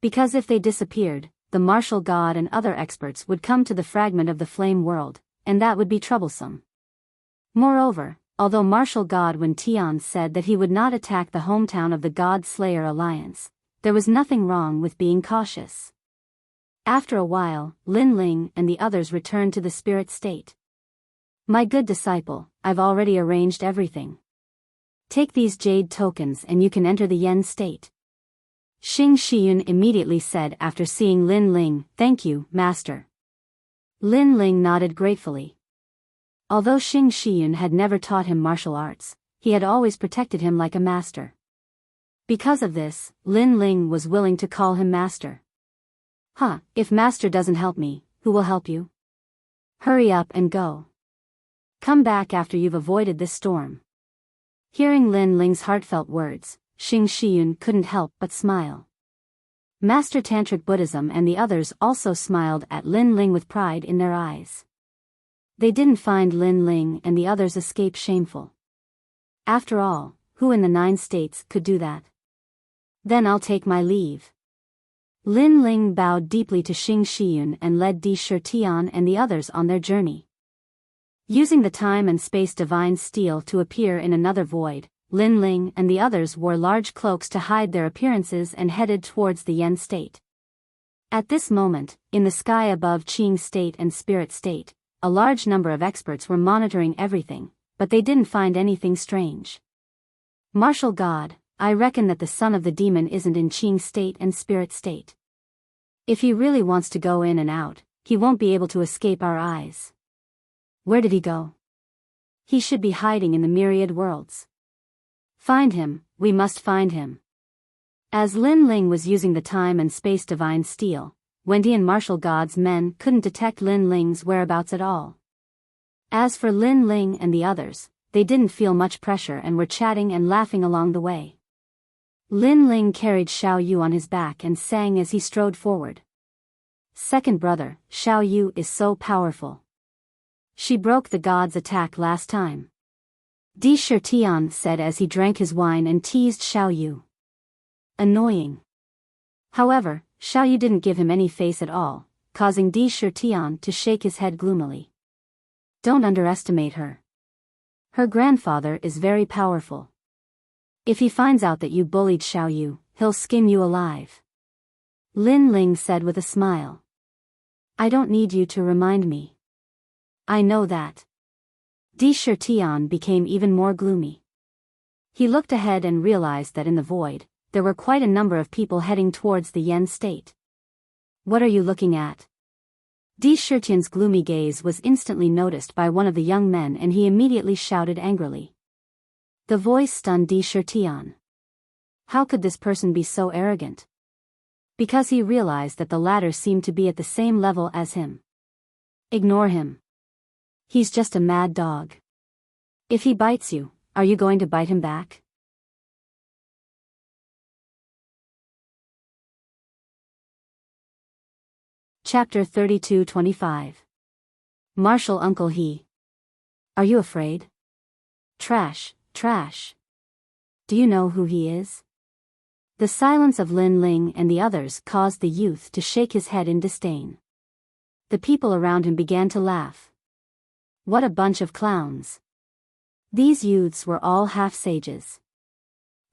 Because if they disappeared, the martial god and other experts would come to the fragment of the flame world, and that would be troublesome. Moreover, although martial god Wen Tian said that he would not attack the hometown of the God Slayer Alliance, there was nothing wrong with being cautious. After a while, Lin Ling and the others returned to the spirit state. My good disciple, I've already arranged everything. Take these jade tokens and you can enter the Yen State. Xing Xiyun immediately said after seeing Lin Ling, Thank you, Master. Lin Ling nodded gratefully. Although Xing Xiyun had never taught him martial arts, he had always protected him like a master. Because of this, Lin Ling was willing to call him Master. If Master doesn't help me, who will help you? Hurry up and go. Come back after you've avoided this storm. Hearing Lin Ling's heartfelt words, Xing Xiyun couldn't help but smile. Master Tantric Buddhism and the others also smiled at Lin Ling with pride in their eyes. They didn't find Lin Ling and the others' escape shameful. After all, who in the 9 states could do that? Then I'll take my leave. Lin Ling bowed deeply to Xing Shiyun and led Di Shitian and the others on their journey. Using the time and space divine steel to appear in another void, Lin Ling and the others wore large cloaks to hide their appearances and headed towards the Yen state. At this moment, in the sky above Qing state and spirit state, a large number of experts were monitoring everything, but they didn't find anything strange. Martial God, I reckon that the son of the demon isn't in Qing state and spirit state. If he really wants to go in and out, he won't be able to escape our eyes. Where did he go? He should be hiding in the myriad worlds. Find him, we must find him. As Lin Ling was using the time and space divine steel, Wendy and Martial God's men couldn't detect Lin Ling's whereabouts at all. As for Lin Ling and the others, they didn't feel much pressure and were chatting and laughing along the way. Lin Ling carried Xiao Yu on his back and sang as he strode forward. Second brother, Xiao Yu is so powerful. She broke the god's attack last time. Di Shitian said as he drank his wine and teased Xiao Yu. Annoying. However, Xiao Yu didn't give him any face at all, causing Di Shitian to shake his head gloomily. Don't underestimate her. Her grandfather is very powerful. If he finds out that you bullied Xiao Yu, he'll skin you alive. Lin Ling said with a smile. I don't need you to remind me. I know that. Di Shitian became even more gloomy. He looked ahead and realized that in the void, there were quite a number of people heading towards the Yen state. What are you looking at? Di Shitian's gloomy gaze was instantly noticed by one of the young men and he immediately shouted angrily. The voice stunned Di Shitian. How could this person be so arrogant? Because he realized that the latter seemed to be at the same level as him. Ignore him. He's just a mad dog. If he bites you, are you going to bite him back? Chapter 32-25. Martial Uncle He. Are you afraid? Trash, trash. Do you know who he is? The silence of Lin Ling and the others caused the youth to shake his head in disdain. The people around him began to laugh. What a bunch of clowns. These youths were all half-sages.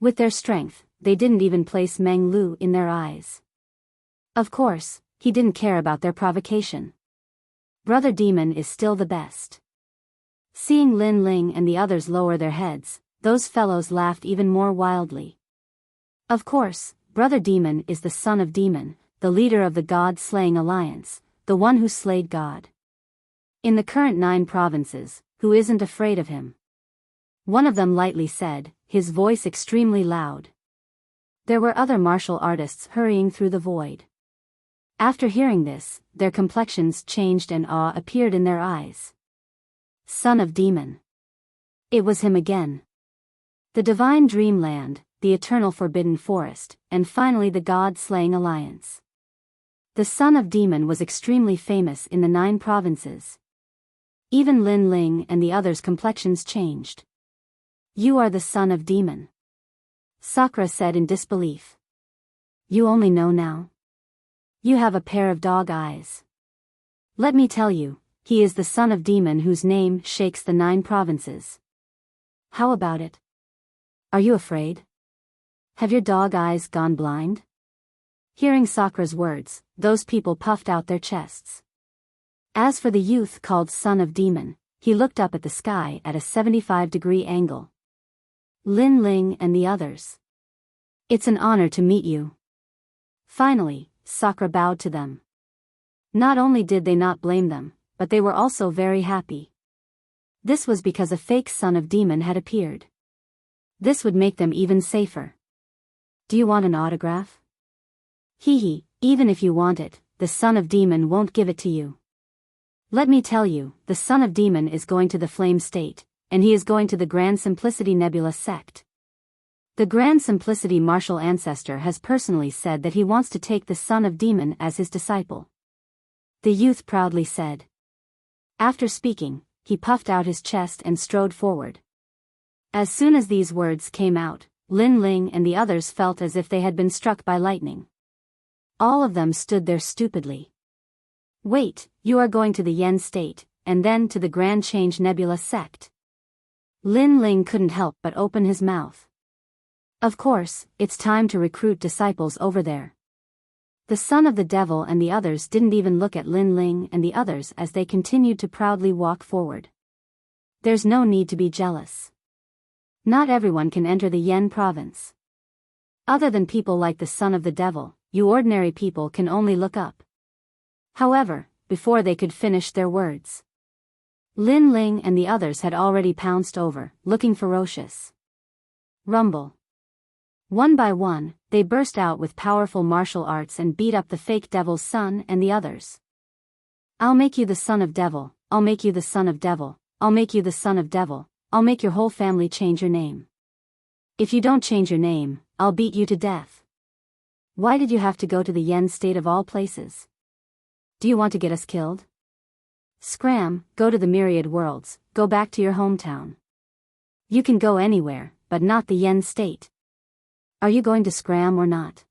With their strength, they didn't even place Meng Lu in their eyes. Of course, he didn't care about their provocation. Brother Demon is still the best. Seeing Lin Ling and the others lower their heads, those fellows laughed even more wildly. Of course, Brother Demon is the son of Demon, the leader of the God-slaying alliance, the one who slayed God. In the current 9 provinces, who isn't afraid of him? One of them lightly said, his voice extremely loud. There were other martial artists hurrying through the void. After hearing this, their complexions changed and awe appeared in their eyes. Son of Demon. It was him again. The divine dreamland, the eternal forbidden forest, and finally the God-slaying alliance. The son of Demon was extremely famous in the 9 provinces. Even Lin Ling and the others' complexions changed. You are the son of Demon. Sakura said in disbelief. You only know now? You have a pair of dog eyes. Let me tell you, he is the son of Demon whose name shakes the 9 provinces. How about it? Are you afraid? Have your dog eyes gone blind? Hearing Sakura's words, those people puffed out their chests. As for the youth called Son of Demon, he looked up at the sky at a 75-degree angle. Lin Ling and the others. It's an honor to meet you. Finally, Sakura bowed to them. Not only did they not blame them, but they were also very happy. This was because a fake Son of Demon had appeared. This would make them even safer. Do you want an autograph? Hee, even if you want it, the Son of Demon won't give it to you. Let me tell you, the Son of Demon is going to the Flame State, and he is going to the Grand Simplicity Nebula sect. The Grand Simplicity martial ancestor has personally said that he wants to take the Son of Demon as his disciple. The youth proudly said. After speaking, he puffed out his chest and strode forward. As soon as these words came out, Lin Ling and the others felt as if they had been struck by lightning. All of them stood there stupidly. Wait, you are going to the Yen state, and then to the Grand Change Nebula sect? Lin Ling couldn't help but open his mouth. Of course, it's time to recruit disciples over there. The son of the devil and the others didn't even look at Lin Ling and the others as they continued to proudly walk forward. There's no need to be jealous. Not everyone can enter the Yen province. Other than people like the son of the devil, you ordinary people can only look up. However, before they could finish their words, Lin Ling and the others had already pounced over, looking ferocious. Rumble. One by one, they burst out with powerful martial arts and beat up the fake devil's son and the others. I'll make you the son of devil, I'll make you the son of devil, I'll make you the son of devil, I'll make your whole family change your name. If you don't change your name, I'll beat you to death. Why did you have to go to the Yen state of all places? Do you want to get us killed? Scram, go to the myriad worlds, go back to your hometown. You can go anywhere, but not the Yen state. Are you going to scram or not?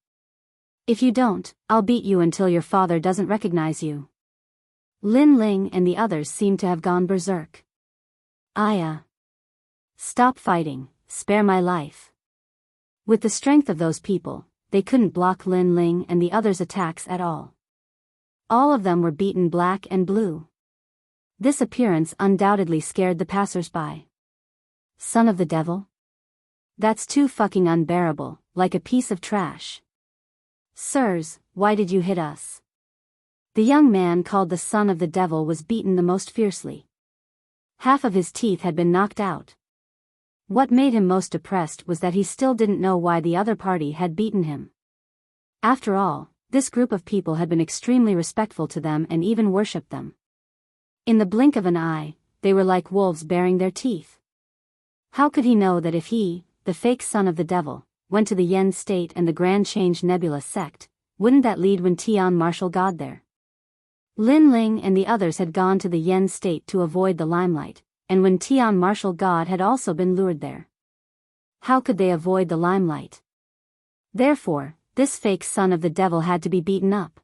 If you don't, I'll beat you until your father doesn't recognize you. Lin Ling and the others seemed to have gone berserk. Stop fighting, spare my life. With the strength of those people, they couldn't block Lin Ling and the others' attacks at all. All of them were beaten black and blue. This appearance undoubtedly scared the passers-by. Son of the devil? That's too fucking unbearable, like a piece of trash. Sirs, why did you hit us? The young man called the son of the devil was beaten the most fiercely. Half of his teeth had been knocked out. What made him most depressed was that he still didn't know why the other party had beaten him. After all, this group of people had been extremely respectful to them and even worshipped them. In the blink of an eye, they were like wolves baring their teeth. How could he know that if he, the fake son of the devil, went to the Yen state and the Grand Change Nebula sect, wouldn't that lead Wen Tian martial god there? Lin Ling and the others had gone to the Yen state to avoid the limelight, and Wen Tian martial god had also been lured there. How could they avoid the limelight? Therefore, this fake son of the devil had to be beaten up.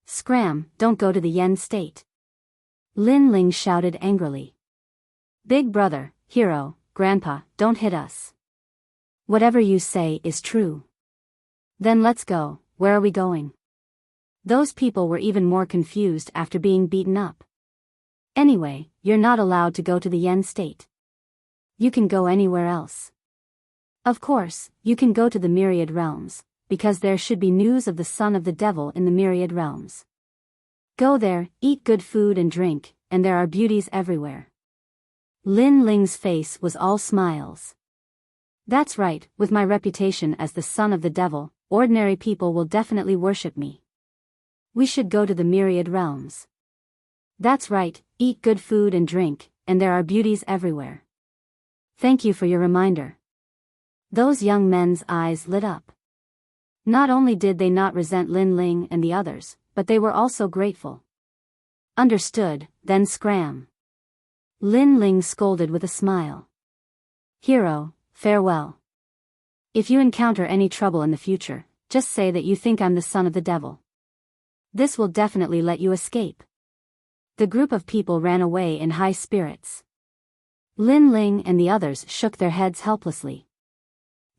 Scram, don't go to the Yen state. Lin Ling shouted angrily. Big brother, hero, grandpa, don't hit us. Whatever you say is true. Then let's go, where are we going? Those people were even more confused after being beaten up. Anyway, you're not allowed to go to the Yen state. You can go anywhere else. Of course, you can go to the myriad realms, because there should be news of the son of the devil in the myriad realms. Go there, eat good food and drink, and there are beauties everywhere. Lin Ling's face was all smiles. That's right, with my reputation as the son of the devil, ordinary people will definitely worship me. We should go to the myriad realms. That's right, eat good food and drink, and there are beauties everywhere. Thank you for your reminder. Those young men's eyes lit up. Not only did they not resent Lin Ling and the others, but they were also grateful. Understood, then scram. Lin Ling scolded with a smile. Hero, farewell. If you encounter any trouble in the future, just say that you think I'm the son of the devil. This will definitely let you escape. The group of people ran away in high spirits. Lin Ling and the others shook their heads helplessly.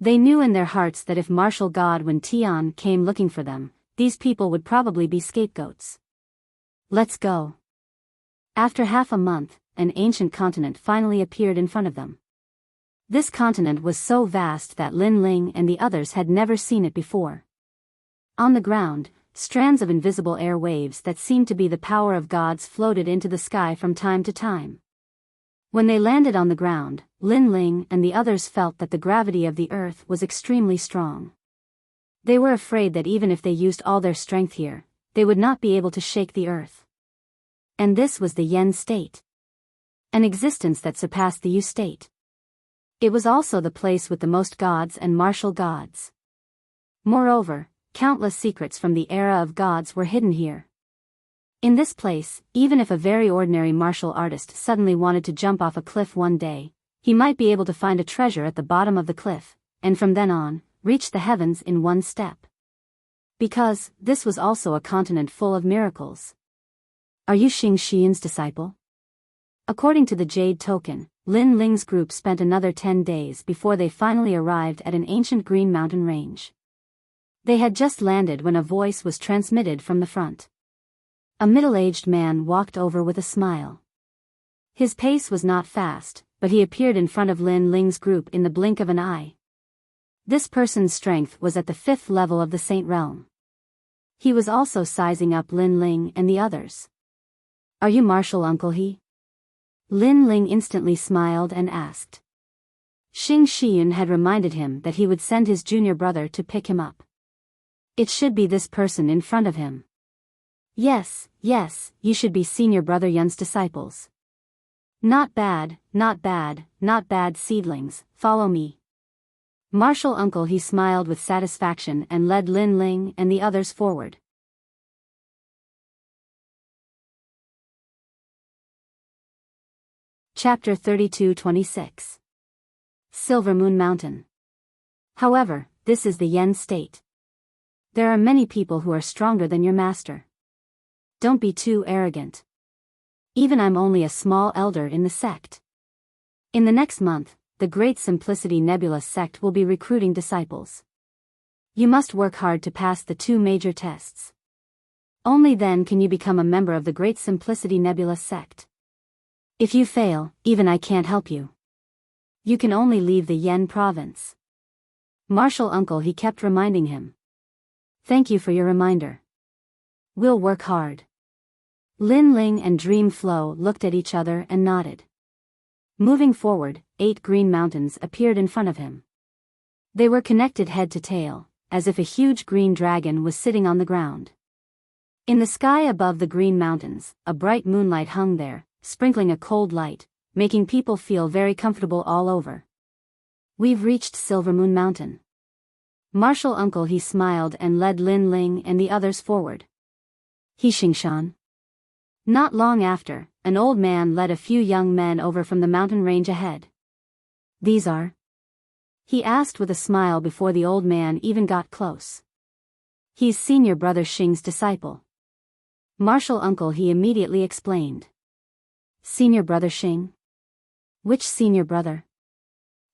They knew in their hearts that if martial god Wen Tian came looking for them, these people would probably be scapegoats. Let's go. After half a month, an ancient continent finally appeared in front of them. This continent was so vast that Lin Ling and the others had never seen it before. On the ground, strands of invisible air waves that seemed to be the power of gods floated into the sky from time to time. When they landed on the ground, Lin Ling and the others felt that the gravity of the earth was extremely strong. They were afraid that even if they used all their strength here, they would not be able to shake the earth. And this was the Yen state. An existence that surpassed the Yu state. It was also the place with the most gods and martial gods. Moreover, countless secrets from the era of gods were hidden here. In this place, even if a very ordinary martial artist suddenly wanted to jump off a cliff one day, he might be able to find a treasure at the bottom of the cliff, and from then on, reach the heavens in one step. Because, this was also a continent full of miracles. Are you Xing Xian's disciple? According to the Jade Token, Lin Ling's group spent another 10 days before they finally arrived at an ancient green mountain range. They had just landed when a voice was transmitted from the front. A middle-aged man walked over with a smile. His pace was not fast, but he appeared in front of Lin Ling's group in the blink of an eye. This person's strength was at the 5th level of the Saint Realm. He was also sizing up Lin Ling and the others. Are you Martial Uncle He? Lin Ling instantly smiled and asked. Xing Xian had reminded him that he would send his junior brother to pick him up. It should be this person in front of him. Yes, you should be senior brother Yun's disciples. Not bad, seedlings, follow me. Martial Uncle He smiled with satisfaction and led Lin Ling and the others forward. Chapter 32-26. Silver Moon Mountain. However, this is the Yen state. There are many people who are stronger than your master. Don't be too arrogant. Even I'm only a small elder in the sect. In the next month, the Great Simplicity Nebula sect will be recruiting disciples. You must work hard to pass the 2 major tests. Only then can you become a member of the Great Simplicity Nebula sect. If you fail, even I can't help you. You can only leave the Yen province. Martial Uncle He kept reminding him. Thank you for your reminder. We'll work hard. Lin Ling and Dream Flow looked at each other and nodded. Moving forward, 8 green mountains appeared in front of him. They were connected head to tail, as if a huge green dragon was sitting on the ground. In the sky above the green mountains, a bright moonlight hung there, sprinkling a cold light, making people feel very comfortable all over. We've reached Silver Moon Mountain. Martial Uncle He smiled and led Lin Ling and the others forward. He Xingshan. Not long after, an old man led a few young men over from the mountain range ahead. These are? He asked with a smile before the old man even got close. He's senior brother Xing's disciple. Martial Uncle He immediately explained. Senior brother Xing? Which senior brother?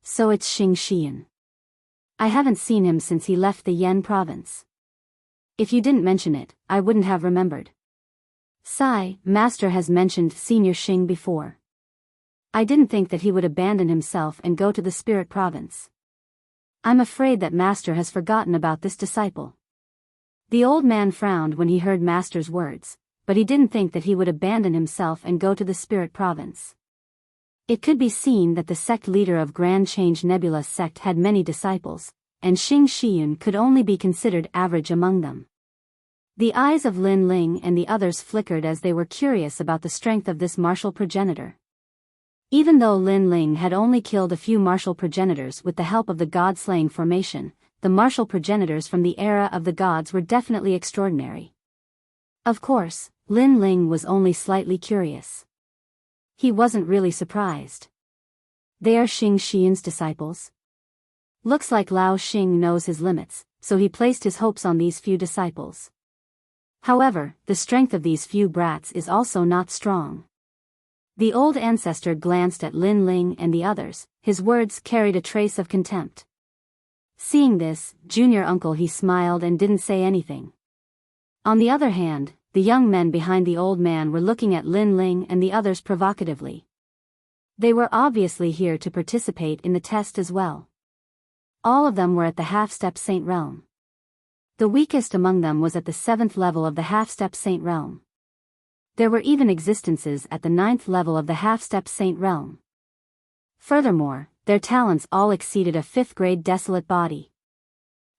So it's Xing Xian. I haven't seen him since he left the Yen province. If you didn't mention it, I wouldn't have remembered. Sai, Master has mentioned Senior Xing before. I didn't think that he would abandon himself and go to the Spirit Province. I'm afraid that Master has forgotten about this disciple. The old man frowned when he heard Master's words, but he didn't think that he would abandon himself and go to the Spirit Province. It could be seen that the sect leader of Grand Change Nebula sect had many disciples, and Xing Xian could only be considered average among them. The eyes of Lin Ling and the others flickered as they were curious about the strength of this martial progenitor. Even though Lin Ling had only killed a few martial progenitors with the help of the god-slaying formation, the martial progenitors from the era of the gods were definitely extraordinary. Of course, Lin Ling was only slightly curious. He wasn't really surprised. They are Xing Xian's disciples? Looks like Lao Xing knows his limits, so he placed his hopes on these few disciples. However, the strength of these few brats is also not strong. The old ancestor glanced at Lin Ling and the others, his words carried a trace of contempt. Seeing this, Junior Uncle He smiled and didn't say anything. On the other hand, the young men behind the old man were looking at Lin Ling and the others provocatively. They were obviously here to participate in the test as well. All of them were at the half-step Saint Realm. The weakest among them was at the 7th level of the half-step Saint Realm. There were even existences at the 9th level of the half-step Saint Realm. Furthermore, their talents all exceeded a 5th grade Desolate Body.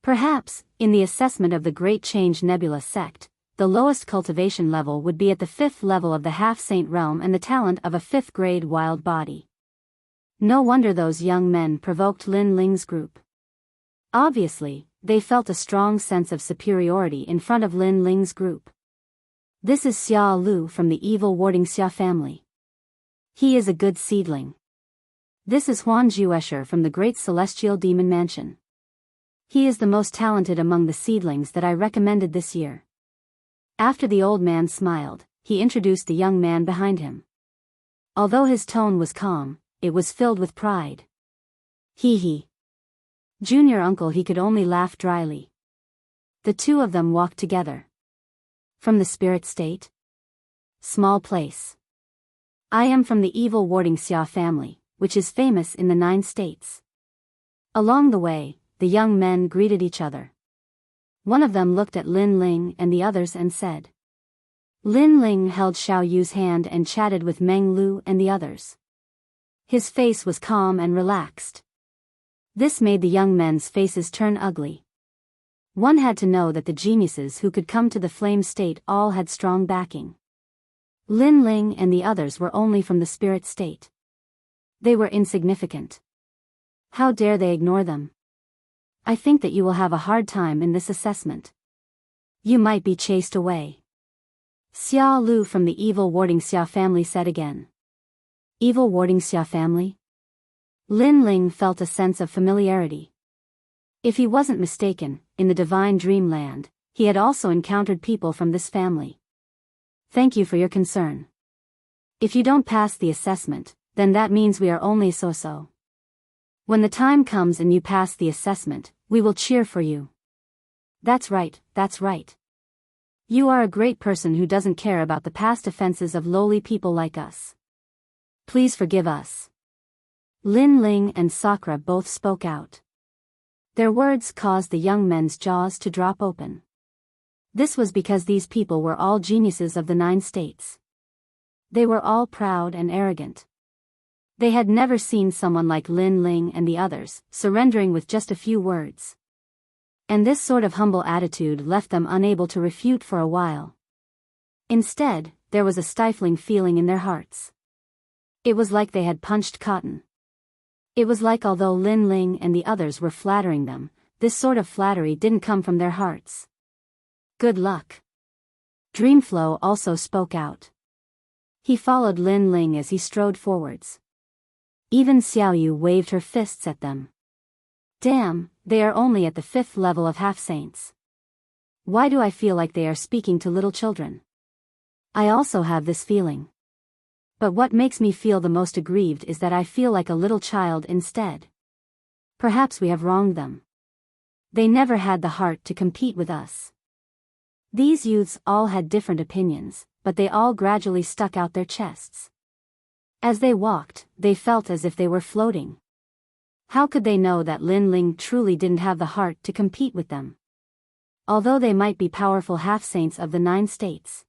Perhaps, in the assessment of the Great Change Nebula sect, the lowest cultivation level would be at the 5th level of the half-Saint Realm and the talent of a 5th grade Wild Body. No wonder those young men provoked Lin Ling's group. Obviously, they felt a strong sense of superiority in front of Lin Ling's group. This is Xia Lu from the evil warding Xia family. He is a good seedling. This is Huan Juesher from the great celestial demon mansion. He is the most talented among the seedlings that I recommended this year. After the old man smiled, he introduced the young man behind him. Although his tone was calm, it was filled with pride. He. Junior uncle, he could only laugh dryly. The two of them walked together. From the spirit state? Small place. I am from the evil Wuxia family, which is famous in the 9 states. Along the way, the young men greeted each other. One of them looked at Lin Ling and the others and said. Lin Ling held Xiao Yu's hand and chatted with Meng Lu and the others. His face was calm and relaxed. This made the young men's faces turn ugly. One had to know that the geniuses who could come to the flame state all had strong backing. Lin Ling and the others were only from the spirit state. They were insignificant. How dare they ignore them? I think that you will have a hard time in this assessment. You might be chased away. Xia Lu from the evil Wuxia family said again. Evil Wuxia family? Lin Ling felt a sense of familiarity. If he wasn't mistaken, in the divine dreamland, he had also encountered people from this family. Thank you for your concern. If you don't pass the assessment, then that means we are only so-so. When the time comes and you pass the assessment, we will cheer for you. That's right, that's right. You are a great person who doesn't care about the past offenses of lowly people like us. Please forgive us. Lin Ling and Sakura both spoke out. Their words caused the young men's jaws to drop open. This was because these people were all geniuses of the 9 states. They were all proud and arrogant. They had never seen someone like Lin Ling and the others surrendering with just a few words. And this sort of humble attitude left them unable to refute for a while. Instead, there was a stifling feeling in their hearts. It was like they had punched cotton. It was like although Lin Ling and the others were flattering them, this sort of flattery didn't come from their hearts. Good luck. Dreamflow also spoke out. He followed Lin Ling as he strode forwards. Even Xiao Yu waved her fists at them. Damn, they are only at the 5th level of half-saints. Why do I feel like they are speaking to little children? I also have this feeling. But what makes me feel the most aggrieved is that I feel like a little child instead. Perhaps we have wronged them. They never had the heart to compete with us. These youths all had different opinions, but they all gradually stuck out their chests. As they walked, they felt as if they were floating. How could they know that Lin Ling truly didn't have the heart to compete with them? Although they might be powerful half-saints of the 9 states.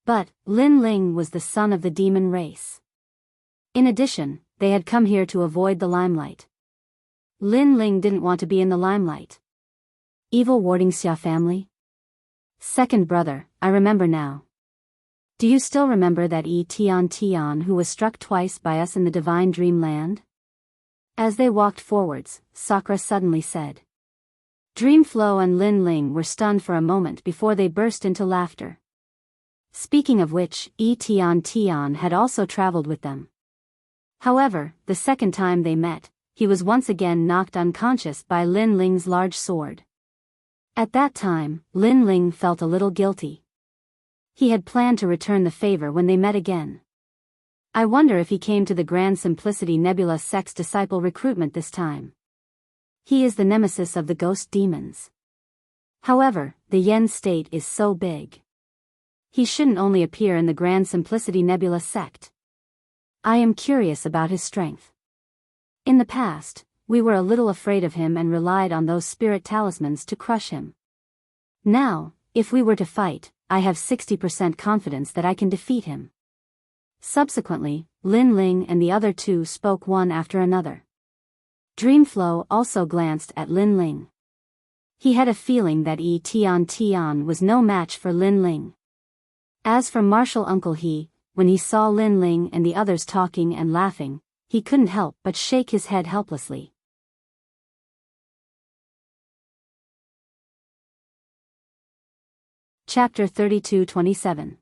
But, Lin Ling was the son of the demon race. In addition, they had come here to avoid the limelight. Lin Ling didn't want to be in the limelight. Evil Wuxia family? Second brother, I remember now. Do you still remember that Tian who was struck twice by us in the divine dreamland? As they walked forwards, Sakura suddenly said. Dreamflow and Lin Ling were stunned for a moment before they burst into laughter. Speaking of which, Tian had also traveled with them. However, the second time they met, he was once again knocked unconscious by Lin Ling's large sword. At that time, Lin Ling felt a little guilty. He had planned to return the favor when they met again. I wonder if he came to the Grand Simplicity Nebula Sect's disciple recruitment this time. He is the nemesis of the ghost demons. However, the Yen state is so big. He shouldn't only appear in the Grand Simplicity Nebula sect. I am curious about his strength. In the past, we were a little afraid of him and relied on those spirit talismans to crush him. Now, if we were to fight, I have 60% confidence that I can defeat him. Subsequently, Lin Ling and the other two spoke one after another. Dreamflow also glanced at Lin Ling. He had a feeling that Tian was no match for Lin Ling. As for Martial Uncle when he saw Lin Ling and the others talking and laughing, he couldn't help but shake his head helplessly. Chapter 32-27.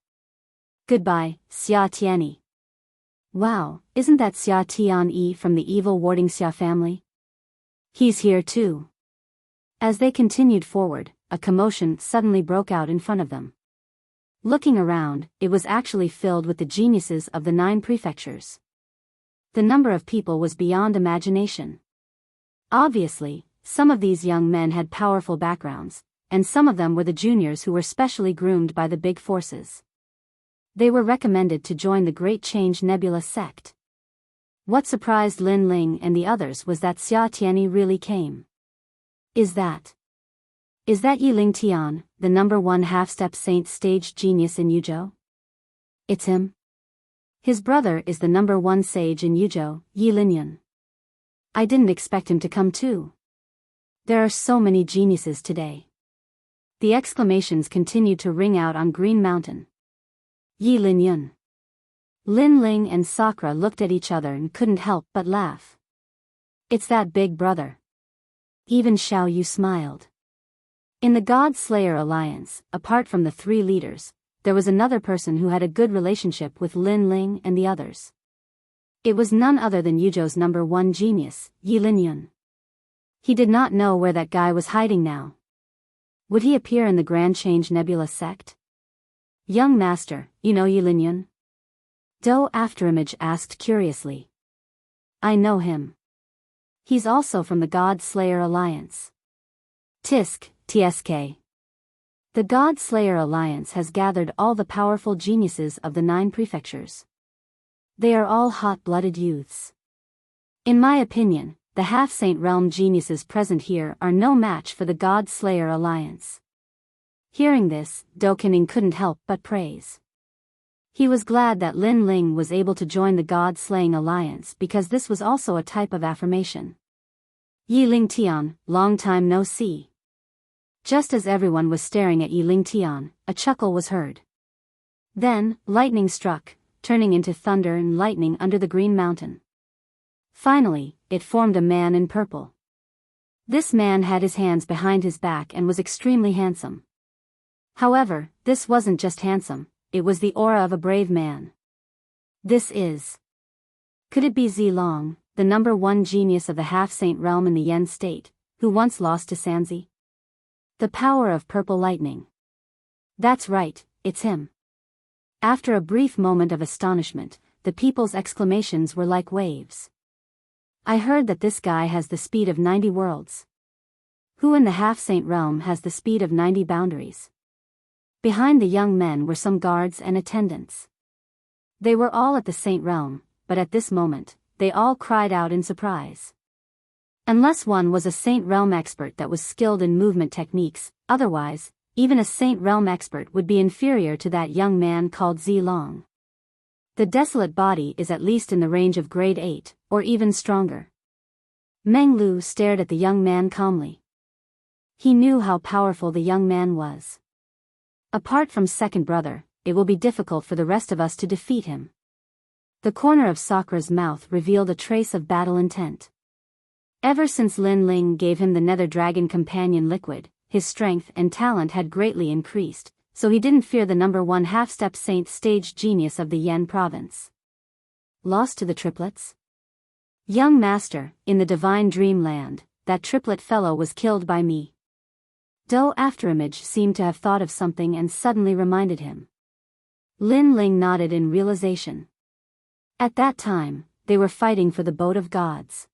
Goodbye, Xia Tianyi. Wow, isn't that Xia Tianyi from the evil Wuxia family? He's here too. As they continued forward, a commotion suddenly broke out in front of them. Looking around, it was actually filled with the geniuses of the 9 prefectures. The number of people was beyond imagination. Obviously, some of these young men had powerful backgrounds, and some of them were the juniors who were specially groomed by the big forces. They were recommended to join the Great Change Nebula sect. What surprised Lin Ling and the others was that Xia Tianyi really came. Is that Yi Ling Tian, the number 1 half-step saint stage genius in Yuzhou? It's him. His brother is the number 1 sage in Yuzhou, Yi Linyan. I didn't expect him to come too. There are so many geniuses today. The exclamations continued to ring out on Green Mountain. Yi Linyan. Lin Ling and Sakura looked at each other and couldn't help but laugh. It's that big brother. Even Xiao Yu smiled. In the God Slayer Alliance, apart from the 3 leaders, there was another person who had a good relationship with Lin Ling and the others. It was none other than Yuzhou's number 1 genius, Yi Linyan. He did not know where that guy was hiding now. Would he appear in the Grand Change Nebula sect? Young master, you know Yi Linyan? Do Afterimage asked curiously. I know him. He's also from the God Slayer Alliance. Tisk, TSK. The God Slayer Alliance has gathered all the powerful geniuses of the 9 prefectures. They are all hot-blooded youths. In my opinion, the half-saint realm geniuses present here are no match for the God Slayer Alliance. Hearing this, Do Kening couldn't help but praise. He was glad that Lin Ling was able to join the God-slaying alliance because this was also a type of affirmation. Yi Ling Tian, long time no see. Just as everyone was staring at Yi Ling Tian, a chuckle was heard. Then, lightning struck, turning into thunder and lightning under the Green Mountain. Finally, it formed a man in purple. This man had his hands behind his back and was extremely handsome. However, this wasn't just handsome, it was the aura of a brave man. This is... Could it be Zilong, the number 1 genius of the half-saint realm in the Yen state, who once lost to Sanzi? The power of purple lightning. That's right, it's him. After a brief moment of astonishment, the people's exclamations were like waves. I heard that this guy has the speed of 90 worlds. Who in the half-saint realm has the speed of 90 boundaries? Behind the young men were some guards and attendants. They were all at the saint realm, but at this moment, they all cried out in surprise. Unless one was a saint realm expert that was skilled in movement techniques, otherwise, even a saint realm expert would be inferior to that young man called Zilong. The desolate body is at least in the range of grade 8, or even stronger. Meng Lu stared at the young man calmly. He knew how powerful the young man was. Apart from second brother, it will be difficult for the rest of us to defeat him. The corner of Sakura's mouth revealed a trace of battle intent. Ever since Lin Ling gave him the Nether Dragon Companion liquid, his strength and talent had greatly increased, so he didn't fear the number 1 half-step saint stage genius of the Yen province. Lost to the triplets? Young master, in the divine dreamland, that triplet fellow was killed by me. Do Afterimage seemed to have thought of something and suddenly reminded him. Lin Ling nodded in realization. At that time, they were fighting for the boat of gods.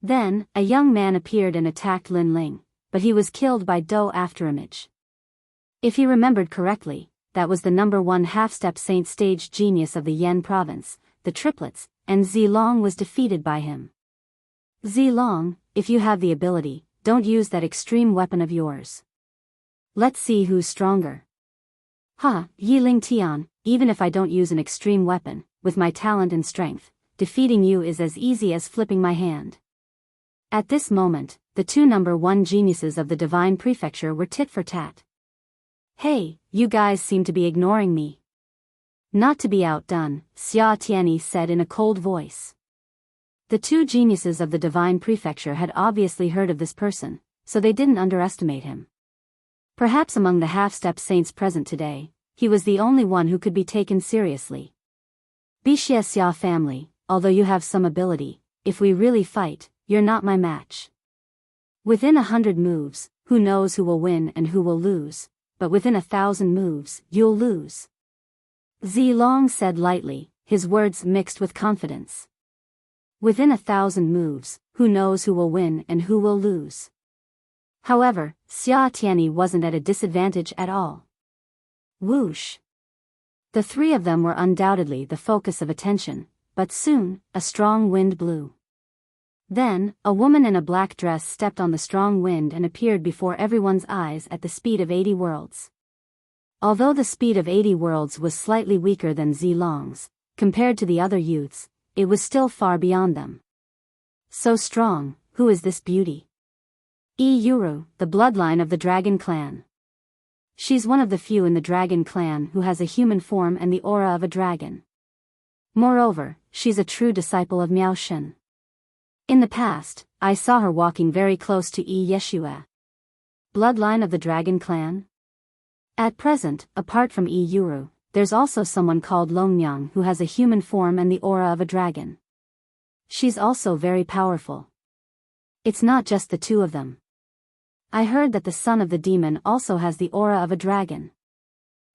Then, a young man appeared and attacked Lin Ling, but he was killed by Do Afterimage. If he remembered correctly, that was the number 1 half-step saint stage genius of the Yen province, the triplets, and Zilong was defeated by him. Zilong, if you have the ability, don't use that extreme weapon of yours. Let's see who's stronger. Yi Ling Tian, even if I don't use an extreme weapon, with my talent and strength, defeating you is as easy as flipping my hand. At this moment, the 2 number 1 geniuses of the Divine Prefecture were tit for tat. Hey, you guys seem to be ignoring me. Not to be outdone, Xia Tianyi said in a cold voice. The 2 geniuses of the Divine Prefecture had obviously heard of this person, so they didn't underestimate him. Perhaps among the half-step saints present today, he was the only one who could be taken seriously. Biyao family, although you have some ability, if we really fight, you're not my match. Within 100 moves, who knows who will win and who will lose, but within 1,000 moves, you'll lose. Zilong said lightly, his words mixed with confidence. Within 1,000 moves, who knows who will win and who will lose. However, Xia Tianyi wasn't at a disadvantage at all. Whoosh! The three of them were undoubtedly the focus of attention, but soon, a strong wind blew. Then, a woman in a black dress stepped on the strong wind and appeared before everyone's eyes at the speed of 80 worlds. Although the speed of 80 worlds was slightly weaker than Zilong's, compared to the other youths, it was still far beyond them. So strong, who is this beauty? Yuru, the bloodline of the dragon clan. She's one of the few in the dragon clan who has a human form and the aura of a dragon. Moreover, she's a true disciple of Miao Shen. In the past, I saw her walking very close to Yeshua. Bloodline of the dragon clan? At present, apart from Yuru, there's also someone called Longmyang who has a human form and the aura of a dragon. She's also very powerful. It's not just the two of them. I heard that the son of the demon also has the aura of a dragon.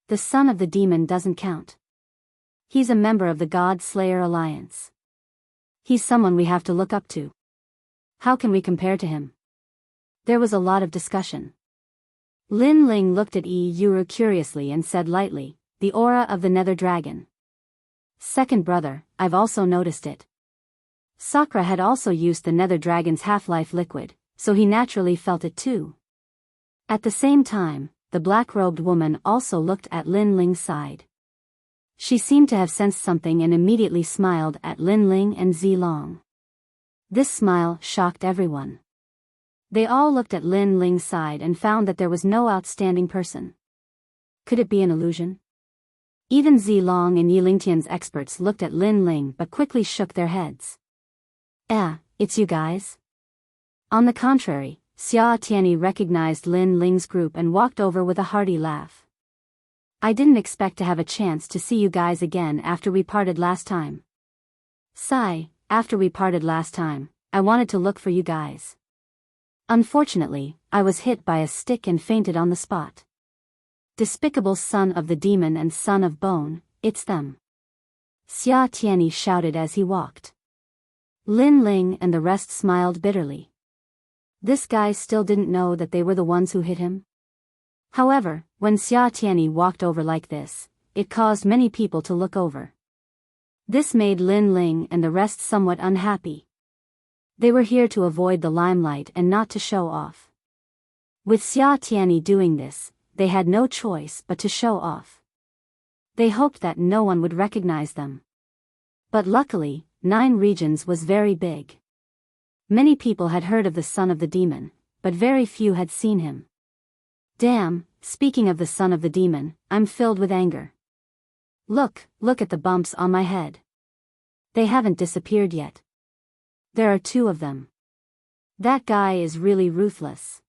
The son of the demon doesn't count. He's a member of the God Slayer Alliance. He's someone we have to look up to. How can we compare to him? There was a lot of discussion. Lin Ling looked at Yuru curiously and said lightly, the aura of the nether dragon. Second brother, I've also noticed it. Sakura had also used the nether dragon's half-life liquid, so he naturally felt it too. At the same time, the black-robed woman also looked at Lin Ling's side. She seemed to have sensed something and immediately smiled at Lin Ling and Zilong. This smile shocked everyone. They all looked at Lin Ling's side and found that there was no outstanding person. Could it be an illusion? Even Zilong and Yilingtian's experts looked at Lin Ling but quickly shook their heads. It's you guys? On the contrary, Xia Tianyi recognized Lin Ling's group and walked over with a hearty laugh. I didn't expect to have a chance to see you guys again after we parted last time. After we parted last time, I wanted to look for you guys. Unfortunately, I was hit by a stick and fainted on the spot. Despicable son of the demon and son of bone, it's them. Xia Tianyi shouted as he walked. Lin Ling and the rest smiled bitterly. This guy still didn't know that they were the ones who hit him. However, when Xia Tianyi walked over like this, it caused many people to look over. This made Lin Ling and the rest somewhat unhappy. They were here to avoid the limelight and not to show off. With Xia Tianyi doing this, they had no choice but to show off. They hoped that no one would recognize them. But luckily, 9 regions was very big. Many people had heard of the son of the demon, but very few had seen him. Damn, speaking of the son of the demon, I'm filled with anger. Look at the bumps on my head. They haven't disappeared yet. There are 2 of them. That guy is really ruthless.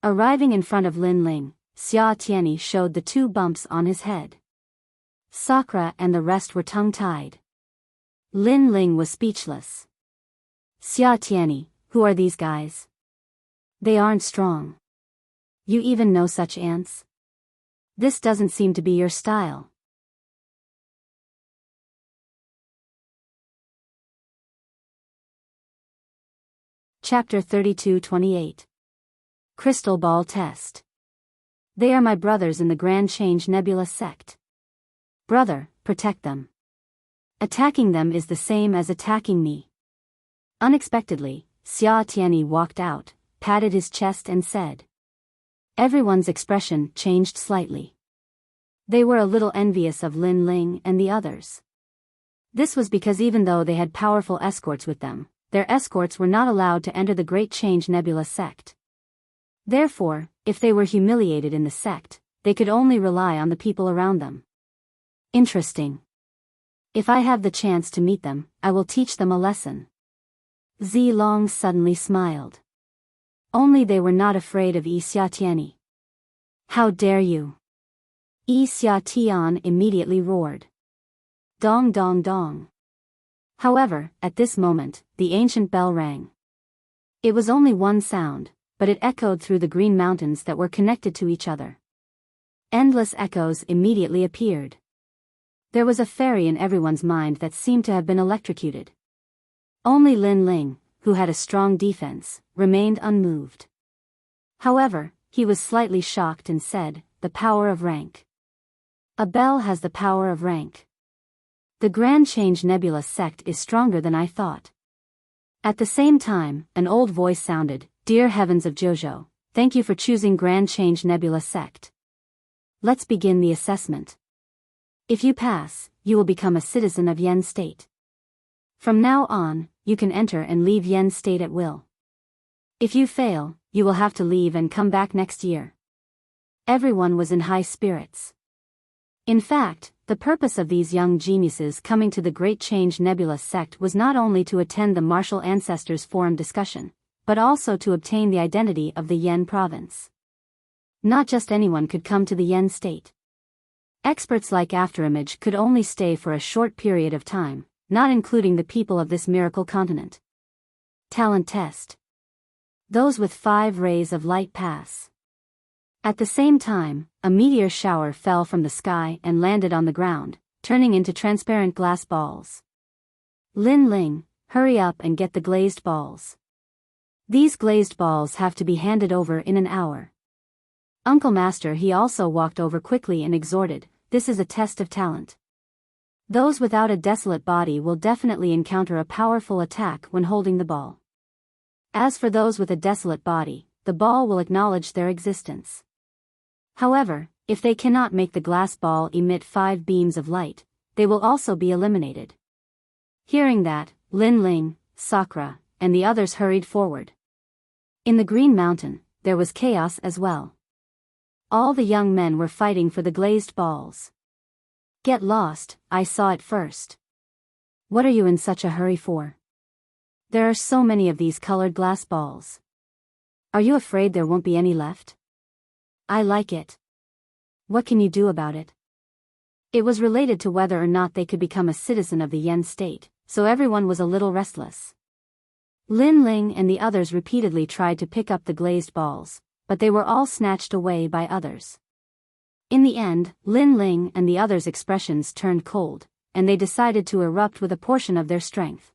Arriving in front of Lin Ling, Xia Tianyi showed the 2 bumps on his head. Sakura and the rest were tongue-tied. Lin Ling was speechless. Xia Tianyi, who are these guys? They aren't strong. You even know such ants? This doesn't seem to be your style. Chapter 32-28. Crystal Ball Test. They are my brothers in the Grand Change Nebula sect. Brother, protect them. Attacking them is the same as attacking me. Unexpectedly, Xia Tianyi walked out, patted his chest and said. Everyone's expression changed slightly. They were a little envious of Lin Ling and the others. This was because even though they had powerful escorts with them, their escorts were not allowed to enter the Great Change Nebula sect. Therefore, if they were humiliated in the sect, they could only rely on the people around them. Interesting. If I have the chance to meet them, I will teach them a lesson. Zilong suddenly smiled. Only they were not afraid of Xia Tianyi. How dare you? Xia Tian immediately roared. Dong dong dong. However, at this moment, the ancient bell rang. It was only one sound, but it echoed through the green mountains that were connected to each other. Endless echoes immediately appeared. There was a fairy in everyone's mind that seemed to have been electrocuted. Only Lin Ling, who had a strong defense, remained unmoved. However, he was slightly shocked and said, "The power of rank. A bell has the power of rank. The Grand Change Nebula sect is stronger than I thought." At the same time, an old voice sounded, "Dear heavens of Jojo, thank you for choosing Grand Change Nebula sect. Let's begin the assessment. If you pass, you will become a citizen of Yen State. From now on, you can enter and leave Yen State at will. If you fail, you will have to leave and come back next year." Everyone was in high spirits. In fact, the purpose of these young geniuses coming to the Great Change Nebula sect was not only to attend the Martial Ancestors Forum discussion, but also to obtain the identity of the Yen province. Not just anyone could come to the Yen state. Experts like Afterimage could only stay for a short period of time, not including the people of this miracle continent. Talent test. Those with 5 rays of light pass. At the same time, a meteor shower fell from the sky and landed on the ground, turning into transparent glass balls. Lin Ling, hurry up and get the glazed balls. These glazed balls have to be handed over in an hour. Uncle Master he also walked over quickly and exhorted, "This is a test of talent. Those without a desolate body will definitely encounter a powerful attack when holding the ball. As for those with a desolate body, the ball will acknowledge their existence. However, if they cannot make the glass ball emit 5 beams of light, they will also be eliminated." Hearing that, Lin Ling, Sakura, and the others hurried forward. In the Green Mountain, there was chaos as well. All the young men were fighting for the glazed balls. "Get lost, I saw it first. What are you in such a hurry for? There are so many of these colored glass balls. Are you afraid there won't be any left? I like it. What can you do about it?" It was related to whether or not they could become a citizen of the Yen state, so everyone was a little restless. Lin Ling and the others repeatedly tried to pick up the glazed balls, but they were all snatched away by others. In the end, Lin Ling and the others' expressions turned cold, and they decided to erupt with a portion of their strength.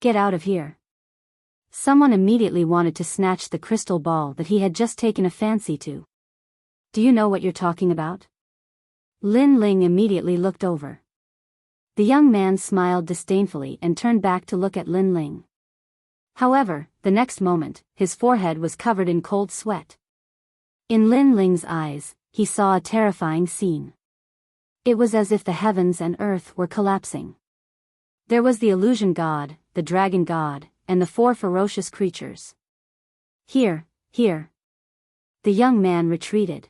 "Get out of here." Someone immediately wanted to snatch the crystal ball that he had just taken a fancy to. "Do you know what you're talking about?" Lin Ling immediately looked over. The young man smiled disdainfully and turned back to look at Lin Ling. However, the next moment, his forehead was covered in cold sweat. In Lin Ling's eyes, he saw a terrifying scene. It was as if the heavens and earth were collapsing. There was the illusion god, the dragon god, and the 4 ferocious creatures. Here. The young man retreated.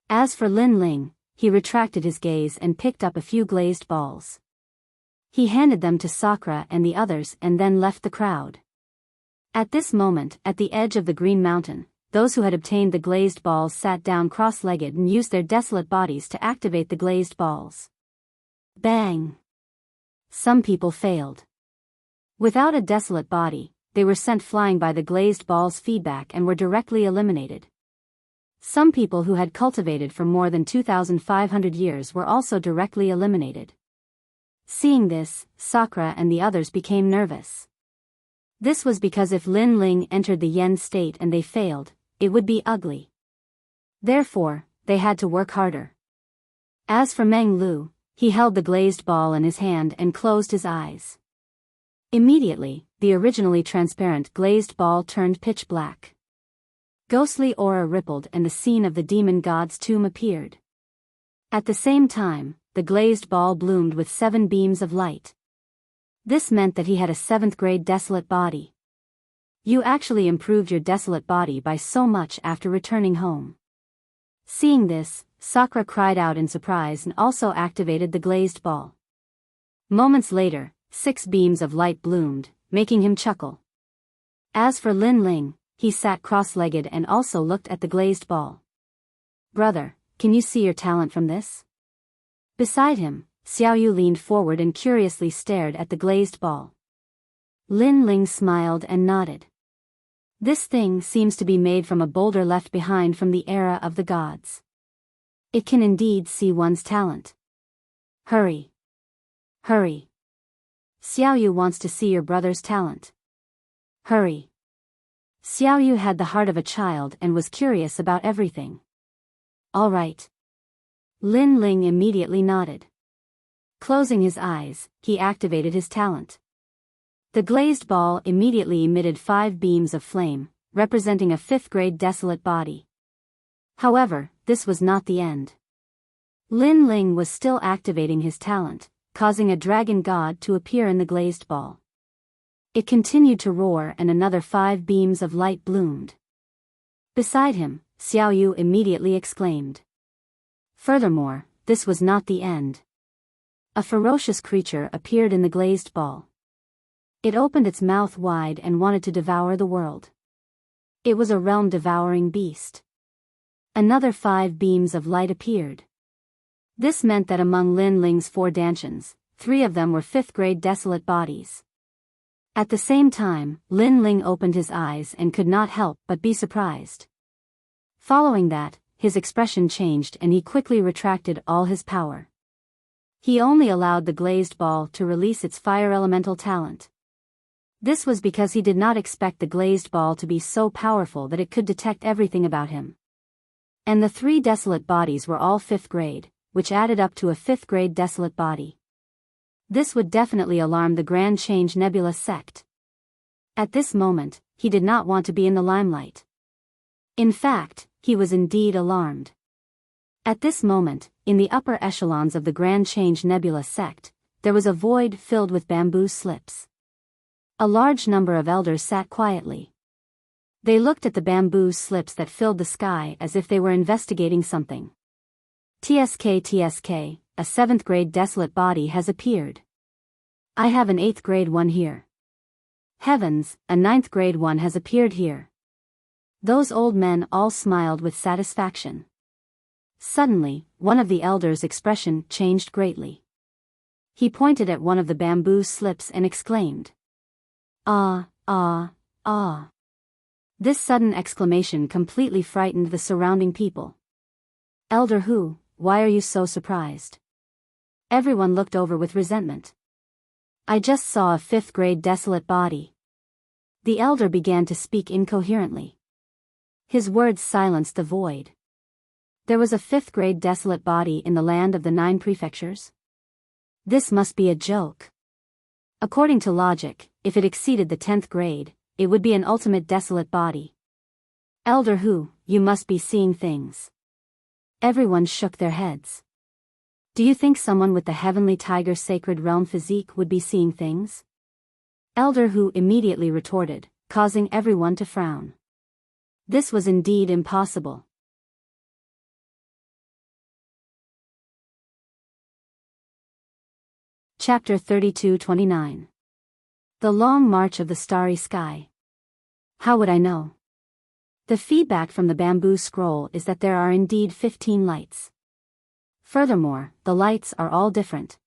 As for Lin Ling, he retracted his gaze and picked up a few glazed balls. He handed them to Sakura and the others and then left the crowd. At this moment, at the edge of the Green Mountain, those who had obtained the glazed balls sat down cross-legged and used their desolate bodies to activate the glazed balls. Bang! Some people failed. Without a desolate body, they were sent flying by the glazed ball's feedback and were directly eliminated. Some people who had cultivated for more than 2,500 years were also directly eliminated. Seeing this, Sakura and the others became nervous. This was because if Lin Ling entered the Yen state and they failed, it would be ugly. Therefore, they had to work harder. As for Meng Lu, he held the glazed ball in his hand and closed his eyes. Immediately, the originally transparent glazed ball turned pitch black. Ghostly aura rippled and the scene of the demon god's tomb appeared. At the same time, the glazed ball bloomed with 7 beams of light. This meant that he had a 7th grade desolate body. You actually improved your desolate body by so much after returning home. Seeing this, Sakura cried out in surprise and also activated the glazed ball. Moments later, 6 beams of light bloomed, making him chuckle. As for Lin Ling, he sat cross-legged and also looked at the glazed ball. "Brother, can you see your talent from this?" Beside him, Xiaoyu leaned forward and curiously stared at the glazed ball. Lin Ling smiled and nodded. This thing seems to be made from a boulder left behind from the era of the gods. It can indeed see one's talent. Hurry. Hurry. Xiaoyu wants to see your brother's talent. Hurry. Xiaoyu had the heart of a child and was curious about everything. All right. Lin Ling immediately nodded. Closing his eyes, he activated his talent. The glazed ball immediately emitted 5 beams of flame, representing a 5th-grade desolate body. However, this was not the end. Lin Ling was still activating his talent, causing a dragon god to appear in the glazed ball. It continued to roar and another 5 beams of light bloomed. Beside him, Xiaoyu immediately exclaimed. Furthermore, this was not the end. A ferocious creature appeared in the glazed ball. It opened its mouth wide and wanted to devour the world. It was a realm-devouring beast. Another 5 beams of light appeared. This meant that among Lin Ling's 4 dantians, 3 of them were 5th-grade desolate bodies. At the same time, Lin Ling opened his eyes and could not help but be surprised. Following that, his expression changed and he quickly retracted all his power. He only allowed the glazed ball to release its fire elemental talent. This was because he did not expect the glazed ball to be so powerful that it could detect everything about him. And the 3 desolate bodies were all 5th grade, which added up to a 5th grade desolate body. This would definitely alarm the Grand Change Nebula sect. At this moment, he did not want to be in the limelight. In fact, he was indeed alarmed. At this moment, in the upper echelons of the Grand Change Nebula sect, there was a void filled with bamboo slips. A large number of elders sat quietly. They looked at the bamboo slips that filled the sky as if they were investigating something. TSK, a 7th grade desolate body has appeared. I have an 8th grade one here. Heavens, a 9th grade one has appeared here. Those old men all smiled with satisfaction. Suddenly, one of the elders' expression changed greatly. He pointed at one of the bamboo slips and exclaimed. Ah, ah, ah. This sudden exclamation completely frightened the surrounding people. Elder Hu, why are you so surprised? Everyone looked over with resentment. I just saw a 5th grade desolate body. The elder began to speak incoherently. His words silenced the void. There was a 5th grade desolate body in the land of the 9 prefectures? This must be a joke. According to logic, if it exceeded the 10th grade, it would be an ultimate desolate body. Elder Hu, you must be seeing things. Everyone shook their heads. Do you think someone with the heavenly tiger sacred realm physique would be seeing things? Elder Hu immediately retorted, causing everyone to frown. This was indeed impossible. Chapter 32-29. The Long March of the Starry Sky. How would I know? The feedback from the bamboo scroll is that there are indeed 15 lights. Furthermore, the lights are all different.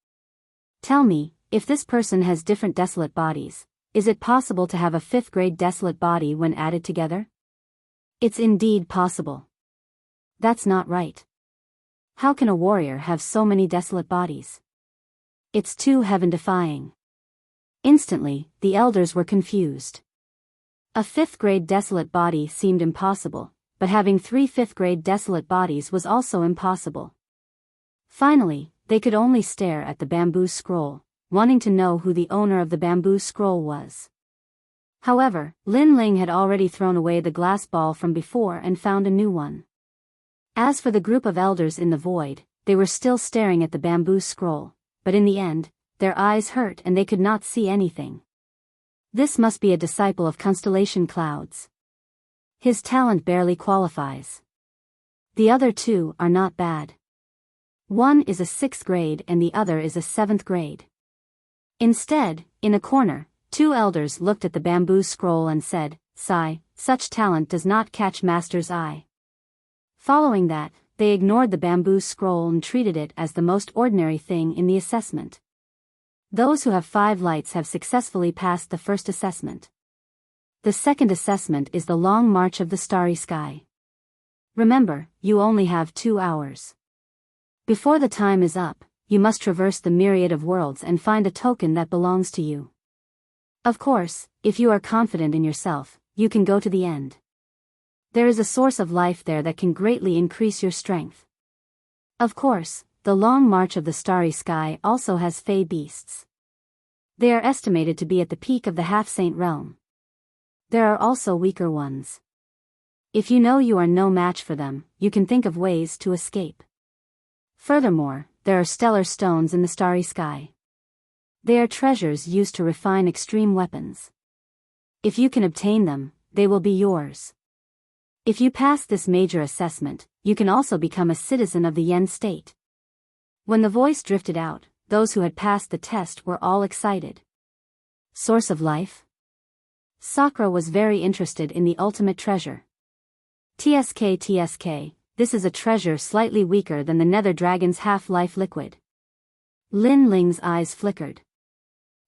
Tell me, if this person has different desolate bodies, is it possible to have a 5th grade desolate body when added together? It's indeed possible. That's not right. How can a warrior have so many desolate bodies? It's too heaven-defying. Instantly, the elders were confused. A 5th grade desolate body seemed impossible, but having 3 5th grade desolate bodies was also impossible. Finally, they could only stare at the bamboo scroll, wanting to know who the owner of the bamboo scroll was. However, Lin Ling had already thrown away the glass ball from before and found a new one. As for the group of elders in the void, they were still staring at the bamboo scroll, but in the end, their eyes hurt and they could not see anything. This must be a disciple of Constellation Clouds. His talent barely qualifies. The other 2 are not bad. One is a 6th grade and the other is a 7th grade. Instead, in a corner, 2 elders looked at the bamboo scroll and said, "Sigh, such talent does not catch Master's eye." Following that, they ignored the bamboo scroll and treated it as the most ordinary thing in the assessment. Those who have 5 lights have successfully passed the first assessment. The second assessment is the long march of the starry sky. Remember, you only have 2 hours. Before the time is up, you must traverse the myriad of worlds and find a token that belongs to you. Of course, if you are confident in yourself, you can go to the end. There is a source of life there that can greatly increase your strength. Of course, the long march of the starry sky also has fey beasts. They are estimated to be at the peak of the half-saint realm. There are also weaker ones. If you know you are no match for them, you can think of ways to escape. Furthermore, there are stellar stones in the starry sky. They are treasures used to refine extreme weapons. If you can obtain them, they will be yours. If you pass this major assessment, you can also become a citizen of the Yen state. When the voice drifted out, those who had passed the test were all excited. Source of life? Sakura was very interested in the ultimate treasure. TSK, this is a treasure slightly weaker than the nether dragon's half-life liquid. Lin Ling's eyes flickered.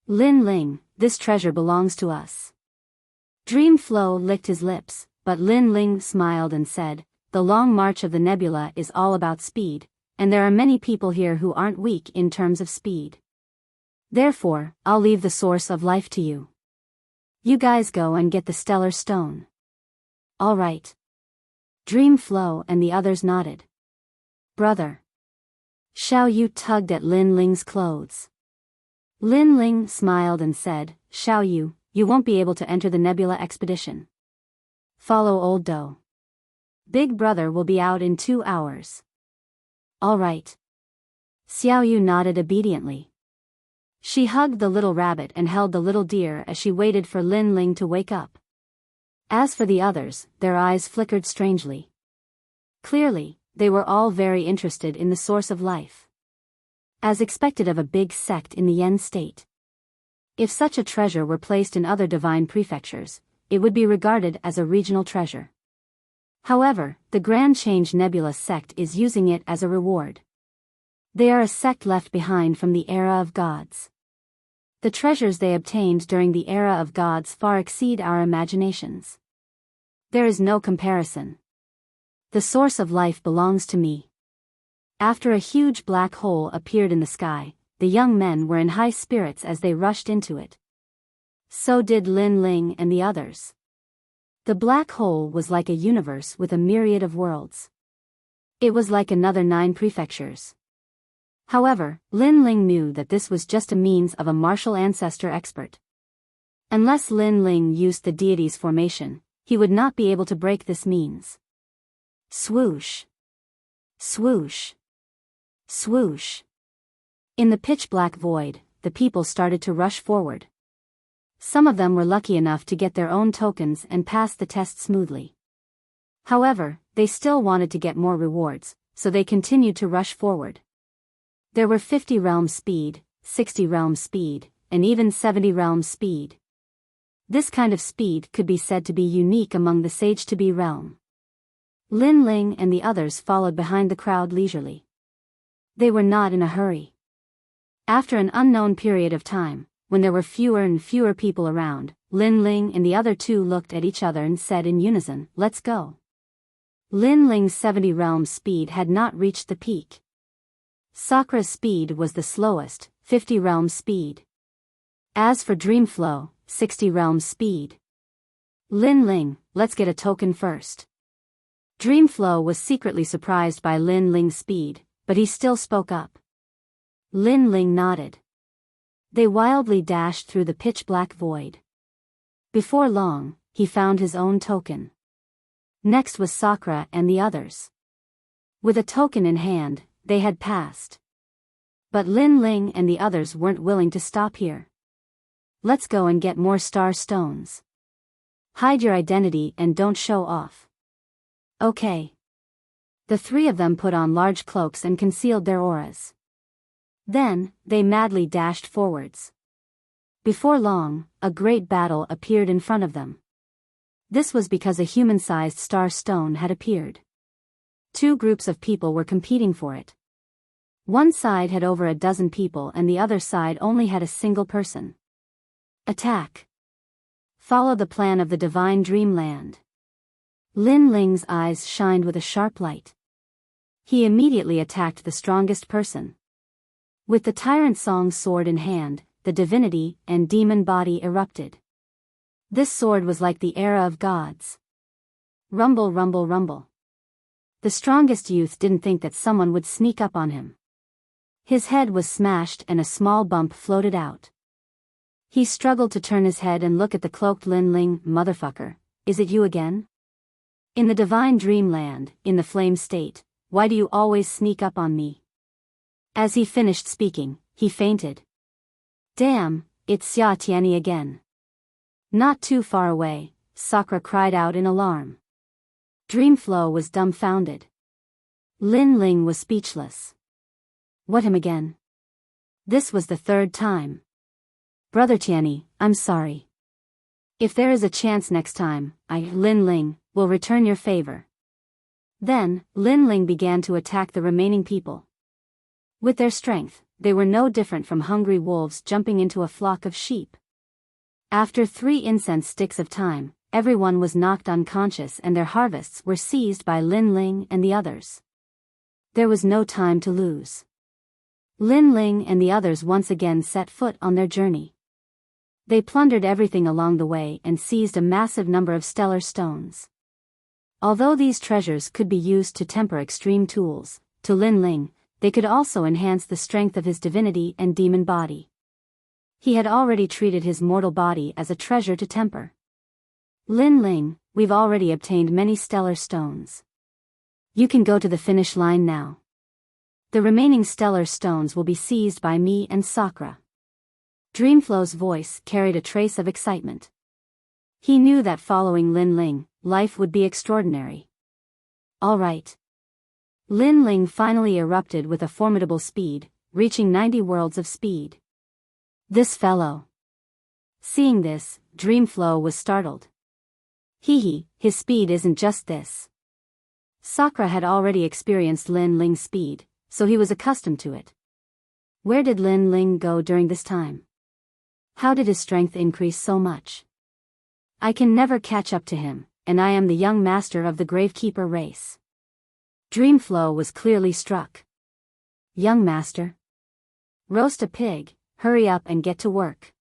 Lin Ling, this treasure belongs to us. Dream Flow licked his lips, but Lin Ling smiled and said, the long march of the nebula is all about speed, and there are many people here who aren't weak in terms of speed. Therefore, I'll leave the source of life to you. You guys go and get the stellar stone. All right. Dream Flow and the others nodded. Brother. Xiao Yu tugged at Lin Ling's clothes. Lin Ling smiled and said, Xiao Yu, you won't be able to enter the nebula expedition. Follow Old Do. Big Brother will be out in 2 hours. All right. Xiao Yu nodded obediently. She hugged the little rabbit and held the little deer as she waited for Lin Ling to wake up. As for the others, their eyes flickered strangely. Clearly, they were all very interested in the source of life. As expected of a big sect in the Yen state. If such a treasure were placed in other divine prefectures, it would be regarded as a regional treasure. However, the Grand Change Nebula sect is using it as a reward. They are a sect left behind from the era of gods. The treasures they obtained during the era of gods far exceed our imaginations. There is no comparison. The source of life belongs to me. After a huge black hole appeared in the sky, the young men were in high spirits as they rushed into it. So did Lin Ling and the others. The black hole was like a universe with a myriad of worlds. It was like another 9 prefectures. However, Lin Ling knew that this was just a means of a martial ancestor expert. Unless Lin Ling used the deity's formation, he would not be able to break this means. Swoosh. Swoosh. Swoosh. In the pitch-black void, the people started to rush forward. Some of them were lucky enough to get their own tokens and pass the test smoothly. However, they still wanted to get more rewards, so they continued to rush forward. There were 50 realm speed, 60 realm speed, and even 70 realm speed. This kind of speed could be said to be unique among the Sage-to-Be realm. Lin Ling and the others followed behind the crowd leisurely. They were not in a hurry. After an unknown period of time, when there were fewer and fewer people around, Lin Ling and the other 2 looked at each other and said in unison, "Let's go." Lin Ling's 70 realm speed had not reached the peak. Sakura's speed was the slowest, 50 realm speed. As for Dreamflow, 60 realm speed. Lin Ling, let's get a token first. Dreamflow was secretly surprised by Lin Ling's speed, but he still spoke up. Lin Ling nodded. They wildly dashed through the pitch-black void. Before long, he found his own token. Next was Sakura and the others. With a token in hand, they had passed. But Lin Ling and the others weren't willing to stop here. Let's go and get more star stones. Hide your identity and don't show off. Okay. The 3 of them put on large cloaks and concealed their auras. Then, they madly dashed forwards. Before long, a great battle appeared in front of them. This was because a human-sized star stone had appeared. 2 groups of people were competing for it. One side had over a dozen people and the other side only had a single person. Attack! Follow the plan of the divine dreamland. Lin Ling's eyes shined with a sharp light. He immediately attacked the strongest person. With the Tyrant Song's sword in hand, the divinity and demon body erupted. This sword was like the era of gods. Rumble, rumble, rumble. The strongest youth didn't think that someone would sneak up on him. His head was smashed and a small bump floated out. He struggled to turn his head and look at the cloaked Lin Ling. Motherfucker, is it you again? In the divine dreamland, in the flame state, why do you always sneak up on me? As he finished speaking, he fainted. Damn, it's Xia Tianyi again. Not too far away, Sakura cried out in alarm. Dreamflow was dumbfounded. Lin Ling was speechless. What, him again? This was the third time. Brother Tianyi, I'm sorry. If there is a chance next time, Lin Ling, will return your favor. Then, Lin Ling began to attack the remaining people. With their strength, they were no different from hungry wolves jumping into a flock of sheep. After 3 incense sticks of time, everyone was knocked unconscious and their harvests were seized by Lin Ling and the others. There was no time to lose. Lin Ling and the others once again set foot on their journey. They plundered everything along the way and seized a massive number of stellar stones. Although these treasures could be used to temper extreme tools, to Lin Ling, they could also enhance the strength of his divinity and demon body. He had already treated his mortal body as a treasure to temper. Lin Ling, we've already obtained many stellar stones. You can go to the finish line now. The remaining stellar stones will be seized by me and Sakura. Dreamflow's voice carried a trace of excitement. He knew that following Lin Ling, life would be extraordinary. All right. Lin Ling finally erupted with a formidable speed, reaching 90 worlds of speed. This fellow. Seeing this, Dreamflow was startled. His speed isn't just this. Sakura had already experienced Lin Ling's speed, so he was accustomed to it. Where did Lin Ling go during this time? How did his strength increase so much? I can never catch up to him, and I am the young master of the Gravekeeper race. Dreamflow was clearly struck. Young master? Roast a pig, hurry up and get to work.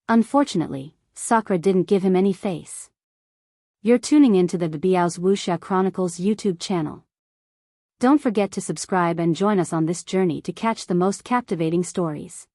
Unfortunately, Sakura didn't give him any face. You're tuning into the Biyao's Wuxia Chronicles YouTube channel. Don't forget to subscribe and join us on this journey to catch the most captivating stories.